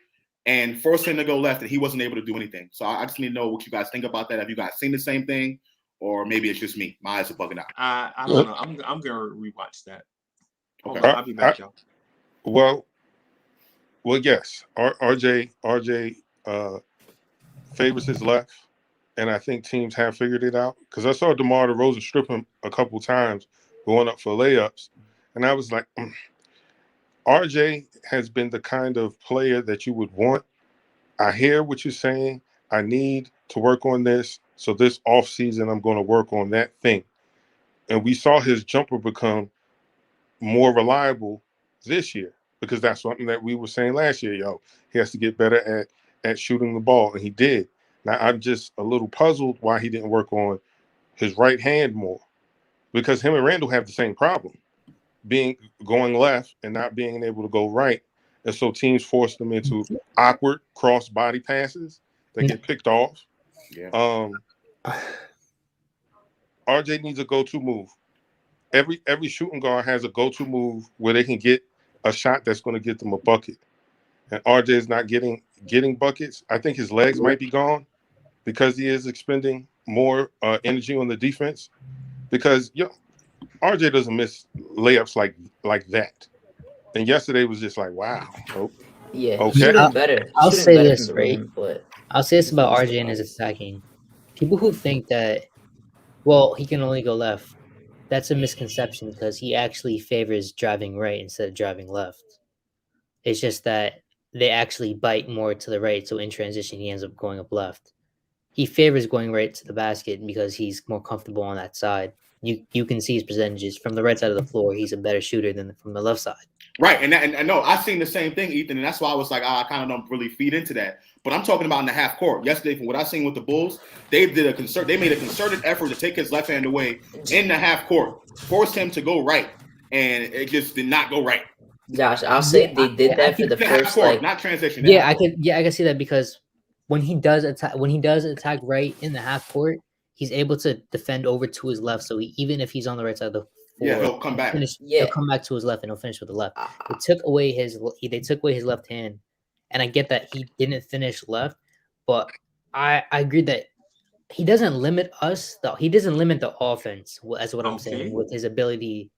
Speaker 11: and force him to go left, and he wasn't able to do anything. So I just need to know what you guys think about that. Have you guys seen the same thing? Or maybe it's just me. My eyes are bugging out.
Speaker 4: I don't know. I'm gonna rewatch that.
Speaker 11: Okay.
Speaker 4: I'll be back, y'all.
Speaker 5: Well, yes. RJ favors his left, and I think teams have figured it out. Because I saw DeMar DeRozan strip him a couple times going up for layups, and I was like, RJ has been the kind of player that you would want. I hear what you're saying. I need to work on this. So this offseason, I'm going to work on that thing. And we saw his jumper become more reliable this year because that's something that we were saying last year. He has to get better at shooting the ball, and he did. Now, I'm just a little puzzled why he didn't work on his right hand more because him and Randle have the same problem, going left and not being able to go right. And so teams force them into awkward cross-body passes that get picked off. Yeah. RJ needs a go-to move. Every shooting guard has a go-to move where they can get a shot that's going to get them a bucket. And RJ is not getting buckets. I think his legs might be gone because he is expending more energy on the defense. Because RJ doesn't miss layups like that. And yesterday was just like, wow.
Speaker 10: Yeah,
Speaker 5: okay.
Speaker 10: Better.
Speaker 12: I'll say this, right? I'll say this about RJ and his attacking. People who think that, he can only go left, that's a misconception because he actually favors driving right instead of driving left. It's just that they actually bite more to the right, so in transition, he ends up going up left. He favors going right to the basket because he's more comfortable on that side. You can see his percentages. From the right side of the floor, he's a better shooter than from the left side.
Speaker 11: Right, and no, I've seen the same thing, Ethan, and that's why I was like, I kind of don't really feed into that. But I'm talking about in the half court. Yesterday, from what I've seen with the Bulls, they made a concerted effort to take his left hand away in the half court, force him to go right, and it just did not go right.
Speaker 10: Josh, I'll say they did that for the first like
Speaker 11: not transition.
Speaker 12: Yeah, I can see that because when he does attack right in the half court, he's able to defend over to his left. So even if he's on the right side of the floor,
Speaker 11: he'll come back.
Speaker 12: He'll come back to his left and he'll finish with the left. They took away his left hand, and I get that he didn't finish left, but I agree that he doesn't limit us though. He doesn't limit the offense. That's what I'm saying with his ability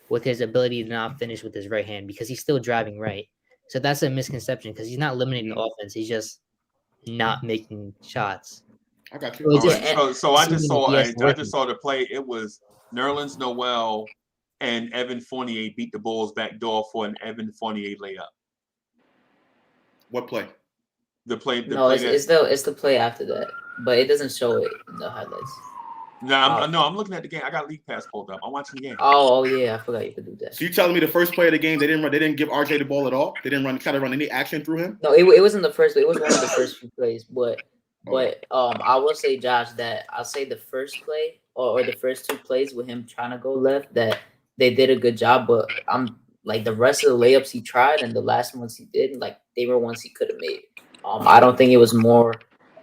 Speaker 12: to not finish with his right hand because he's still driving right. So that's a misconception because he's not limiting the offense. He's just not making shots.
Speaker 11: I got you.
Speaker 4: So I just saw the play. It was Nerlens Noel and Evan Fournier beat the Bulls back door for an Evan Fournier layup.
Speaker 11: What play?
Speaker 10: It's the play after that, but it doesn't show it in the highlights.
Speaker 4: I'm looking at the game. I got League Pass pulled up. I'm watching the game.
Speaker 10: Oh yeah, I forgot you could do that.
Speaker 11: So you telling me the first play of the game they didn't give RJ the ball at all? They didn't try to run any action through him?
Speaker 10: No, it wasn't the first play. It was one of the first few plays. But I will say, Josh, that I'll say the first play or the first two plays with him trying to go left, that they did a good job. But I'm like the rest of the layups he tried and the last ones he did, like they were ones he could have made. I don't think it was more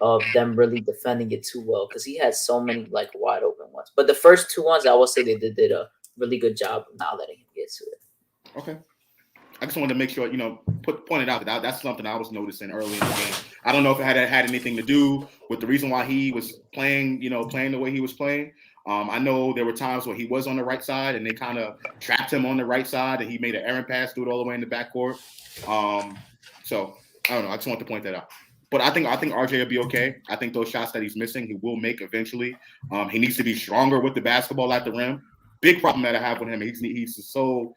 Speaker 10: of them really defending it too well because he had so many like wide open ones. But the first two ones, I will say they did a really good job of not letting him get to it.
Speaker 11: Okay. I just wanted to make sure, point it out that that's something I was noticing early in the game. I don't know if it had anything to do with the reason why he was playing the way he was playing. I know there were times where he was on the right side and they kind of trapped him on the right side and he made an errant pass, threw it all the way in the backcourt. So I don't know. I just want to point that out. But I think RJ will be okay. I think those shots that he's missing, he will make eventually. He needs to be stronger with the basketball at the rim. Big problem that I have with him. He's so,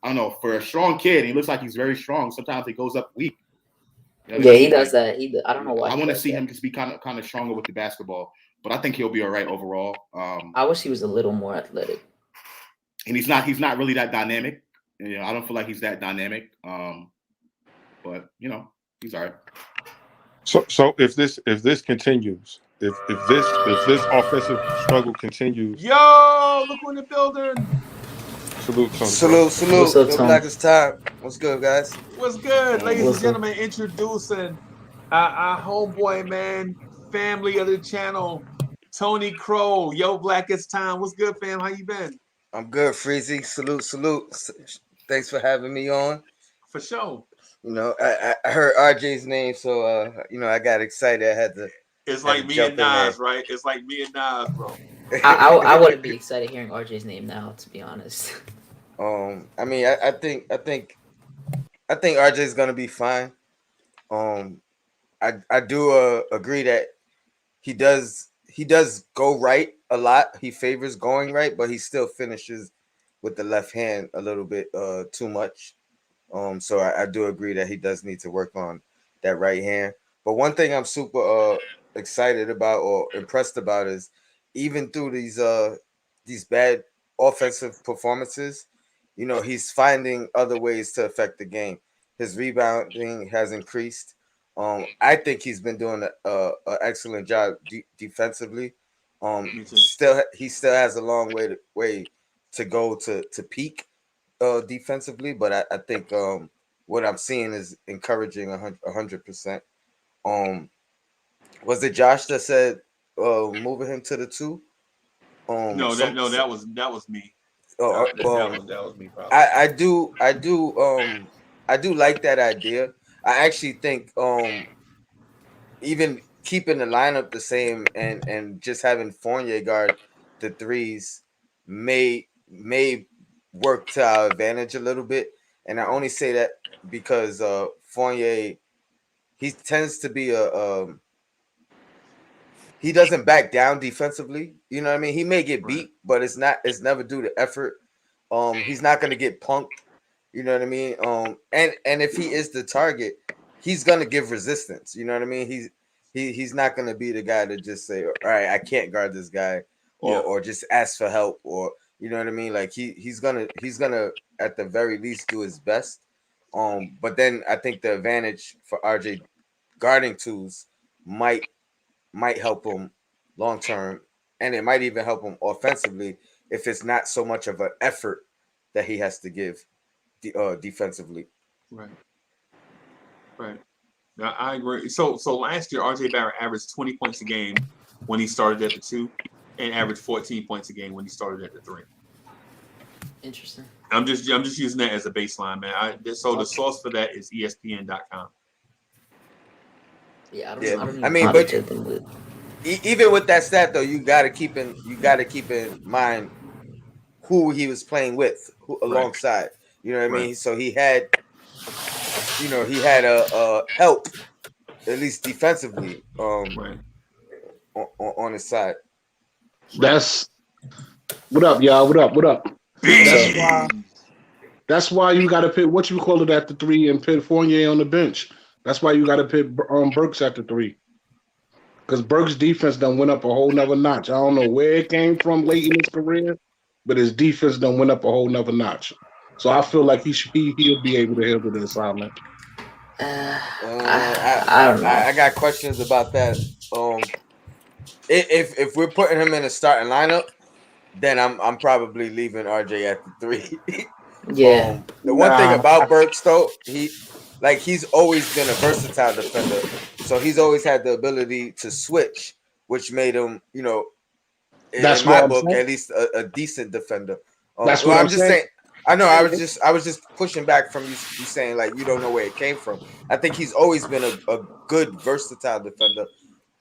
Speaker 11: I don't know, for a strong kid, he looks like he's very strong. Sometimes he goes up weak.
Speaker 10: He does that. I don't know why.
Speaker 11: I want to see him just be kind of stronger with the basketball. But I think he'll be all right overall.
Speaker 10: I wish he was a little more athletic.
Speaker 11: And he's not really that dynamic. I don't feel like he's that dynamic. But he's all right.
Speaker 5: So if this continues, if this offensive struggle continues,
Speaker 4: yo, look who in the building.
Speaker 5: Salute, Tony.
Speaker 15: Salute. Good Blackest time. What's good, guys?
Speaker 4: What's good, ladies and gentlemen? Introducing our homeboy, man, family of the channel, Tony Crow. Yo, Blackest time. What's good, fam? How you been?
Speaker 15: I'm good, Freezie. Salute. Thanks for having me on.
Speaker 4: For sure.
Speaker 15: I heard RJ's name, so I got excited. I had to.
Speaker 4: It's like me and Nas, right? It's like me and Nas, bro.
Speaker 10: I wouldn't be excited hearing RJ's name now, to be honest.
Speaker 15: I think RJ's gonna be fine. I do agree that he does go right a lot. He favors going right, but he still finishes with the left hand a little bit too much. So I do agree that he does need to work on that right hand. But one thing I'm super excited about or impressed about is even through these bad offensive performances, he's finding other ways to affect the game. His rebounding has increased. I think he's been doing an excellent job defensively. He still has a long way to go to peak defensively, but I think what I'm seeing is encouraging 100%. Was it Josh that said moving him to the 2?
Speaker 4: That was me. That was me. Probably.
Speaker 15: I do like that idea. I actually think even keeping the lineup the same and just having Fournier guard the threes may work to our advantage a little bit. And I only say that because Fournier, he tends to be he doesn't back down defensively. You know what I mean? He may get beat, but it's never due to effort. He's not going to get punked. You know what I mean? And if he is the target, he's going to give resistance. You know what I mean? He's not going to be the guy to just say, all right, I can't guard this guy or just ask for help or, you know what I mean? Like he's gonna at the very least do his best. But then I think the advantage for RJ guarding twos might help him long term, and it might even help him offensively if it's not so much of an effort that he has to give defensively.
Speaker 4: Right. Right. Now, I agree. So last year, RJ Barrett averaged 20 points a game when he started at the 2, and averaged 14 points a game when he started at the 3.
Speaker 10: Interesting.
Speaker 4: I'm just using that as a baseline, man. So the source for that is ESPN.com.
Speaker 10: Yeah, I don't
Speaker 15: Yeah,
Speaker 10: even
Speaker 15: I mean,
Speaker 10: know how to
Speaker 15: but
Speaker 10: get them good.
Speaker 15: even with that stat though, you got to keep in mind who he was playing with, who alongside. You know what I mean? So he had a help at least defensively on his side.
Speaker 6: That's what up, y'all. What up? That's why you got to put what you call it at the 3 and put Fournier on the bench. That's why you got to put Burks at the 3. Because Burks' defense done went up a whole nother notch. I don't know where it came from late in his career, but his defense done went up a whole nother notch. So I feel like he'll be able to handle the assignment.
Speaker 10: I don't know.
Speaker 15: I got questions about that. If we're putting him in a starting lineup, then I'm probably leaving RJ at the 3.
Speaker 10: Yeah.
Speaker 15: The one thing about Burks though, he's always been a versatile defender. So he's always had the ability to switch, which made him, in my book, at least a decent defender.
Speaker 6: That's what I'm
Speaker 15: just saying. I know. I was just pushing back from you saying like you don't know where it came from. I think he's always been a good versatile defender.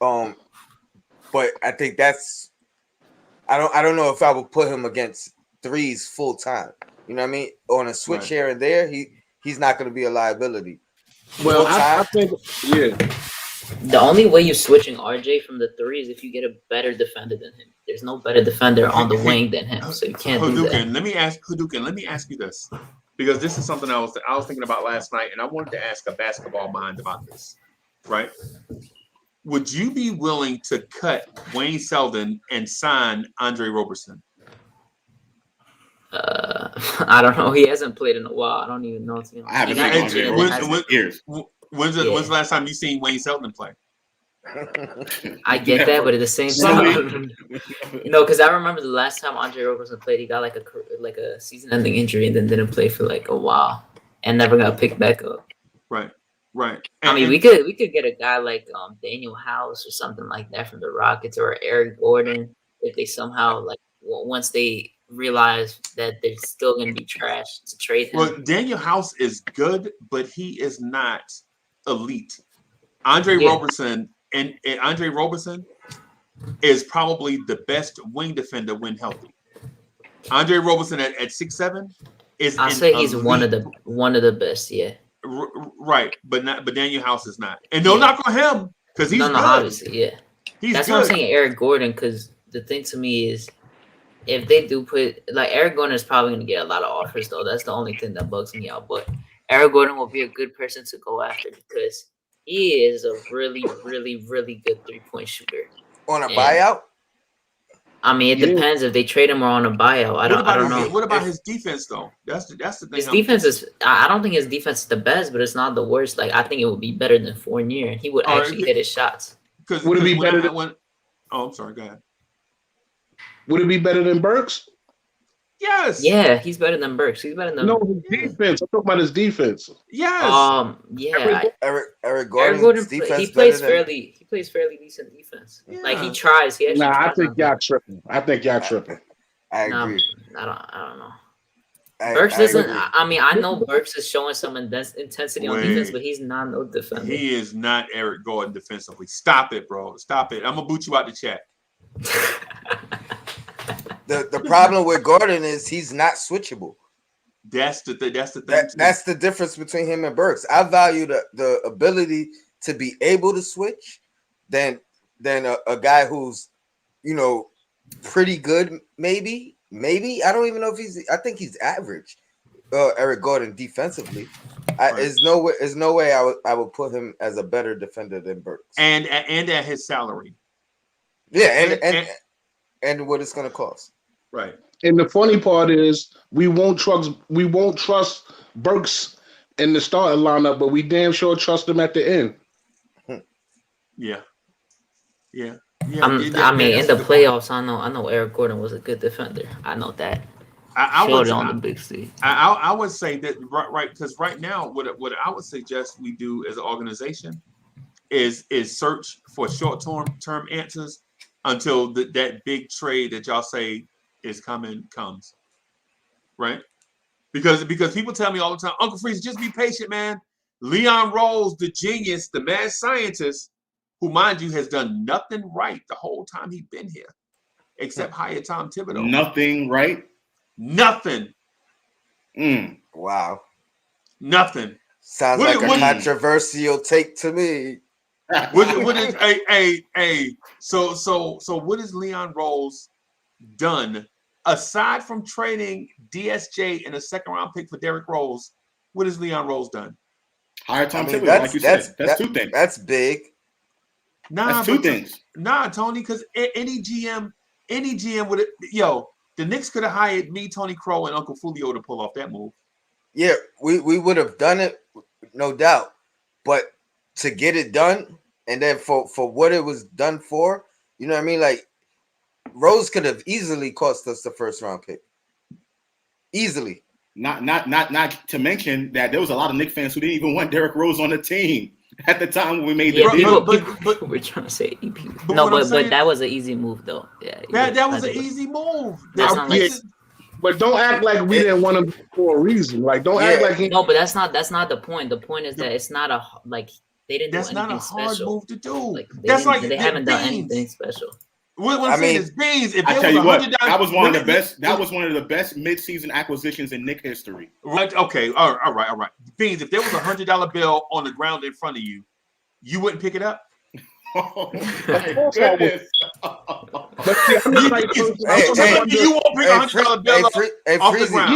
Speaker 15: But I think that's I don't know if I would put him against 3s full time. You know what I mean? On a switch here and there, he's not going to be a liability.
Speaker 6: Well, I think
Speaker 10: the only way you're switching RJ from the 3 is if you get a better defender than him. There's no better defender on the wing than him, so you can't do that.
Speaker 4: Let me ask you this, because this is something I was thinking about last night, and I wanted to ask a basketball mind about this. Right? Would you be willing to cut Wayne Selden and sign Andre Roberson?
Speaker 10: I don't know. He hasn't played in a while. I don't even know.
Speaker 11: I haven't seen Andre Roberson in years.
Speaker 4: When's the last time you seen Wayne Selden play?
Speaker 10: I get that, but at the same time, because I remember the last time Andre Roberson played, he got like a season-ending injury and then didn't play for like a while and never got picked back up.
Speaker 4: Right.
Speaker 10: I mean, we could get a guy like Daniel House or something like that from the Rockets, or Eric Gordon if they somehow once they realize that they're still going to be trash to trade him.
Speaker 4: Well, Daniel House is good, but he is not elite. Andre Roberson is probably the best wing defender when healthy. Andre Roberson at 6'7" is.
Speaker 10: I'll say he's one of the best. Yeah.
Speaker 4: Right, but Daniel House is not, and no knock on him because he's good.
Speaker 10: Obviously, yeah. That's what I'm saying. Eric Gordon, because the thing to me is, if they do put Eric Gordon is probably going to get a lot of offers though. That's the only thing that bugs me out. But Eric Gordon will be a good person to go after because he is a really, really, really good 3-point shooter.
Speaker 15: On a buyout?
Speaker 10: I mean, it depends if they trade him or on a buyout. I don't know.
Speaker 4: What about his defense though? That's the thing.
Speaker 10: His defense is. I don't think his defense is the best, but it's not the worst. I think it would be better than Fournier, and he would actually hit his shots.
Speaker 6: Would it be better than?
Speaker 4: Oh, I'm sorry. Go ahead.
Speaker 6: Would it be better than Burks?
Speaker 4: Yes.
Speaker 10: Yeah, he's better than Burks. He's better than.
Speaker 6: No, his defense. I'm talking about his defense.
Speaker 4: Yes.
Speaker 10: Yeah.
Speaker 15: Eric Gordon's defense.
Speaker 10: He plays fairly decent defense. Yeah. He tries. He actually
Speaker 6: I think y'all tripping. I
Speaker 15: agree.
Speaker 10: I don't know. Burks doesn't. I know Burks is showing some intensity on defense, but he's not no defender.
Speaker 4: He is not Eric Gordon defensively. Stop it, bro. Stop it. I'm gonna boot you out the chat.
Speaker 15: The problem with Gordon is he's not switchable.
Speaker 4: That's the thing.
Speaker 15: That's the difference between him and Burks. I value the ability to be able to switch than a guy who's pretty good. Maybe I don't even know if I think he's average. Eric Gordon defensivly. There's no way I would put him as a better defender than Burks.
Speaker 4: And at his salary.
Speaker 15: Yeah, and what it's gonna cost.
Speaker 4: Right.
Speaker 6: And the funny part is we won't trust Burks in the starting lineup, but we damn sure trust him at the end.
Speaker 4: Yeah.
Speaker 10: In the playoffs, I know Eric Gordon was a good defender. I know that. I would on the big C.
Speaker 4: I would say that right because right now what I would suggest we do as an organization is search for short-term answers until that big trade that y'all say is coming comes. Right? Because people tell me all the time, Uncle Freeze, just be patient, man. Leon Rose, the genius, the mad scientist, who, mind you, has done nothing right the whole time he's been here, except hire Tom Thibodeau.
Speaker 11: Nothing right?
Speaker 4: Nothing.
Speaker 15: Wow.
Speaker 4: Nothing.
Speaker 15: Sounds like a controversial take to me.
Speaker 4: What is so what has Leon Rose done aside from trading DSJ and a second round pick for Derrick Rose? What has Leon Rose done?
Speaker 11: Hire Tom Thibodeau, like you said. That's two things.
Speaker 15: That's big.
Speaker 4: Nah,
Speaker 11: that's two things.
Speaker 4: Nah, Tony, because any GM would the Knicks could have hired me, Tony Crow, and Uncle Fulio to pull off that move.
Speaker 15: Yeah, we would have done it, no doubt. But to get it done, and then for what it was done for, you know what I mean? Like, Rose could have easily cost us the first round pick. Easily.
Speaker 11: Not to mention that there was a lot of Knicks fans who didn't even want Derrick Rose on the team at the time when we made the deal.
Speaker 10: But we're trying to say EP. But that was an easy move though. Yeah.
Speaker 4: That was an easy move.
Speaker 10: That's not like,
Speaker 16: but don't act like we didn't want him for a reason. Like don't act like he.
Speaker 10: No, but that's not the point. The point is that it's not a like they didn't.
Speaker 4: That's
Speaker 10: do anything
Speaker 4: not a hard
Speaker 10: special.
Speaker 4: move to do.
Speaker 10: Like, they haven't done anything special.
Speaker 4: What I'm saying is Beans. If
Speaker 11: I tell you what, that was one of the best. That was one of the best midseason acquisitions in Knicks history.
Speaker 4: Right? Okay. All right. Beans. If there was $100 bill on the ground in front of you, you wouldn't pick it up.
Speaker 11: Oh my goodness!
Speaker 4: You won't bring $100 bill off the ground.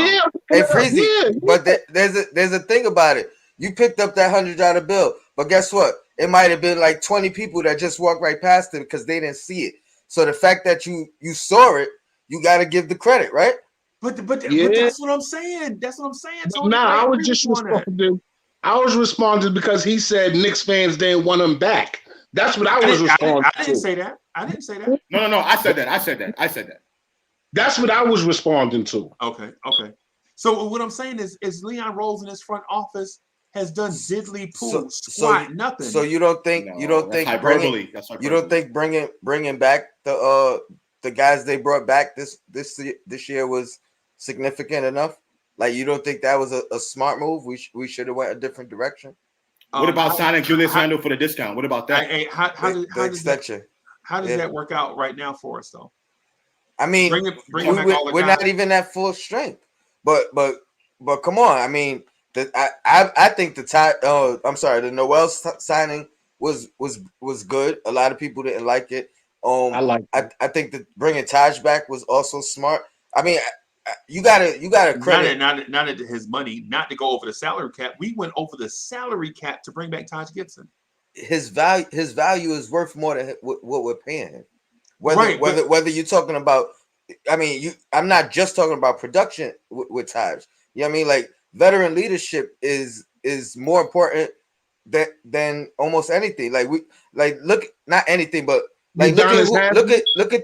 Speaker 15: Hey, Freezie. But there's a thing about it. You picked up that $100 bill, but guess what? It might have been like 20 people that just walked right past it because they didn't see it. So the fact that you saw it, you got to give the credit, right?
Speaker 4: But that's what I'm saying. That's what I'm saying. So
Speaker 16: I was just responding. I was responding because he said Knicks fans didn't want him back. That's what I was responding to.
Speaker 4: I didn't say that.
Speaker 11: No. I said that.
Speaker 16: That's what I was responding to.
Speaker 4: Okay. So what I'm saying is Leon Rose in his front office has done diddly poo nothing.
Speaker 15: So you don't think bringing back the guys they brought back this year was significant enough? Like, you don't think that was a smart move? We should have went a different direction.
Speaker 11: What about signing Julius Randle for the discount? What about that?
Speaker 4: How does that work out right now for us though?
Speaker 15: I mean, we're not even at full strength, but come on. I mean, I think the Noel signing was good. A lot of people didn't like it. I think that bringing Taj back was also smart. I mean, you gotta credit
Speaker 4: not at his money, not to go over the salary cap. We went over the salary cap to bring back Taj Gibson.
Speaker 15: His value is worth more than what we're paying him. Whether you're talking about, I mean, I'm not just talking about production with Taj. You know what I mean? Like, veteran leadership is more important than almost anything. Look at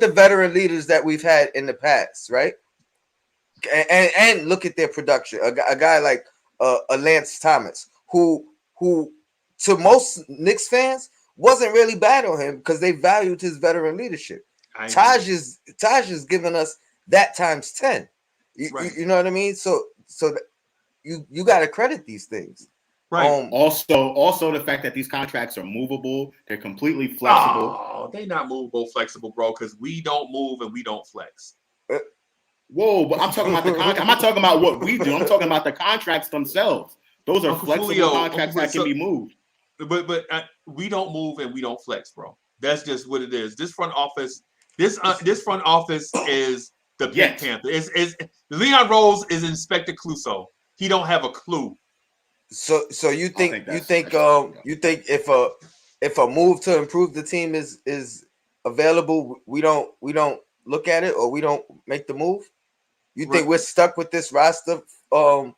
Speaker 15: the veteran leaders that we've had in the past, right? And look at their production. A guy like a Lance Thomas, who to most Knicks fans wasn't really bad on him because they valued his veteran leadership. Taj is giving us that times 10. You know what I mean? So you got to credit these things.
Speaker 4: Right.
Speaker 11: Also the fact that these contracts are movable, they're completely flexible.
Speaker 4: Oh, they not movable, flexible, bro, because we don't move and we don't flex.
Speaker 11: Whoa, but I'm talking about the contract. I'm not talking about what we do. I'm talking about the contracts themselves. Those are flexible contracts that can be moved.
Speaker 4: But we don't move and we don't flex, bro. That's just what it is. This front office is the Pink Panther. Is Leon Rose is Inspector Clouseau. He don't have a clue.
Speaker 15: So you think if a move to improve the team is available, we don't look at it or we don't make the move? You think we're stuck with this roster until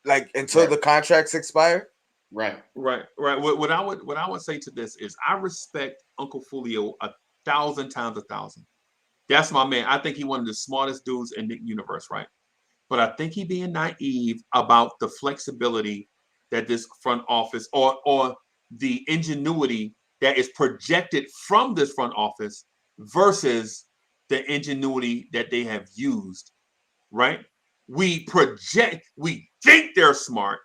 Speaker 15: the contracts expire?
Speaker 11: Right.
Speaker 4: What I would say to this is I respect Uncle Fulio 1,000 times 1,000. That's my man. I think he's one of the smartest dudes in the universe, right? But I think he being naive about the flexibility that this front office or the ingenuity that is projected from this front office versus the ingenuity that they have used, right? We think they're smart,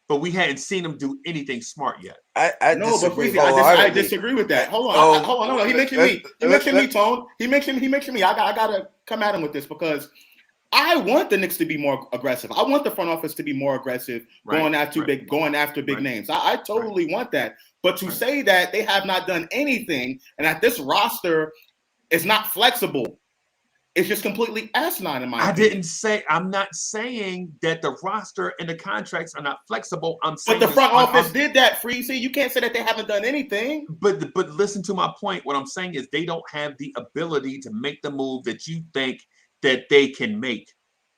Speaker 4: but we hadn't seen them do anything smart yet.
Speaker 11: I disagree. I disagree with that. Hold on, hold on. No, he mentioned me. He mentioned me, Tone. He mentioned me. I gotta come at him with this because I want the Knicks to be more aggressive. I want the front office to be more aggressive, going after big names. I totally want that. But to say that they have not done anything and that this roster is not flexible, it's just completely asinine in my opinion.
Speaker 4: I'm not saying that the roster and the contracts are not flexible. I'm saying
Speaker 11: but the front office did that, Freezie. You can't say that they haven't done anything.
Speaker 4: But listen to my point. What I'm saying is they don't have the ability to make the move that you think that they can make.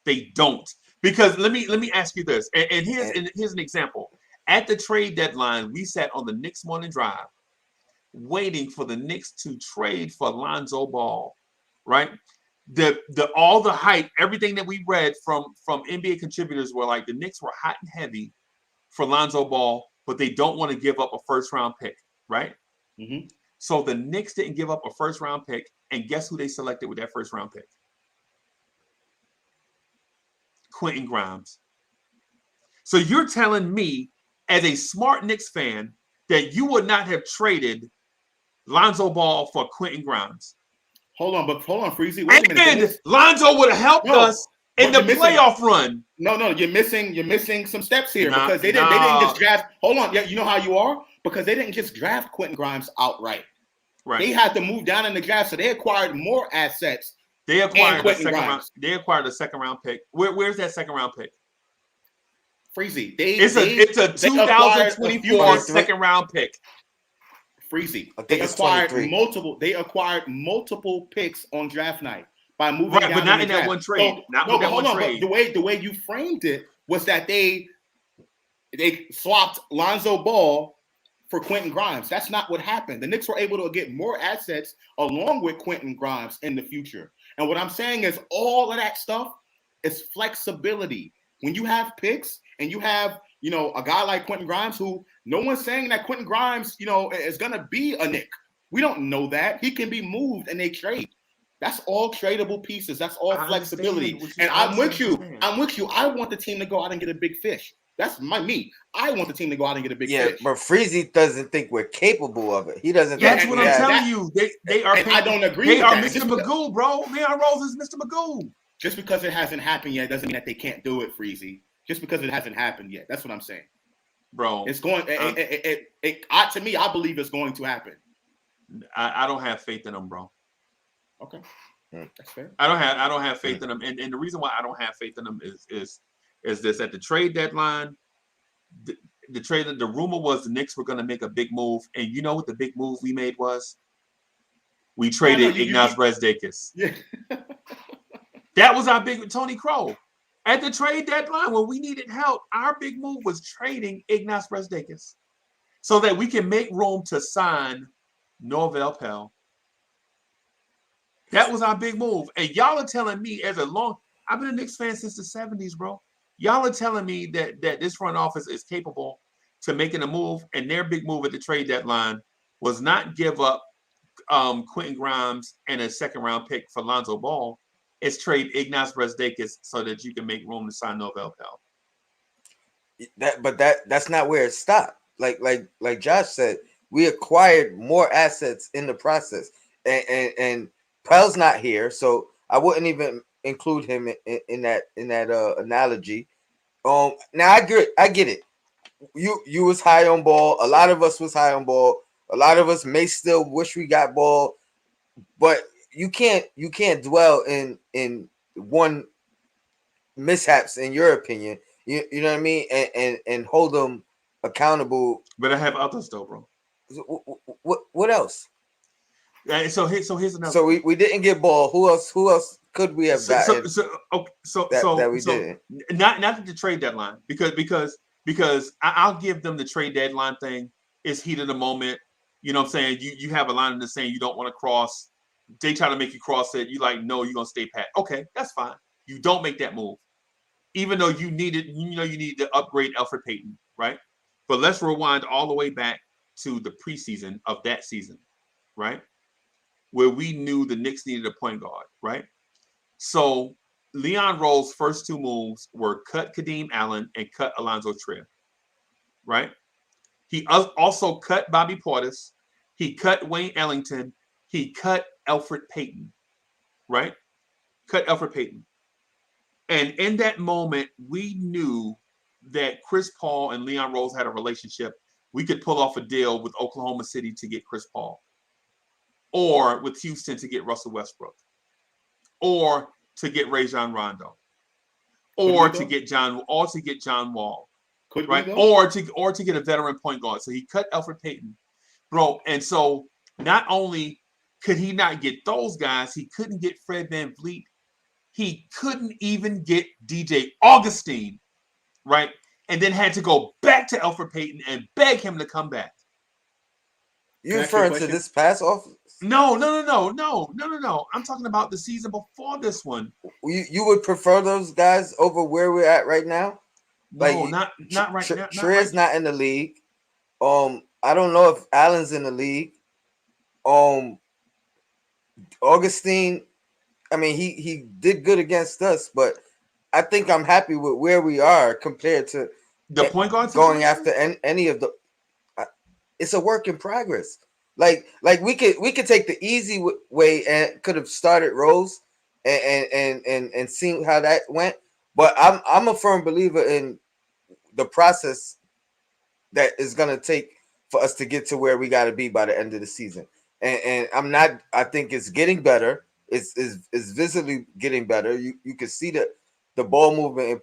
Speaker 4: They don't. Because let me ask you this. And here's an example. At the trade deadline, we sat on the Knicks Morning Drive waiting for the Knicks to trade for Lonzo Ball, right? All the hype, everything that we read from NBA contributors were like the Knicks were hot and heavy for Lonzo Ball, but they don't want to give up a first round pick, right?
Speaker 11: Mm-hmm.
Speaker 4: So the Knicks didn't give up a first round pick, and guess who they selected with that first round pick? Quentin Grimes. So you're telling me, as a smart Knicks fan, that you would not have traded Lonzo Ball for Quentin Grimes?
Speaker 11: Hold on, Freezie. Wait a minute.
Speaker 4: And Lonzo would have helped us in the playoff run.
Speaker 11: No, you're missing some steps here because they didn't just draft. Hold on, yeah, you know how you are because they didn't just draft Quentin Grimes outright.
Speaker 4: Right.
Speaker 11: They had to move down in the draft, so they acquired more assets.
Speaker 4: They acquired a second round pick. Where's that second round pick?
Speaker 11: Freezie.
Speaker 4: It's a 2024 second round pick.
Speaker 11: Freezie. They acquired multiple picks on draft night by moving down
Speaker 4: but not
Speaker 11: in
Speaker 4: that one trade. But
Speaker 11: the way you framed it was that they swapped Lonzo Ball for Quentin Grimes. That's not what happened. The Knicks were able to get more assets along with Quentin Grimes in the future. And what I'm saying is all of that stuff is flexibility. When you have picks and you have, a guy like Quentin Grimes, who no one's saying that Quentin Grimes, is going to be a Knick. We don't know that. He can be moved and they trade. That's all tradable pieces. That's all flexibility. And I'm with you. I want the team to go out and get a big fish. That's me. I want the team to go out and get a big fish.
Speaker 15: But Freezie doesn't think we're capable of it. He doesn't.
Speaker 4: That's what I'm telling you. They are.
Speaker 11: I don't agree.
Speaker 4: They are Mr. Magoo, bro. Leon Rose is Mr. Magoo.
Speaker 11: Just because it hasn't happened yet doesn't mean that they can't do it, Freezie. Just because it hasn't happened yet. That's what I'm saying.
Speaker 4: Bro.
Speaker 11: It's going to me, I believe it's going to happen.
Speaker 4: I don't have faith in them, bro.
Speaker 11: Okay. That's fair.
Speaker 4: I don't have faith in them. And the reason why I don't have faith in them is this: at the trade deadline, the rumor was the Knicks were going to make a big move. And you know what the big move we made was? We traded Ignas Brazdeikis.
Speaker 11: Yeah.
Speaker 4: That was our big Tony Crow. At the trade deadline, when we needed help, our big move was trading Ignas Brazdeikis so that we can make room to sign Norvel Pell. That was our big move. And y'all are telling me I've been a Knicks fan since the 70s, bro. Y'all are telling me that this front office is capable to making a move, and their big move at the trade deadline was not give up Quentin Grimes and a second round pick for Lonzo Ball. It's trade Ignas Brazdeikis so that you can make room to sign Norvel Pell.
Speaker 15: That's not where it stopped. Like Josh said, we acquired more assets in the process, and Pell's not here, so I wouldn't even include him in that analogy. Now I get it. You was high on Ball. A lot of us was high on Ball. A lot of us may still wish we got Ball, but you can't dwell in one mishaps in your opinion. You know what I mean, and hold them accountable.
Speaker 4: But I have others though, bro.
Speaker 15: What else?
Speaker 4: So here's another.
Speaker 15: So we didn't get Ball. Who else could we have gotten? That we didn't.
Speaker 4: Not at the trade deadline because I'll give them the trade deadline thing. It's heat of the moment. You know what I'm saying? You have a line in the sand you don't want to cross. they try to make you cross it. You like, no, you're gonna stay pat. Okay, that's fine. You don't make that move, even though you need to upgrade Elfrid Payton, right? But let's rewind all the way back to the preseason of that season, right? Where we knew the Knicks needed a point guard, right? So Leon Rose's first two moves were cut Kadeem Allen and cut Alonzo Trier, right? He also cut Bobby Portis. He cut Wayne Ellington. He cut Elfrid Payton, right? Cut Elfrid Payton. And in that moment, we knew that Chris Paul and Leon Rose had a relationship. We could pull off a deal with Oklahoma City to get Chris Paul, or with Houston to get Russell Westbrook, or to get Rajon Rondo, or to get John Wall, right? Or to get a veteran point guard. So he cut Elfrid Payton, bro. And so not only could he not get those guys, he couldn't get Fred VanVleet. He couldn't even get DJ Augustine, right? And then had to go back to Elfrid Payton and beg him to come back.
Speaker 15: You referring to this pass off?
Speaker 4: No. I'm talking about the season before this one.
Speaker 15: You would prefer those guys over where we're at right now?
Speaker 4: No, not right now.
Speaker 15: Trey's not in the league. I don't know if Allen's in the league. Augustine, I mean, he did good against us, but I think I'm happy with where we are compared to
Speaker 4: the point guard
Speaker 15: going after any of the. It's a work in progress. Like we could take the easy way and could have started Rose and seen how that went. But I'm a firm believer in the process that is gonna take for us to get to where we got to be by the end of the season. And I'm not. I think it's getting better. It's visibly getting better. You can see the ball movement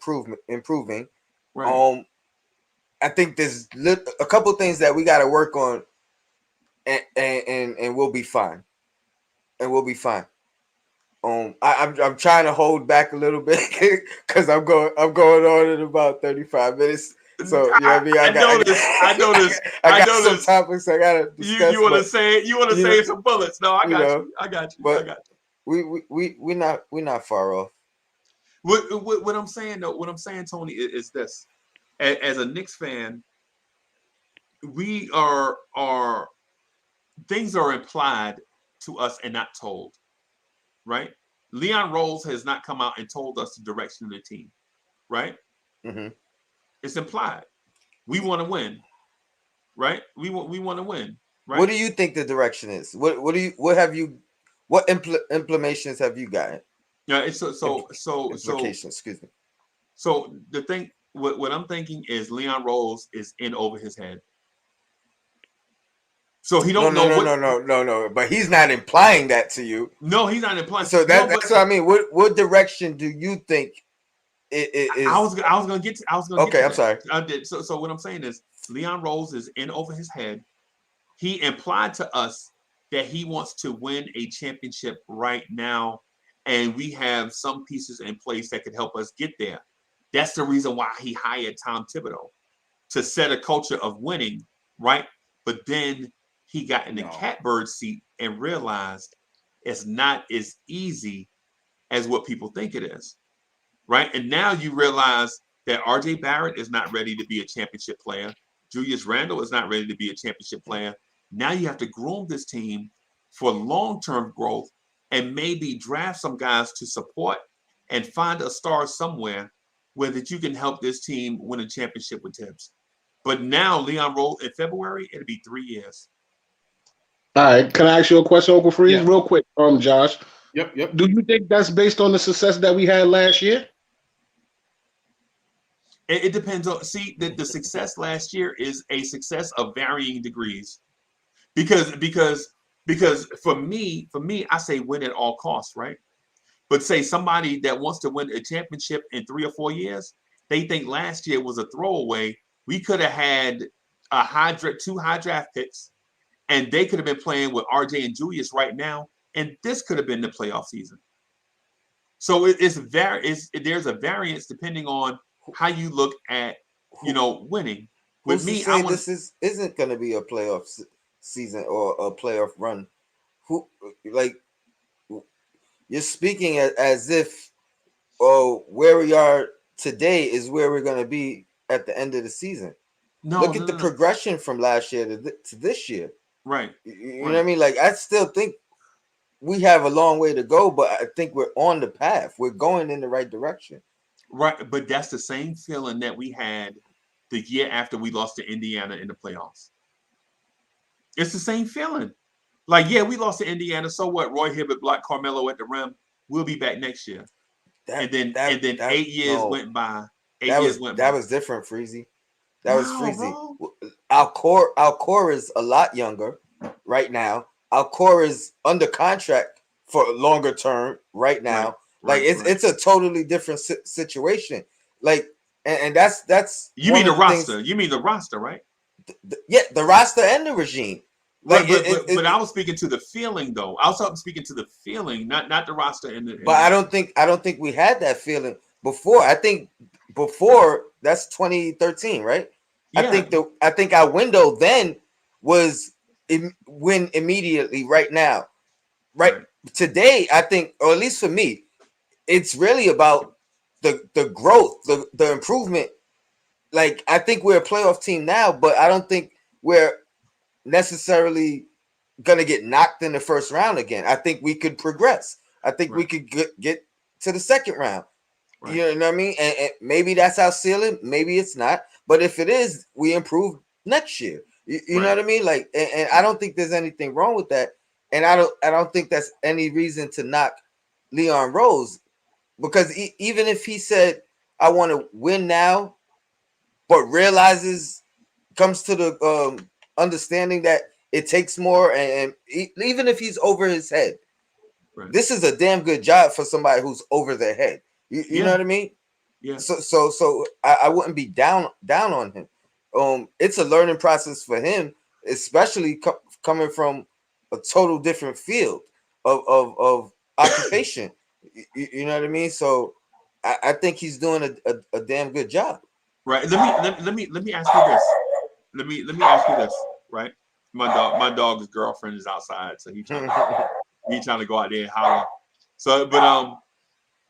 Speaker 15: improving.
Speaker 4: Right.
Speaker 15: I think there's a couple things that we got to work on, and we'll be fine. And we'll be fine. I'm trying to hold back a little bit because I'm going on in about 35 minutes. So you know what I mean. I noticed. I got some topics I gotta discuss.
Speaker 4: You want to say it? You want to save some bullets? No, I got you. I got you.
Speaker 15: But we're not far off.
Speaker 4: What I'm saying though, Tony, is this: as a Knicks fan, we are things are implied to us and not told, right? Leon Rose has not come out and told us the direction of the team, right?
Speaker 15: Mm-hmm. It's
Speaker 4: implied. We want to win, right? We want to win, right?
Speaker 15: What do you think the direction is? What implementations have you gotten?
Speaker 4: Yeah, it's so
Speaker 15: excuse me.
Speaker 4: So the thing, what I'm thinking is Leon Rose is in over his head. So he don't know.
Speaker 15: No. But he's not implying that to you.
Speaker 4: No, he's not implying.
Speaker 15: So that's what I mean. What direction do you think it is?
Speaker 4: I was gonna get.
Speaker 15: Okay, I'm sorry.
Speaker 4: I did. So what I'm saying is Leon Rose is in over his head. He implied to us that he wants to win a championship right now, and we have some pieces in place that could help us get there. That's the reason why he hired Tom Thibodeau to set a culture of winning, right? But then he got in the catbird seat and realized it's not as easy as what people think it is, right? And now you realize that RJ Barrett is not ready to be a championship player. Julius Randle is not ready to be a championship player. Now you have to groom this team for long-term growth and maybe draft some guys to support and find a star somewhere where that you can help this team win a championship with Tibbs. But now Leon Rose in February, it'll be 3 years.
Speaker 16: All right. Can I ask you a question, Uncle Freeze, real quick, Josh?
Speaker 11: Yep.
Speaker 16: Do you think that's based on the success that we had last year?
Speaker 4: It depends on. See, the success last year is a success of varying degrees, because for me, I say win at all costs, right? But say somebody that wants to win a championship in 3 or 4 years, they think last year was a throwaway. We could have had two high draft picks, and they could have been playing with RJ and Julius right now, and this could have been the playoff season. So there's a variance depending on how you look at winning. With me,
Speaker 15: this isn't going to be a playoff season or a playoff run. you're speaking as if, where we are today is where we're going to be at the end of the season. Look at the progression from last year to this year.
Speaker 4: Right.
Speaker 15: You know what I mean? Like, I still think we have a long way to go, but I think we're on the path. We're going in the right direction.
Speaker 4: Right, but that's the same feeling that we had the year after we lost to Indiana in the playoffs. It's the same feeling. Like, yeah, we lost to Indiana. So what? Roy Hibbert blocked Carmelo at the rim. We'll be back next year. And then 8 years went by.
Speaker 15: That was different, Freezie. That was Freezie. Our core is a lot younger right now. Our core is under contract for a longer term right now. It's a totally different situation. Like, and that's
Speaker 4: you mean the roster. You mean the roster, right?
Speaker 15: The roster and the regime.
Speaker 4: Like, but I was speaking to the feeling, though. I was speaking to the feeling, not the roster.
Speaker 15: But I don't think we had that feeling before. I think before, that's 2013, right? Yeah. I think our window then was win immediately. Right now, right today, I think, or at least for me, it's really about the growth, the improvement. Like, I think we're a playoff team now, but I don't think we're necessarily gonna get knocked in the first round again. I think we could progress. I think we could get to the second round. You know what I mean? And maybe that's our ceiling. Maybe it's not. But if it is, we improve next year. You know what I mean? Like, and I don't think there's anything wrong with that. And I don't think that's any reason to knock Leon Rose, because even if he said, I want to win now, but comes to the understanding that it takes more, and even if he's over his head, this is a damn good job for somebody who's over their head. You know what I mean?
Speaker 4: Yeah.
Speaker 15: So I wouldn't be down on him. It's a learning process for him, especially coming from a total different field of occupation. You know what I mean? So I think he's doing a damn good job.
Speaker 4: Right. Let me ask you this. Let me ask you this. Right. My dog's girlfriend is outside, so he's trying to go out there and holler. So, but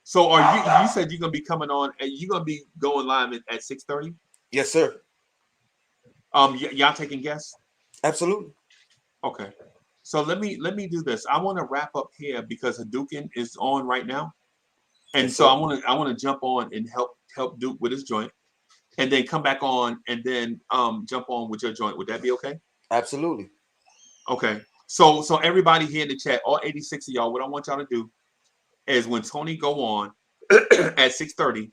Speaker 4: so are you said you're gonna be coming on, and you're gonna be going live at 6:30?
Speaker 15: Yes, sir.
Speaker 4: Y'all taking guests?
Speaker 15: Absolutely.
Speaker 4: Okay. So let me do this. I want to wrap up here because Hadouken is on right now, and
Speaker 15: yes,
Speaker 4: so I want to jump on and help Duke with his joint, and then come back on and then jump on with your joint. Would that be okay?
Speaker 15: Absolutely.
Speaker 4: Okay. So everybody here in the chat, all 86 of y'all, what I want y'all to do is when Tony go on at 6:30,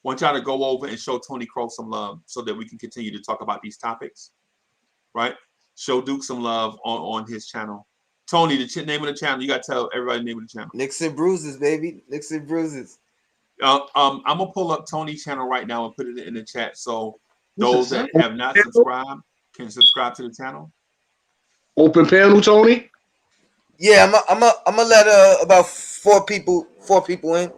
Speaker 4: want y'all to go over and show Tony Crow some love so that we can continue to talk about these topics, right? Show Duke some love on his channel. Tony, the name of the channel, you got to tell everybody the name of the channel.
Speaker 15: Knicks and Bruises, baby. Knicks and Bruises.
Speaker 4: I'm going to pull up Tony's channel right now and put it in the chat so those that have not subscribed can subscribe to the channel.
Speaker 16: Open panel, Tony?
Speaker 15: Yeah, I'm gonna let about four people in.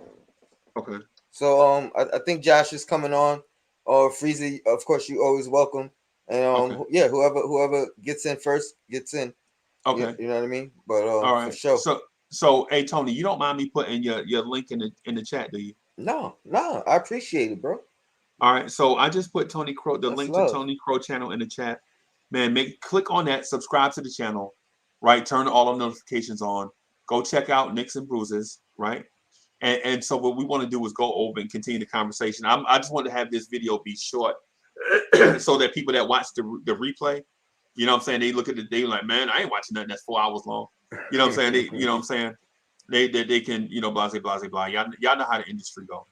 Speaker 4: Okay.
Speaker 15: So I think Josh is coming on, or Freezie. Of course, you always welcome. And yeah, whoever gets in first gets in.
Speaker 4: Okay.
Speaker 15: You know what I mean? But
Speaker 4: all right.
Speaker 15: For sure.
Speaker 4: So hey Tony, you don't mind me putting your link in the chat, do you?
Speaker 15: No, I appreciate it, bro.
Speaker 4: All right. So I just put Tony Crow, the link
Speaker 15: love.
Speaker 4: to Tony Crow channel in the chat. Man, click on that, subscribe to the channel, right? Turn all the notifications on. Go check out Knicks and Bruises, right? And so what we want to do is go over and continue the conversation. I just want to have this video be short so that people that watch the replay, you know what I'm saying, they look at they like, man, I ain't watching nothing that's 4 hours long. You know what I'm saying? You know what I'm saying? They can, blah, blah, blah, blah. Y'all know how the industry go.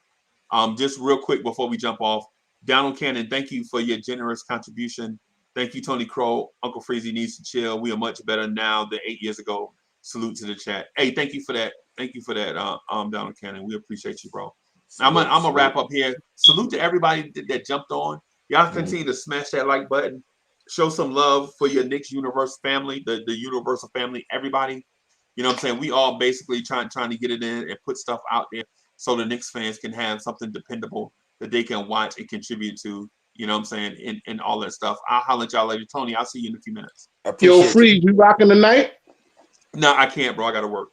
Speaker 4: Just real quick before we jump off, Donald Cannon, thank you for your generous contribution. Thank you, Tony Crow. Uncle Freezie needs to chill. We are much better now than 8 years ago. Salute to the chat. Hey, thank you for that. Thank you for that, Donald Cannon. We appreciate you, bro. I'm gonna wrap up here. Salute to everybody that jumped on. Y'all continue to smash that like button. Show some love for your Knicks universe family, the universal family, everybody. You know what I'm saying? We all basically trying to get it in and put stuff out there so the Knicks fans can have something dependable that they can watch and contribute to. You know what I'm saying? And all that stuff. I'll holler at y'all later. Tony, I'll see you in a few minutes.
Speaker 16: Yo, Free, you rocking tonight?
Speaker 4: No, I can't, bro. I got to work.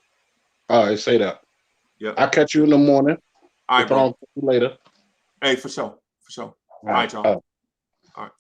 Speaker 16: All right, say that.
Speaker 4: Yep.
Speaker 16: I'll catch you in the morning.
Speaker 4: All right,
Speaker 16: If I
Speaker 4: bro.
Speaker 16: don't catch you later.
Speaker 4: Hey, for sure. All right, y'all. All right.